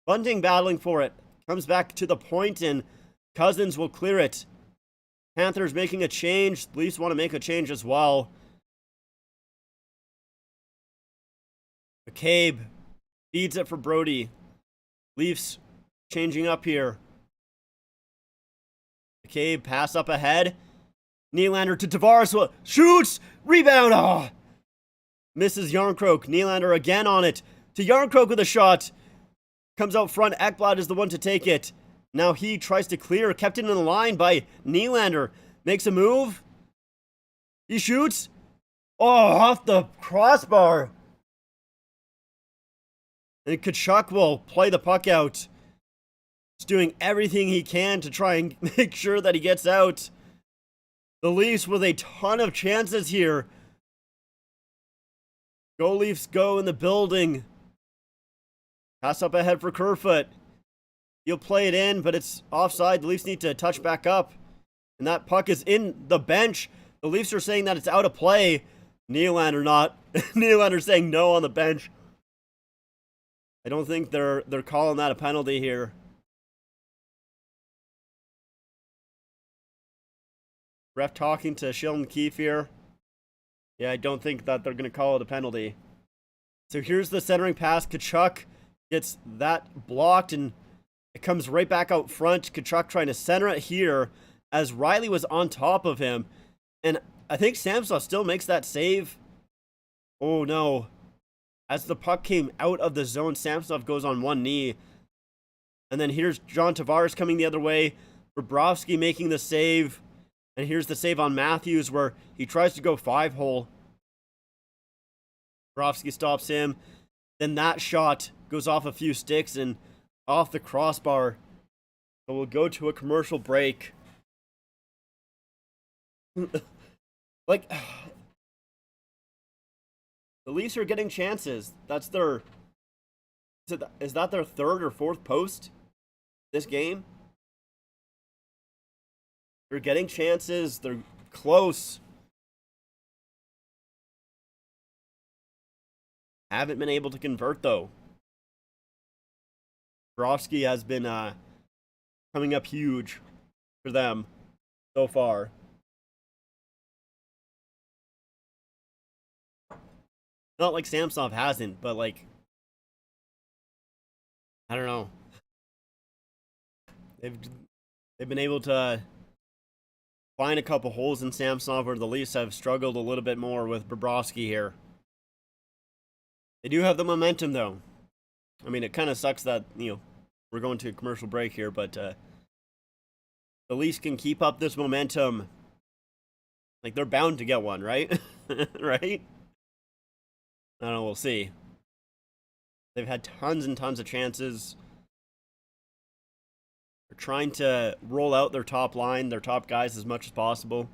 Bunting battling for it. Comes back to the point and Cousins will clear it. Panthers making a change. Leafs want to make a change as well. McCabe feeds it for Brody. Leafs changing up here. McCabe pass up ahead. Nylander to Tavares. Shoots! Rebound! Oh! Misses Jarnkrok. Nylander again on it. To Jarnkrok with a shot. Comes out front. Ekblad is the one to take it. Now he tries to clear. Kept it in the line by Nylander. Makes a move. He shoots. Oh, off the crossbar. And Kachuk will play the puck out. He's doing everything he can to try and make sure that he gets out. The Leafs with a ton of chances here. Go Leafs go in the building. Pass up ahead for Kerfoot. He'll play it in, but it's offside. The Leafs need to touch back up. And that puck is in the bench. The Leafs are saying that it's out of play. Nylander not. Nylander saying no on the bench. I don't think they're calling that a penalty here. Ref talking to Sheldon Keefe here. Yeah, I don't think that they're going to call it a penalty. So here's the centering pass. Kachuk gets that blocked and it comes right back out front. Kachuk trying to center it here as Riley was on top of him. And I think Samsonov still makes that save. Oh no. As the puck came out of the zone, Samsonov goes on one knee. And then here's John Tavares coming the other way. Bobrovsky making the save. And here's the save on Matthews where he tries to go 5-hole. Bobrovsky stops him. Then that shot goes off a few sticks and off the crossbar. So we'll go to a commercial break. Like, the Leafs are getting chances. That's their... Is that their third or fourth post this game? They're getting chances. They're close. Haven't been able to convert, though. Bobrovsky has been coming up huge for them so far. Not like Samsonov hasn't, but like, I don't know. They've been able to find a couple holes in Samsonov where the Leafs have struggled a little bit more with Bobrovsky here. They do have the momentum, though. I mean, it kind of sucks that, we're going to a commercial break here, but the Leafs can keep up this momentum. Like, they're bound to get one, right? Right? I don't know, we'll see. They've had tons and tons of chances. They're trying to roll out their top line, their top guys as much as possible.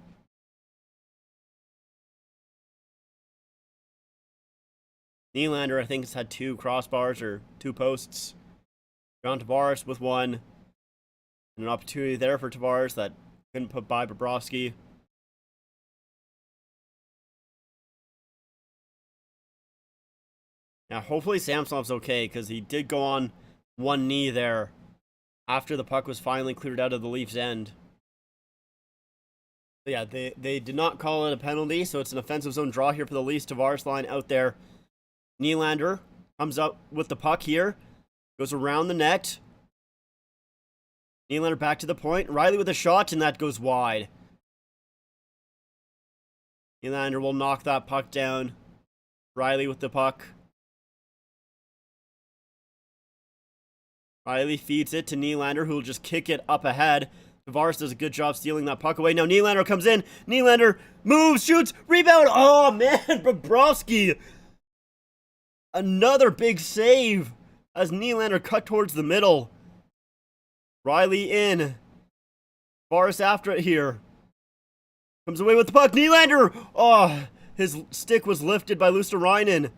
Nylander, I think, has had 2 crossbars or 2 posts. John Tavares with 1. And an opportunity there for Tavares that couldn't put by Bobrovsky. Now, hopefully Samsonov's okay, because he did go on one knee there after the puck was finally cleared out of the Leafs' end. But yeah, they did not call it a penalty, so it's an offensive zone draw here for the Leafs. Tavares line out there. Nylander comes up with the puck here. Goes around the net. Nylander back to the point. Riley with a shot, and that goes wide. Nylander will knock that puck down. Riley with the puck. Riley feeds it to Nylander, who will just kick it up ahead. Tavares does a good job stealing that puck away. Now Nylander comes in. Nylander moves, shoots, rebound. Oh, man, Bobrovsky. Another big save as Nylander cut towards the middle. Riley in. Tavares after it here. Comes away with the puck. Nylander. Oh, his stick was lifted by Luostarinen.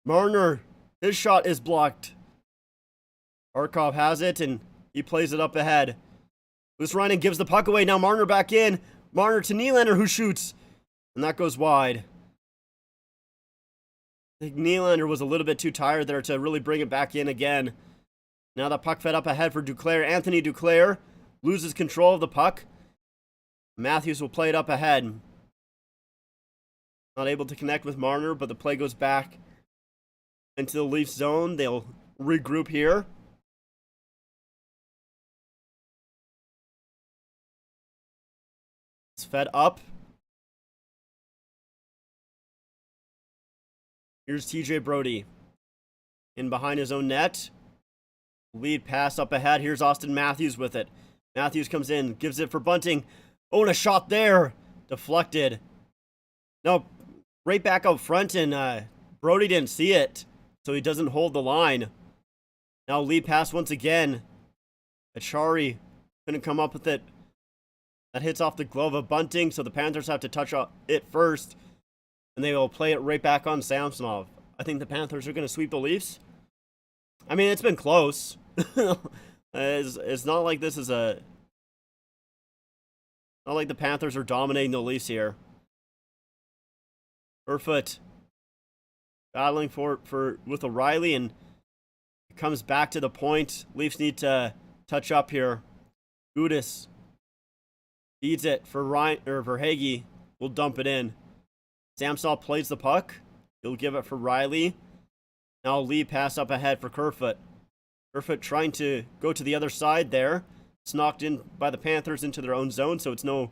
Marner, his shot is blocked. Barkov has it, and he plays it up ahead. Luostarinen gives the puck away. Now Marner back in. Marner to Nylander, who shoots. And that goes wide. I think Nylander was a little bit too tired there to really bring it back in again. Now the puck fed up ahead for Duclair. Anthony Duclair loses control of the puck. Matthews will play it up ahead. Not able to connect with Marner, but the play goes back into the Leafs zone. They'll regroup here. It's fed up. Here's TJ Brody in behind his own net. Lead pass up ahead. Here's Austin Matthews with it. Matthews comes in, gives it for Bunting. Oh, and a shot there. Deflected. No, right back out front, and Brody didn't see it, so he doesn't hold the line. Now lead pass once again. Achari couldn't come up with it. That hits off the glove of Bunting, so the Panthers have to touch it first. And they will play it right back on Samsonov. I think the Panthers are going to sweep the Leafs. I mean, it's been close. It's not like this is a... Not like the Panthers are dominating the Leafs here. Kerfoot battling with O'Reilly, and it comes back to the point. Leafs need to touch up here. Gudis feeds it for Hagee. We'll dump it in. Samsonov plays the puck. He'll give it for Riley. Now lead pass up ahead for Kerfoot. Kerfoot trying to go to the other side there. It's knocked in by the Panthers into their own zone, so it's no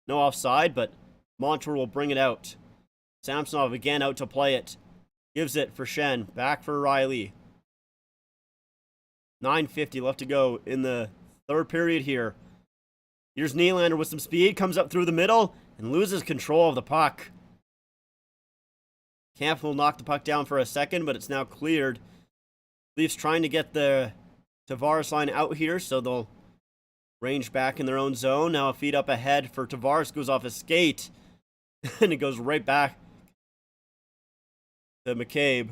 offside, but Montour will bring it out. Samsonov again out to play it. Gives it for Shen. Back for Riley. 9:50 left to go in the third period here. Here's Nylander with some speed. Comes up through the middle and loses control of the puck. Camp will knock the puck down for a second, but it's now cleared. Leafs trying to get the Tavares line out here, so they'll range back in their own zone. Now a feed up ahead for Tavares, goes off his skate, and it goes right back to McCabe.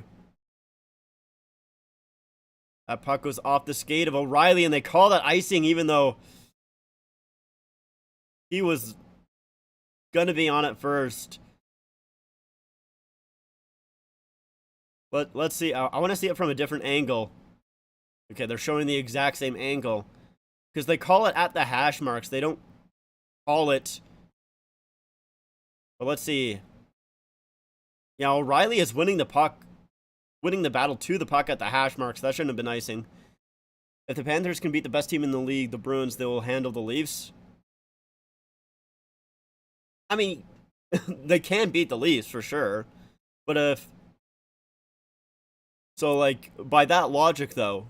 That puck goes off the skate of O'Reilly, and they call that icing even though he was gonna be on it first. But let's see. I want to see it from a different angle. Okay, they're showing the exact same angle. Because they call it at the hash marks. They don't call it. But let's see. Yeah, O'Reilly is winning the puck. Winning the battle to the puck at the hash marks. That shouldn't have been icing. If the Panthers can beat the best team in the league, the Bruins, they will handle the Leafs. I mean, they can beat the Leafs for sure. But if... So, like, by that logic, though,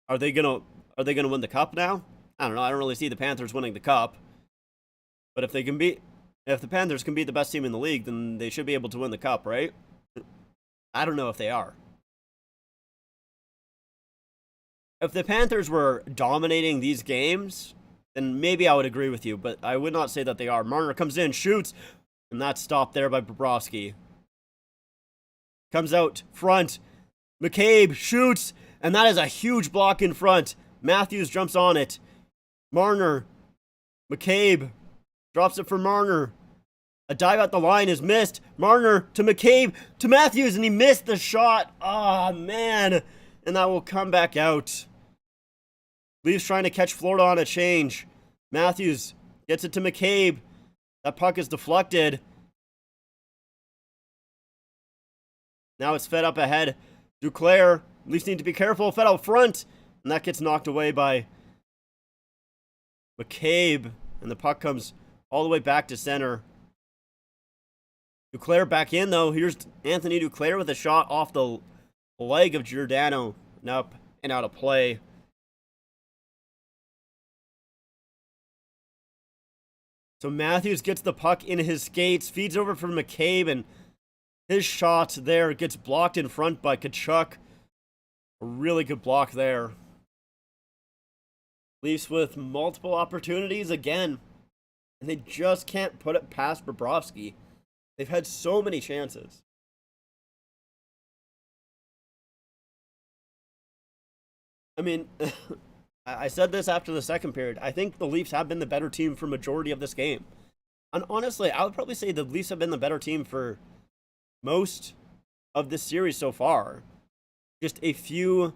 are they gonna win the cup now? I don't know. I don't really see the Panthers winning the cup. But if the Panthers can beat the best team in the league, then they should be able to win the cup, right? I don't know if they are. If the Panthers were dominating these games, then maybe I would agree with you, but I would not say that they are. Marner comes in, shoots, and that's stopped there by Bobrovsky. Comes out front. McCabe shoots, and that is a huge block in front. Matthews jumps on it. Marner. McCabe drops it for Marner. A dive at the line is missed. Marner to McCabe to Matthews, and he missed the shot. Oh, man. And that will come back out. Leafs trying to catch Florida on a change. Matthews gets it to McCabe. That puck is deflected. Now it's fed up ahead. Duclair. Leafs need to be careful. Fed out front. And that gets knocked away by McCabe. And the puck comes all the way back to center. Duclair back in, though. Here's Anthony Duclair with a shot off the leg of Giordano. And up and out of play. So Matthews gets the puck in his skates, feeds over for McCabe, and his shot there gets blocked in front by Tkachuk. A really good block there. Leafs with multiple opportunities again, and they just can't put it past Bobrovsky. They've had so many chances. I mean, I said this after the second period. I think the Leafs have been the better team for majority of this game. And honestly, I would probably say the Leafs have been the better team for most of this series so far. Just a few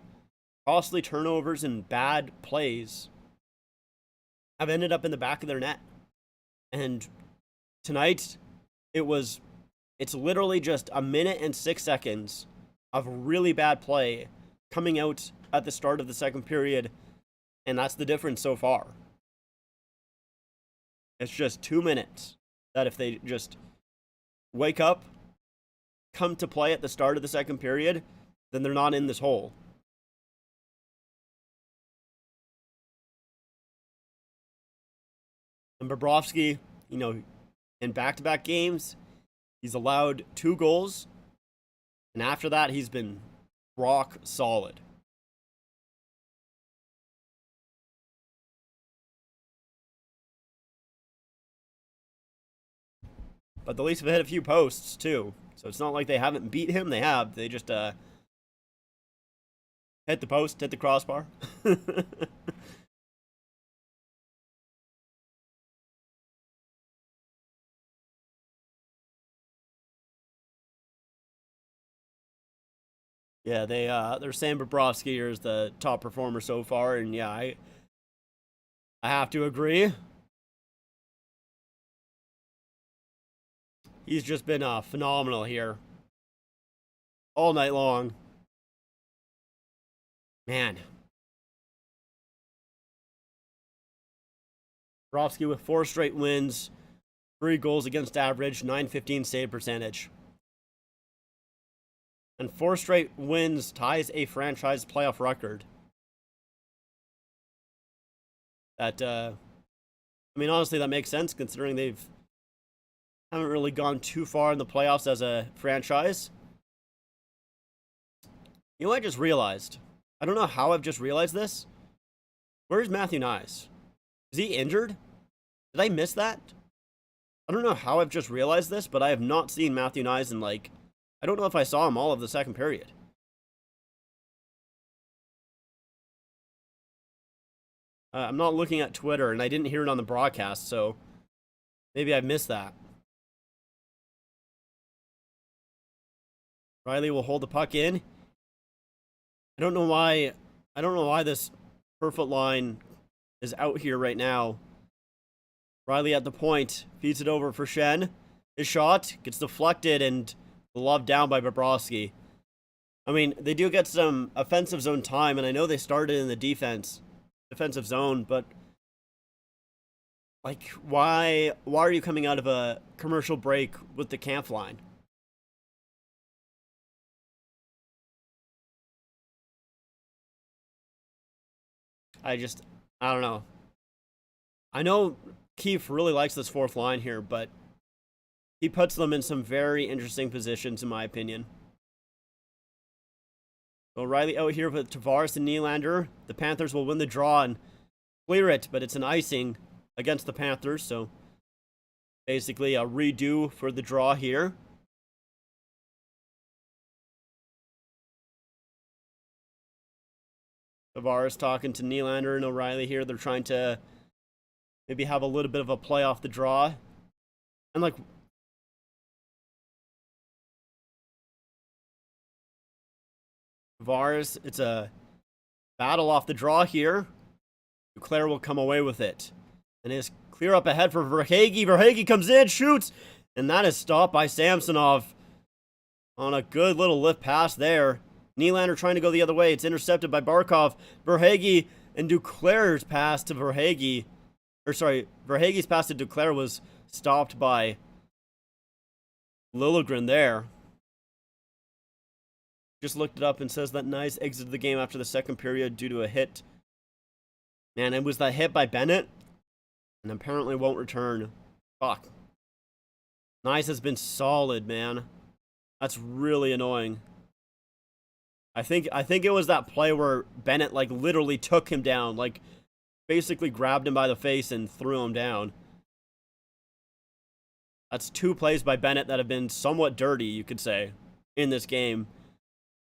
costly turnovers and bad plays have ended up in the back of their net. And tonight, it's literally just a minute and 6 seconds of really bad play coming out at the start of the second period. And that's the difference so far. It's just 2 minutes that if they just wake up, come to play at the start of the second period, then they're not in this hole. And Bobrovsky, in back-to-back games, he's allowed 2 goals. And after that, he's been rock solid. But the Leafs have hit a few posts, too. So it's not like they haven't beat him. They have. They just hit the post, hit the crossbar. Yeah, they're saying Bobrovsky is the top performer so far. And yeah, I have to agree. He's just been phenomenal here. All night long. Man. Bobrovsky with 4 straight wins. 3 goals against average. .915 save percentage. And 4 straight wins ties a franchise playoff record. That, honestly, that makes sense considering haven't really gone too far in the playoffs as a franchise. You know what I just realized? I don't know how I've just realized this. Where's Matthew Nyes? Is he injured? Did I miss that? I don't know how I've just realized this, but I have not seen Matthew Nyes in, like, I don't know if I saw him all of the second period. I'm not looking at Twitter, and I didn't hear it on the broadcast, so maybe I missed that. Riley will hold the puck in. I don't know why this per-foot line is out here right now. Riley at the point, feeds it over for Shen. His shot gets deflected and gloved down by Bobrovsky. I mean, they do get some offensive zone time, and I know they started in the defensive zone, but like, why are you coming out of a commercial break with the camp line? I don't know. I know Keefe really likes this fourth line here, but he puts them in some very interesting positions, in my opinion. So Riley out here with Tavares and Nylander. The Panthers will win the draw and clear it, but it's an icing against the Panthers, so basically a redo for the draw here. Tavares talking to Nylander and O'Reilly here. They're trying to maybe have a little bit of a play off the draw. And like, Tavares, it's a battle off the draw here. Duclair will come away with it. And it's clear up ahead for Verhaeghe. Verhaeghe comes in, shoots, and that is stopped by Samsonov on a good little lift pass there. Nylander trying to go the other way. It's intercepted by Barkov. Verhaeghe and Duclair's pass to Verhaeghe. Verhaeghe's pass to Duclair was stopped by Liljegren there. Just looked it up and says that Nyes exited the game after the second period due to a hit. Man, it was that hit by Bennett. And apparently won't return. Fuck. Nyes has been solid, man. That's really annoying. I think it was that play where Bennett, like, literally took him down. Like, basically grabbed him by the face and threw him down. That's two plays by Bennett that have been somewhat dirty, you could say, in this game.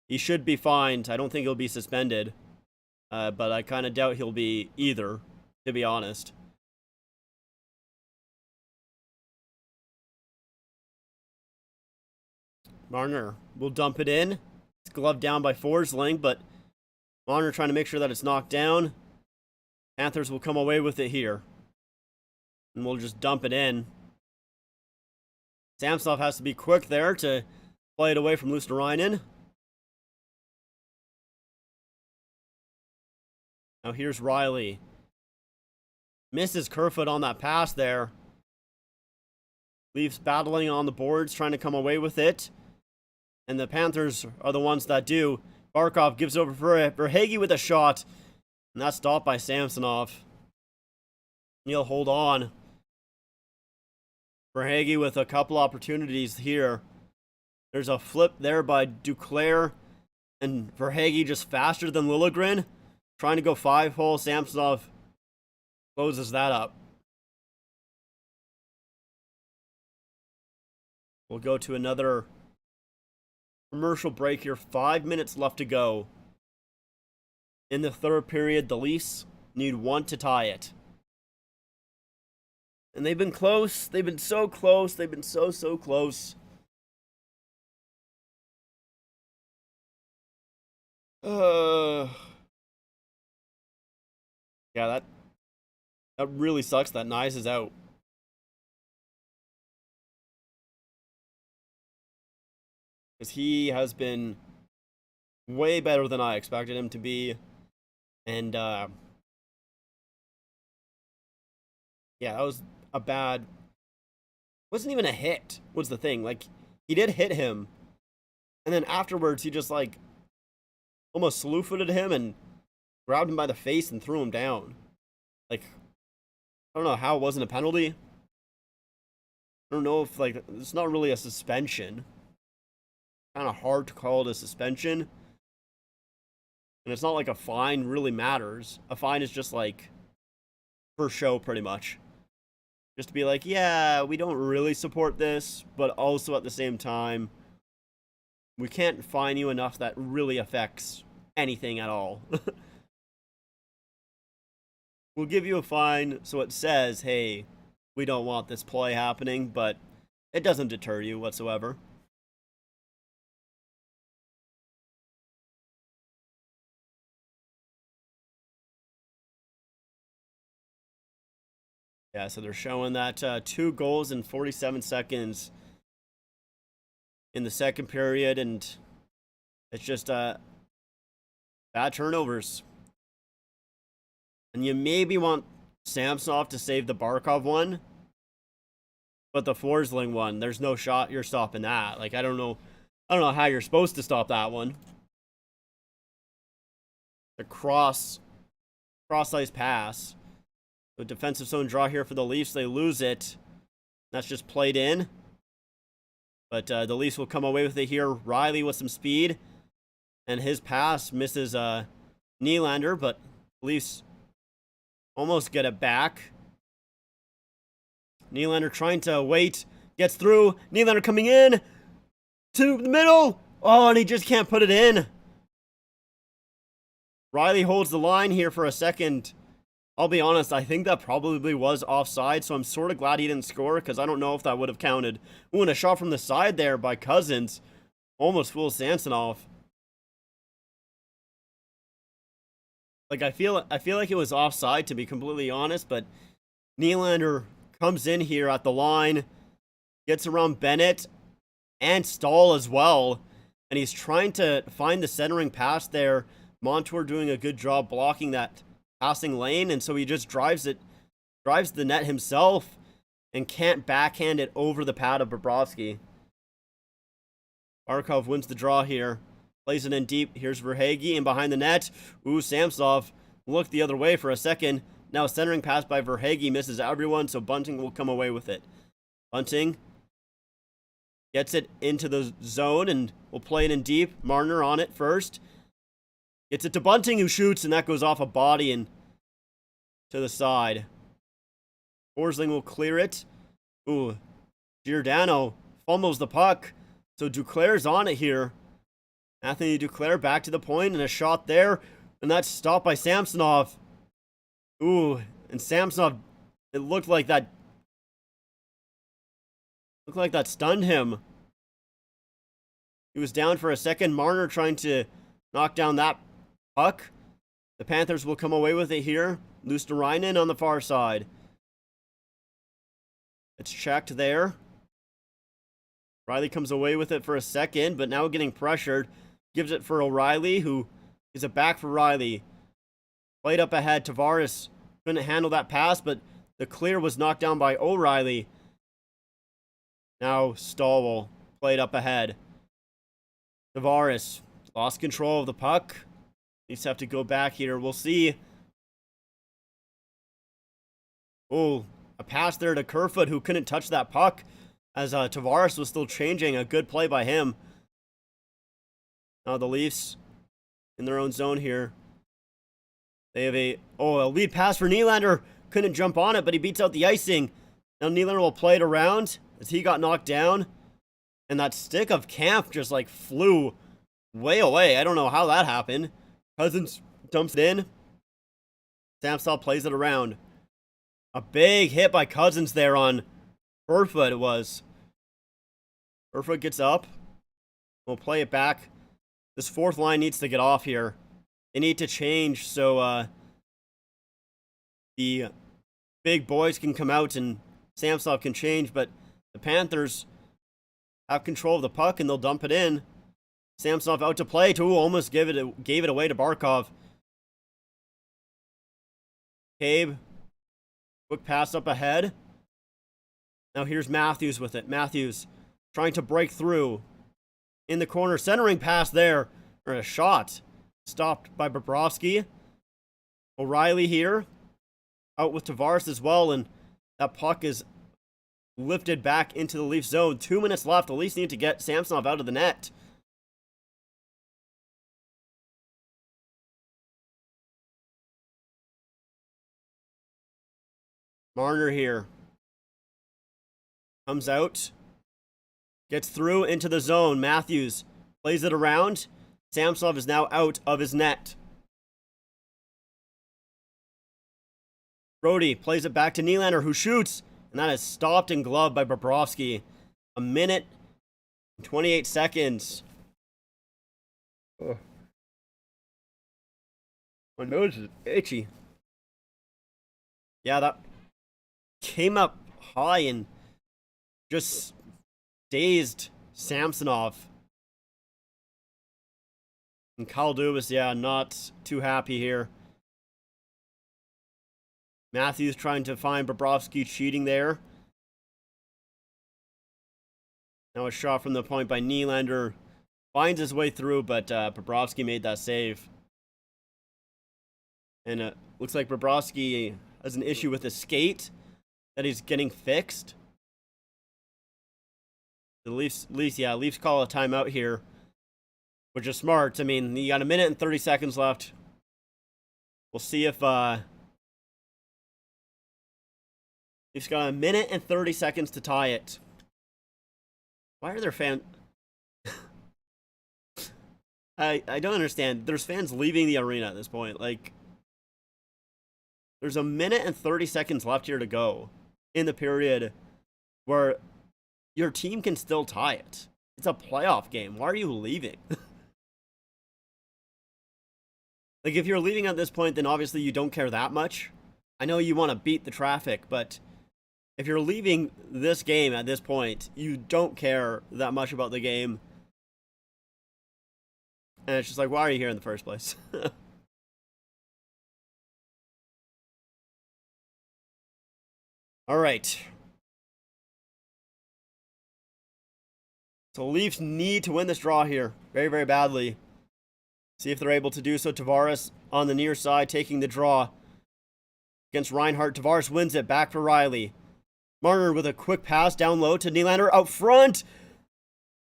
He should be fined. I don't think he'll be suspended. But I kind of doubt he'll be either, to be honest. Marner will dump it in. It's gloved down by Forsling, but Marner trying to make sure that it's knocked down. Panthers will come away with it here. And we'll just dump it in. Samsonov has to be quick there to play it away from Luosterainen. Now here's Riley. Misses Kerfoot on that pass there. Leafs battling on the boards, trying to come away with it. And the Panthers are the ones that do. Barkov gives over for Verhaeghe with a shot. And that's stopped by Samsonov. He'll hold on. Verhaeghe with a couple opportunities here. There's a flip there by Duclair. And Verhaeghe just faster than Liljegren. Trying to go 5-hole. Samsonov closes that up. We'll go to another commercial break here. 5 minutes left to go. In the third period, the Leafs need one to tie it. And they've been close. They've been so close. They've been so close. Yeah, that really sucks that Nyes is out. Because he has been way better than I expected him to be. And, yeah, that was a bad... wasn't even a hit, was the thing. Like, he did hit him. And then afterwards, he just, like, almost slew-footed him and grabbed him by the face and threw him down. Like, I don't know how it wasn't a penalty. I don't know if, like, it's not really a suspension. Kind of hard to call it a suspension. And it's not like a fine really matters. A fine is just like for show, pretty much. Just to be like, yeah, we don't really support this, but also at the same time, we can't fine you enough that really affects anything at all. We'll give you a fine so it says, hey, we don't want this play happening, but it doesn't deter you whatsoever. Yeah, so they're showing that 2 goals in 47 seconds in the second period, and it's just bad turnovers. And you maybe want Samsonov to save the Barkov one, but the Forsling one, there's no shot you're stopping that. Like, I don't know how you're supposed to stop that one. The cross ice pass. The defensive zone draw here for the Leafs. They lose it. That's just played in. But the Leafs will come away with it here. Riley with some speed. And his pass misses Nylander, but Leafs almost get it back. Nylander trying to wait. Gets through. Nylander coming in to the middle. Oh, and he just can't put it in. Riley holds the line here for a second. I'll be honest, I think that probably was offside, so I'm sort of glad he didn't score, because I don't know if that would have counted. Ooh, and a shot from the side there by Cousins. Almost fools Samsonov. Like, I feel like it was offside, to be completely honest, but Nylander comes in here at the line, gets around Bennett and Stahl as well, and he's trying to find the centering pass there. Montour doing a good job blocking that passing lane, and so he just drives the net himself and can't backhand it over the pad of Bobrovsky. Barkov wins the draw here. Plays it in deep. Here's Verhaeghe in behind the net. Ooh, Samsonov looked the other way for a second. Now centering pass by Verhaeghe misses everyone, so Bunting will come away with it. Bunting gets it into the zone and will play it in deep. Marner on it first. Gets it to Bunting, who shoots, and that goes off a body and to the side. Forsling will clear it. Ooh, Giordano fumbles the puck. So Duclair's on it here. Anthony Duclair back to the point, and a shot there. And that's stopped by Samsonov. Ooh, and Samsonov, it looked like that stunned him. He was down for a second. Marner trying to knock down that puck. The Panthers will come away with it here. Luosterainen on the far side. It's checked there. Riley comes away with it for a second, but now getting pressured. Gives it for O'Reilly, who is it back for Riley. Played up ahead. Tavares couldn't handle that pass, but the clear was knocked down by O'Reilly. Now Stahl will play it up ahead. Tavares lost control of the puck. Leafs have to go back here. We'll see. Oh, a pass there to Kerfoot, who couldn't touch that puck as Tavares was still changing. A good play by him. Now the Leafs in their own zone here. They have a lead pass for Nylander. Couldn't jump on it, but he beats out the icing. Now Nylander will play it around as he got knocked down. And that stick of Kampf just like flew way away. I don't know how that happened. Cousins dumps it in. Samsonov plays it around. A big hit by Cousins there on Kerfoot, it was. Kerfoot gets up. We'll play it back. This fourth line needs to get off here. They need to change so the big boys can come out and Samsonov can change, but the Panthers have control of the puck and they'll dump it in. Samsonov out to play too, almost gave it away to Barkov. Cabe, quick pass up ahead. Now here's Matthews with it. Matthews trying to break through. In the corner, centering pass there, or a shot. Stopped by Bobrovsky. O'Reilly here. Out with Tavares as well, and that puck is lifted back into the Leaf zone. 2 minutes left. The Leafs need to get Samsonov out of the net. Marner here. Comes out. Gets through into the zone. Matthews plays it around. Samsonov is now out of his net. Brody plays it back to Nylander, who shoots. And that is stopped and gloved by Bobrovsky. 1 minute and 28 seconds. Ugh. My nose is itchy. Yeah, that came up high and just dazed Samsonov. And Kyle Dubas, yeah, not too happy here. Matthews trying to find Bobrovsky cheating there. Now a shot from the point by Nylander. Finds his way through, but Bobrovsky made that save. And it looks like Bobrovsky has an issue with his skate that he's getting fixed. The Leafs call a timeout here, which is smart. I mean, you got 1 minute and 30 seconds left. We'll see if Leafs got 1 minute and 30 seconds to tie it. Why are there fans? I don't understand. There's fans leaving the arena at this point. Like, there's 1 minute and 30 seconds left here to go in the period where your team can still tie it. It's a playoff game. Why are you leaving? Like, if you're leaving at this point, then obviously you don't care that much. I know you want to beat the traffic, but if you're leaving this game at this point, you don't care that much about the game. And it's just like, why are you here in the first place? All right. So Leafs need to win this draw here very, very badly. See if they're able to do so. Tavares on the near side taking the draw against Reinhart. Tavares wins it back for Riley. Marner with a quick pass down low to Nylander out front.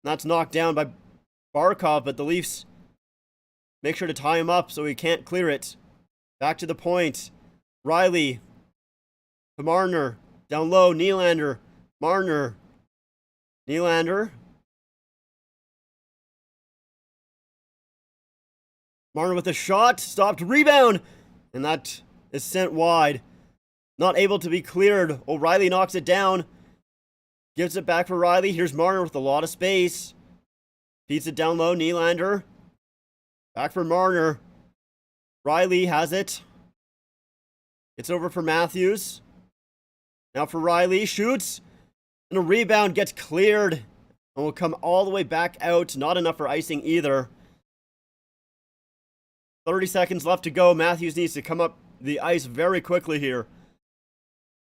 That's knocked down by Barkov, but the Leafs make sure to tie him up so he can't clear it. Back to the point. Riley to Marner. Down low, Nylander. Marner. Nylander. Marner with a shot. Stopped. Rebound. And that is sent wide. Not able to be cleared. O'Reilly knocks it down. Gives it back for Riley. Here's Marner with a lot of space. Feeds it down low. Nylander. Back for Marner. Riley has it. It's over for Matthews. Now for Riley. Shoots. And a rebound gets cleared. And will come all the way back out. Not enough for icing either. 30 seconds left to go. Matthews needs to come up the ice very quickly here.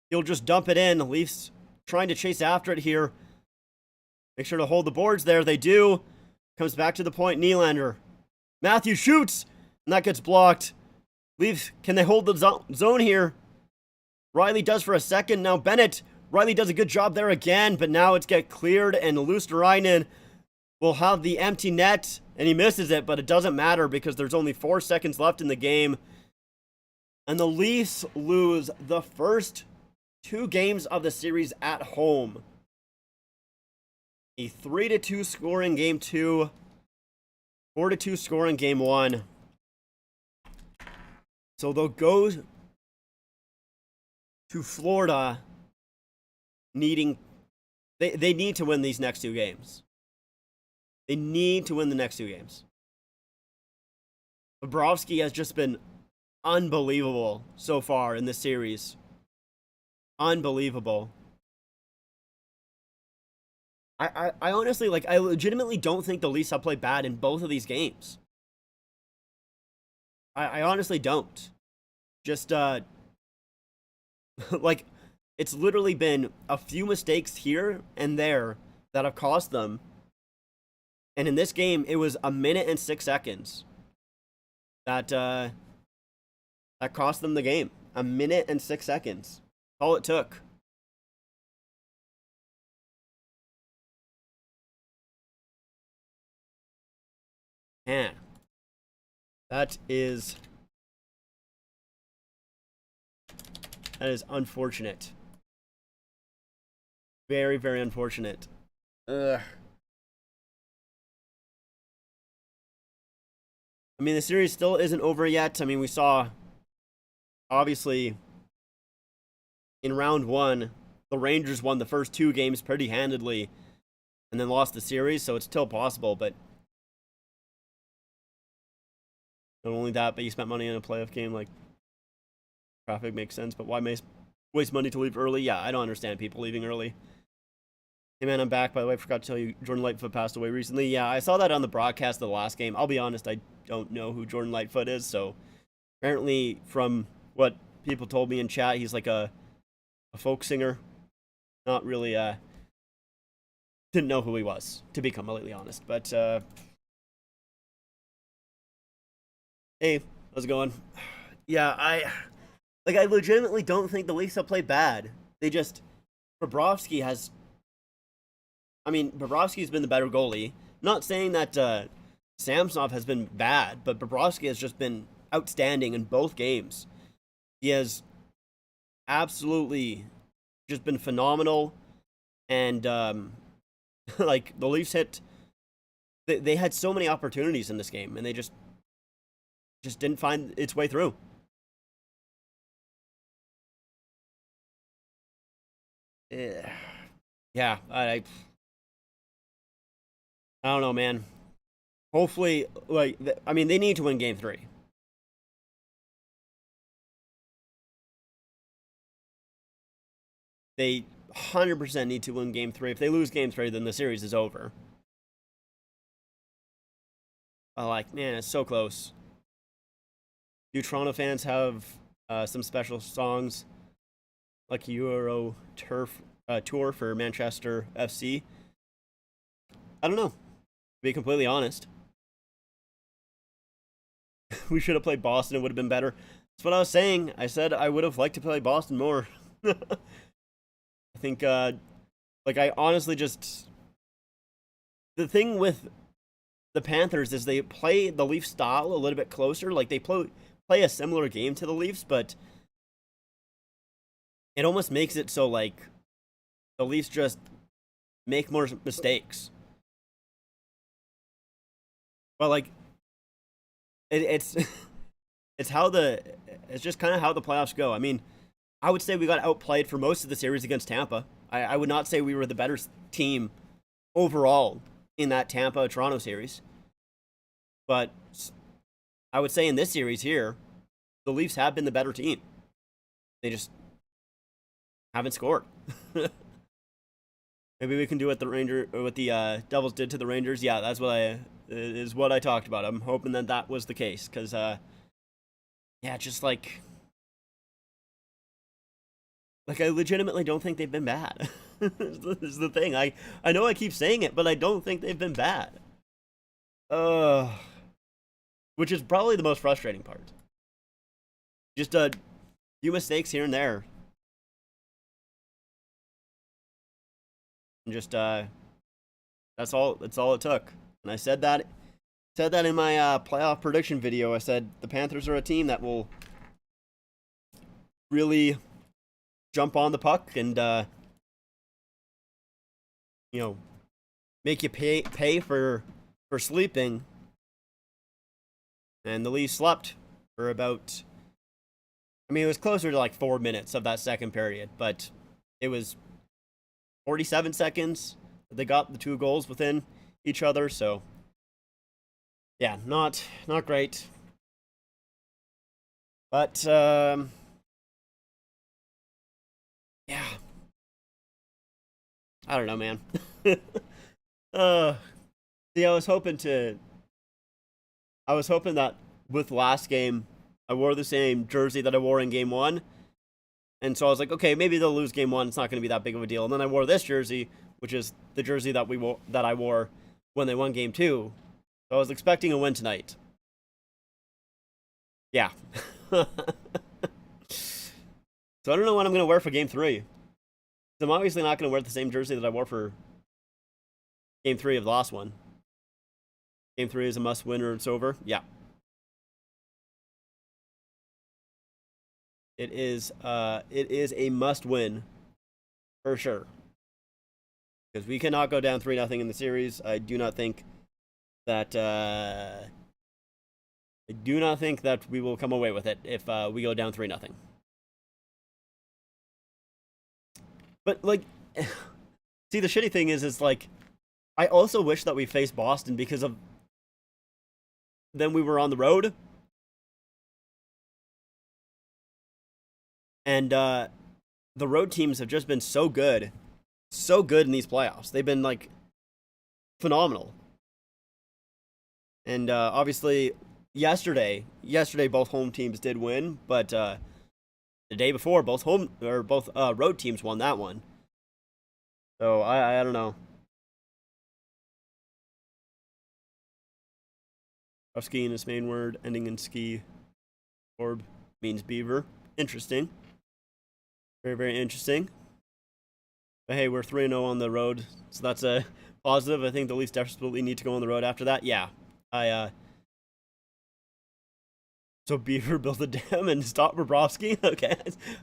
He'll just dump it in. Leafs trying to chase after it here. Make sure to hold the boards there. They do. Comes back to the point. Nylander. Matthews shoots. And that gets blocked. Leafs, can they hold the zone here? Riley does for a second. Now Bennett. Riley does a good job there again. But now it's get cleared. And Luosterainen will have the empty net. And he misses it. But it doesn't matter because there's only 4 seconds left in the game. And the Leafs lose the first 2 games of the series at home. A 3-2 score in game 2. 4-2 score in game 1. So they'll go to Florida needing... They need to win these next 2 games. They need to win the next 2 games. Bobrovsky has just been unbelievable so far in this series. Unbelievable. I honestly, like, I legitimately don't think the Leafs have played bad in both of these games. I honestly don't. Just, like, it's literally been a few mistakes here and there that have cost them. And in this game, it was 1 minute and 6 seconds that cost them the game. 1 minute and 6 seconds. That's all it took. Man, that is That is unfortunate. Very, very unfortunate. Ugh. I mean, the series still isn't over yet. I mean, we saw, obviously, in round one, the Rangers won the first 2 games pretty handedly and then lost the series, so it's still possible, but not only that, but you spent money on a playoff game, like, traffic makes sense, but why waste money to leave early? Yeah, I don't understand people leaving early. Hey man, I'm back. By the way, I forgot to tell you, Jordan Lightfoot passed away recently. Yeah, I saw that on the broadcast of the last game. I'll be honest, I don't know who Jordan Lightfoot is, so apparently from what people told me in chat, he's like a folk singer. Not really, didn't know who he was, to be completely honest, but, hey, how's it going? Yeah, I legitimately don't think the Leafs have played bad. They just, Bobrovsky's been the better goalie. Not saying that Samsonov has been bad, but Bobrovsky has just been outstanding in both games. He has absolutely just been phenomenal, and like the Leafs they had so many opportunities in this game, and they just didn't find its way through. Yeah, I don't know, man. Hopefully, like, I mean, they need to win Game 3. They 100% need to win Game 3. If they lose Game 3, then the series is over. Like, man, it's so close. Do Toronto fans have some special songs, like Euro Turf tour for Manchester FC? I don't know, to be completely honest. We should have played Boston. It would have been better. That's what I was saying. I said I would have liked to play Boston more. I think, like, I honestly just... The thing with the Panthers is they play the Leafs style a little bit closer. Like, they play a similar game to the Leafs, but it almost makes it so, like, the Leafs just make more mistakes. But, like, it's it's just kind of how the playoffs go. I mean, I would say we got outplayed for most of the series against Tampa. I would not say we were the better team overall in that Tampa-Toronto series. But I would say in this series here, the Leafs have been the better team. They just haven't scored. Maybe we can do what the Devils did to the Rangers. Yeah, that's what I talked about. I'm hoping that was the case, because yeah, just like I legitimately don't think they've been bad. This is the thing. I know I keep saying it, but I don't think they've been bad. Which is probably the most frustrating part. Just a few mistakes here and there. And just that's all it took. And I said that in my playoff prediction video. I said the Panthers are a team that will really jump on the puck and you know, make you pay for sleeping. And the Leafs slept for about, I mean, it was closer to like 4 minutes of that second period, but it was 47 seconds. They got the 2 goals within each other, so yeah, not great. But yeah. I don't know, man. See, I was hoping that with last game, I wore the same jersey that I wore in Game 1. And so I was like, okay, maybe they'll lose Game 1. It's not going to be that big of a deal. And then I wore this jersey, which is the jersey that I wore when they won Game 2. So I was expecting a win tonight. Yeah. So I don't know what I'm going to wear for Game 3. I'm obviously not going to wear the same jersey that I wore for Game 3 of the last one. Game 3 is a must win or it's over. Yeah. It is a must-win for sure. Because we cannot go down 3-0 in the series. I do not think that we will come away with it if we go down 3-0. But like, see, the shitty thing is like, I also wish that we faced Boston because of then we were on the road, and the road teams have just been so good in these playoffs. They've been like phenomenal. And obviously, yesterday, both home teams did win, but the day before, both road teams won that one. So I don't know. Ski in its main word, ending in ski. Orb means beaver. Interesting. Very, very interesting. But hey, we're 3-0 on the road, so that's a positive. I think the Leafs desperately need to go on the road after that. Yeah. So Beaver built a dam and stopped Bobrovsky? Okay.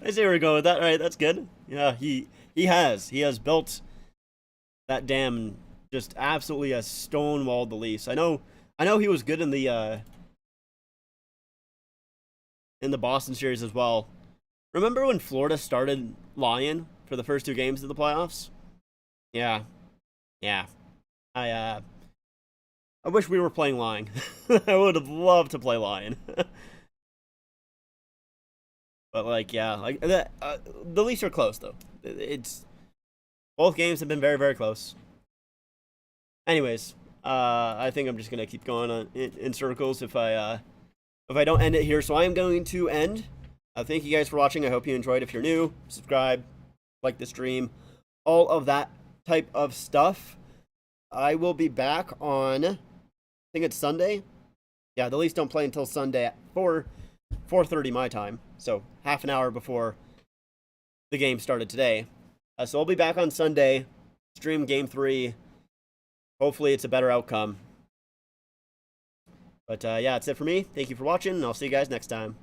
I see where we're going with that. All right, that's good. Yeah, he has built that dam and just absolutely has stonewalled the Leafs. I know he was good in the Boston series as well. Remember when Florida started lying for the first 2 games of the playoffs? Yeah. I wish we were playing lying. I would have loved to play lying. But like, yeah, like the Leafs are close though. It's both games have been very, very close. Anyways, I think I'm just gonna keep going on in circles if I don't end it here. So I am going to end. Thank you guys for watching. I hope you enjoyed. If you're new, subscribe, like the stream, all of that type of stuff. I will be back on, I think it's Sunday. Yeah, the Leafs don't play until Sunday at 4:30 my time. So half an hour before the game started today. So I'll be back on Sunday, stream Game 3. Hopefully it's a better outcome. But yeah, that's it for me. Thank you for watching, and I'll see you guys next time.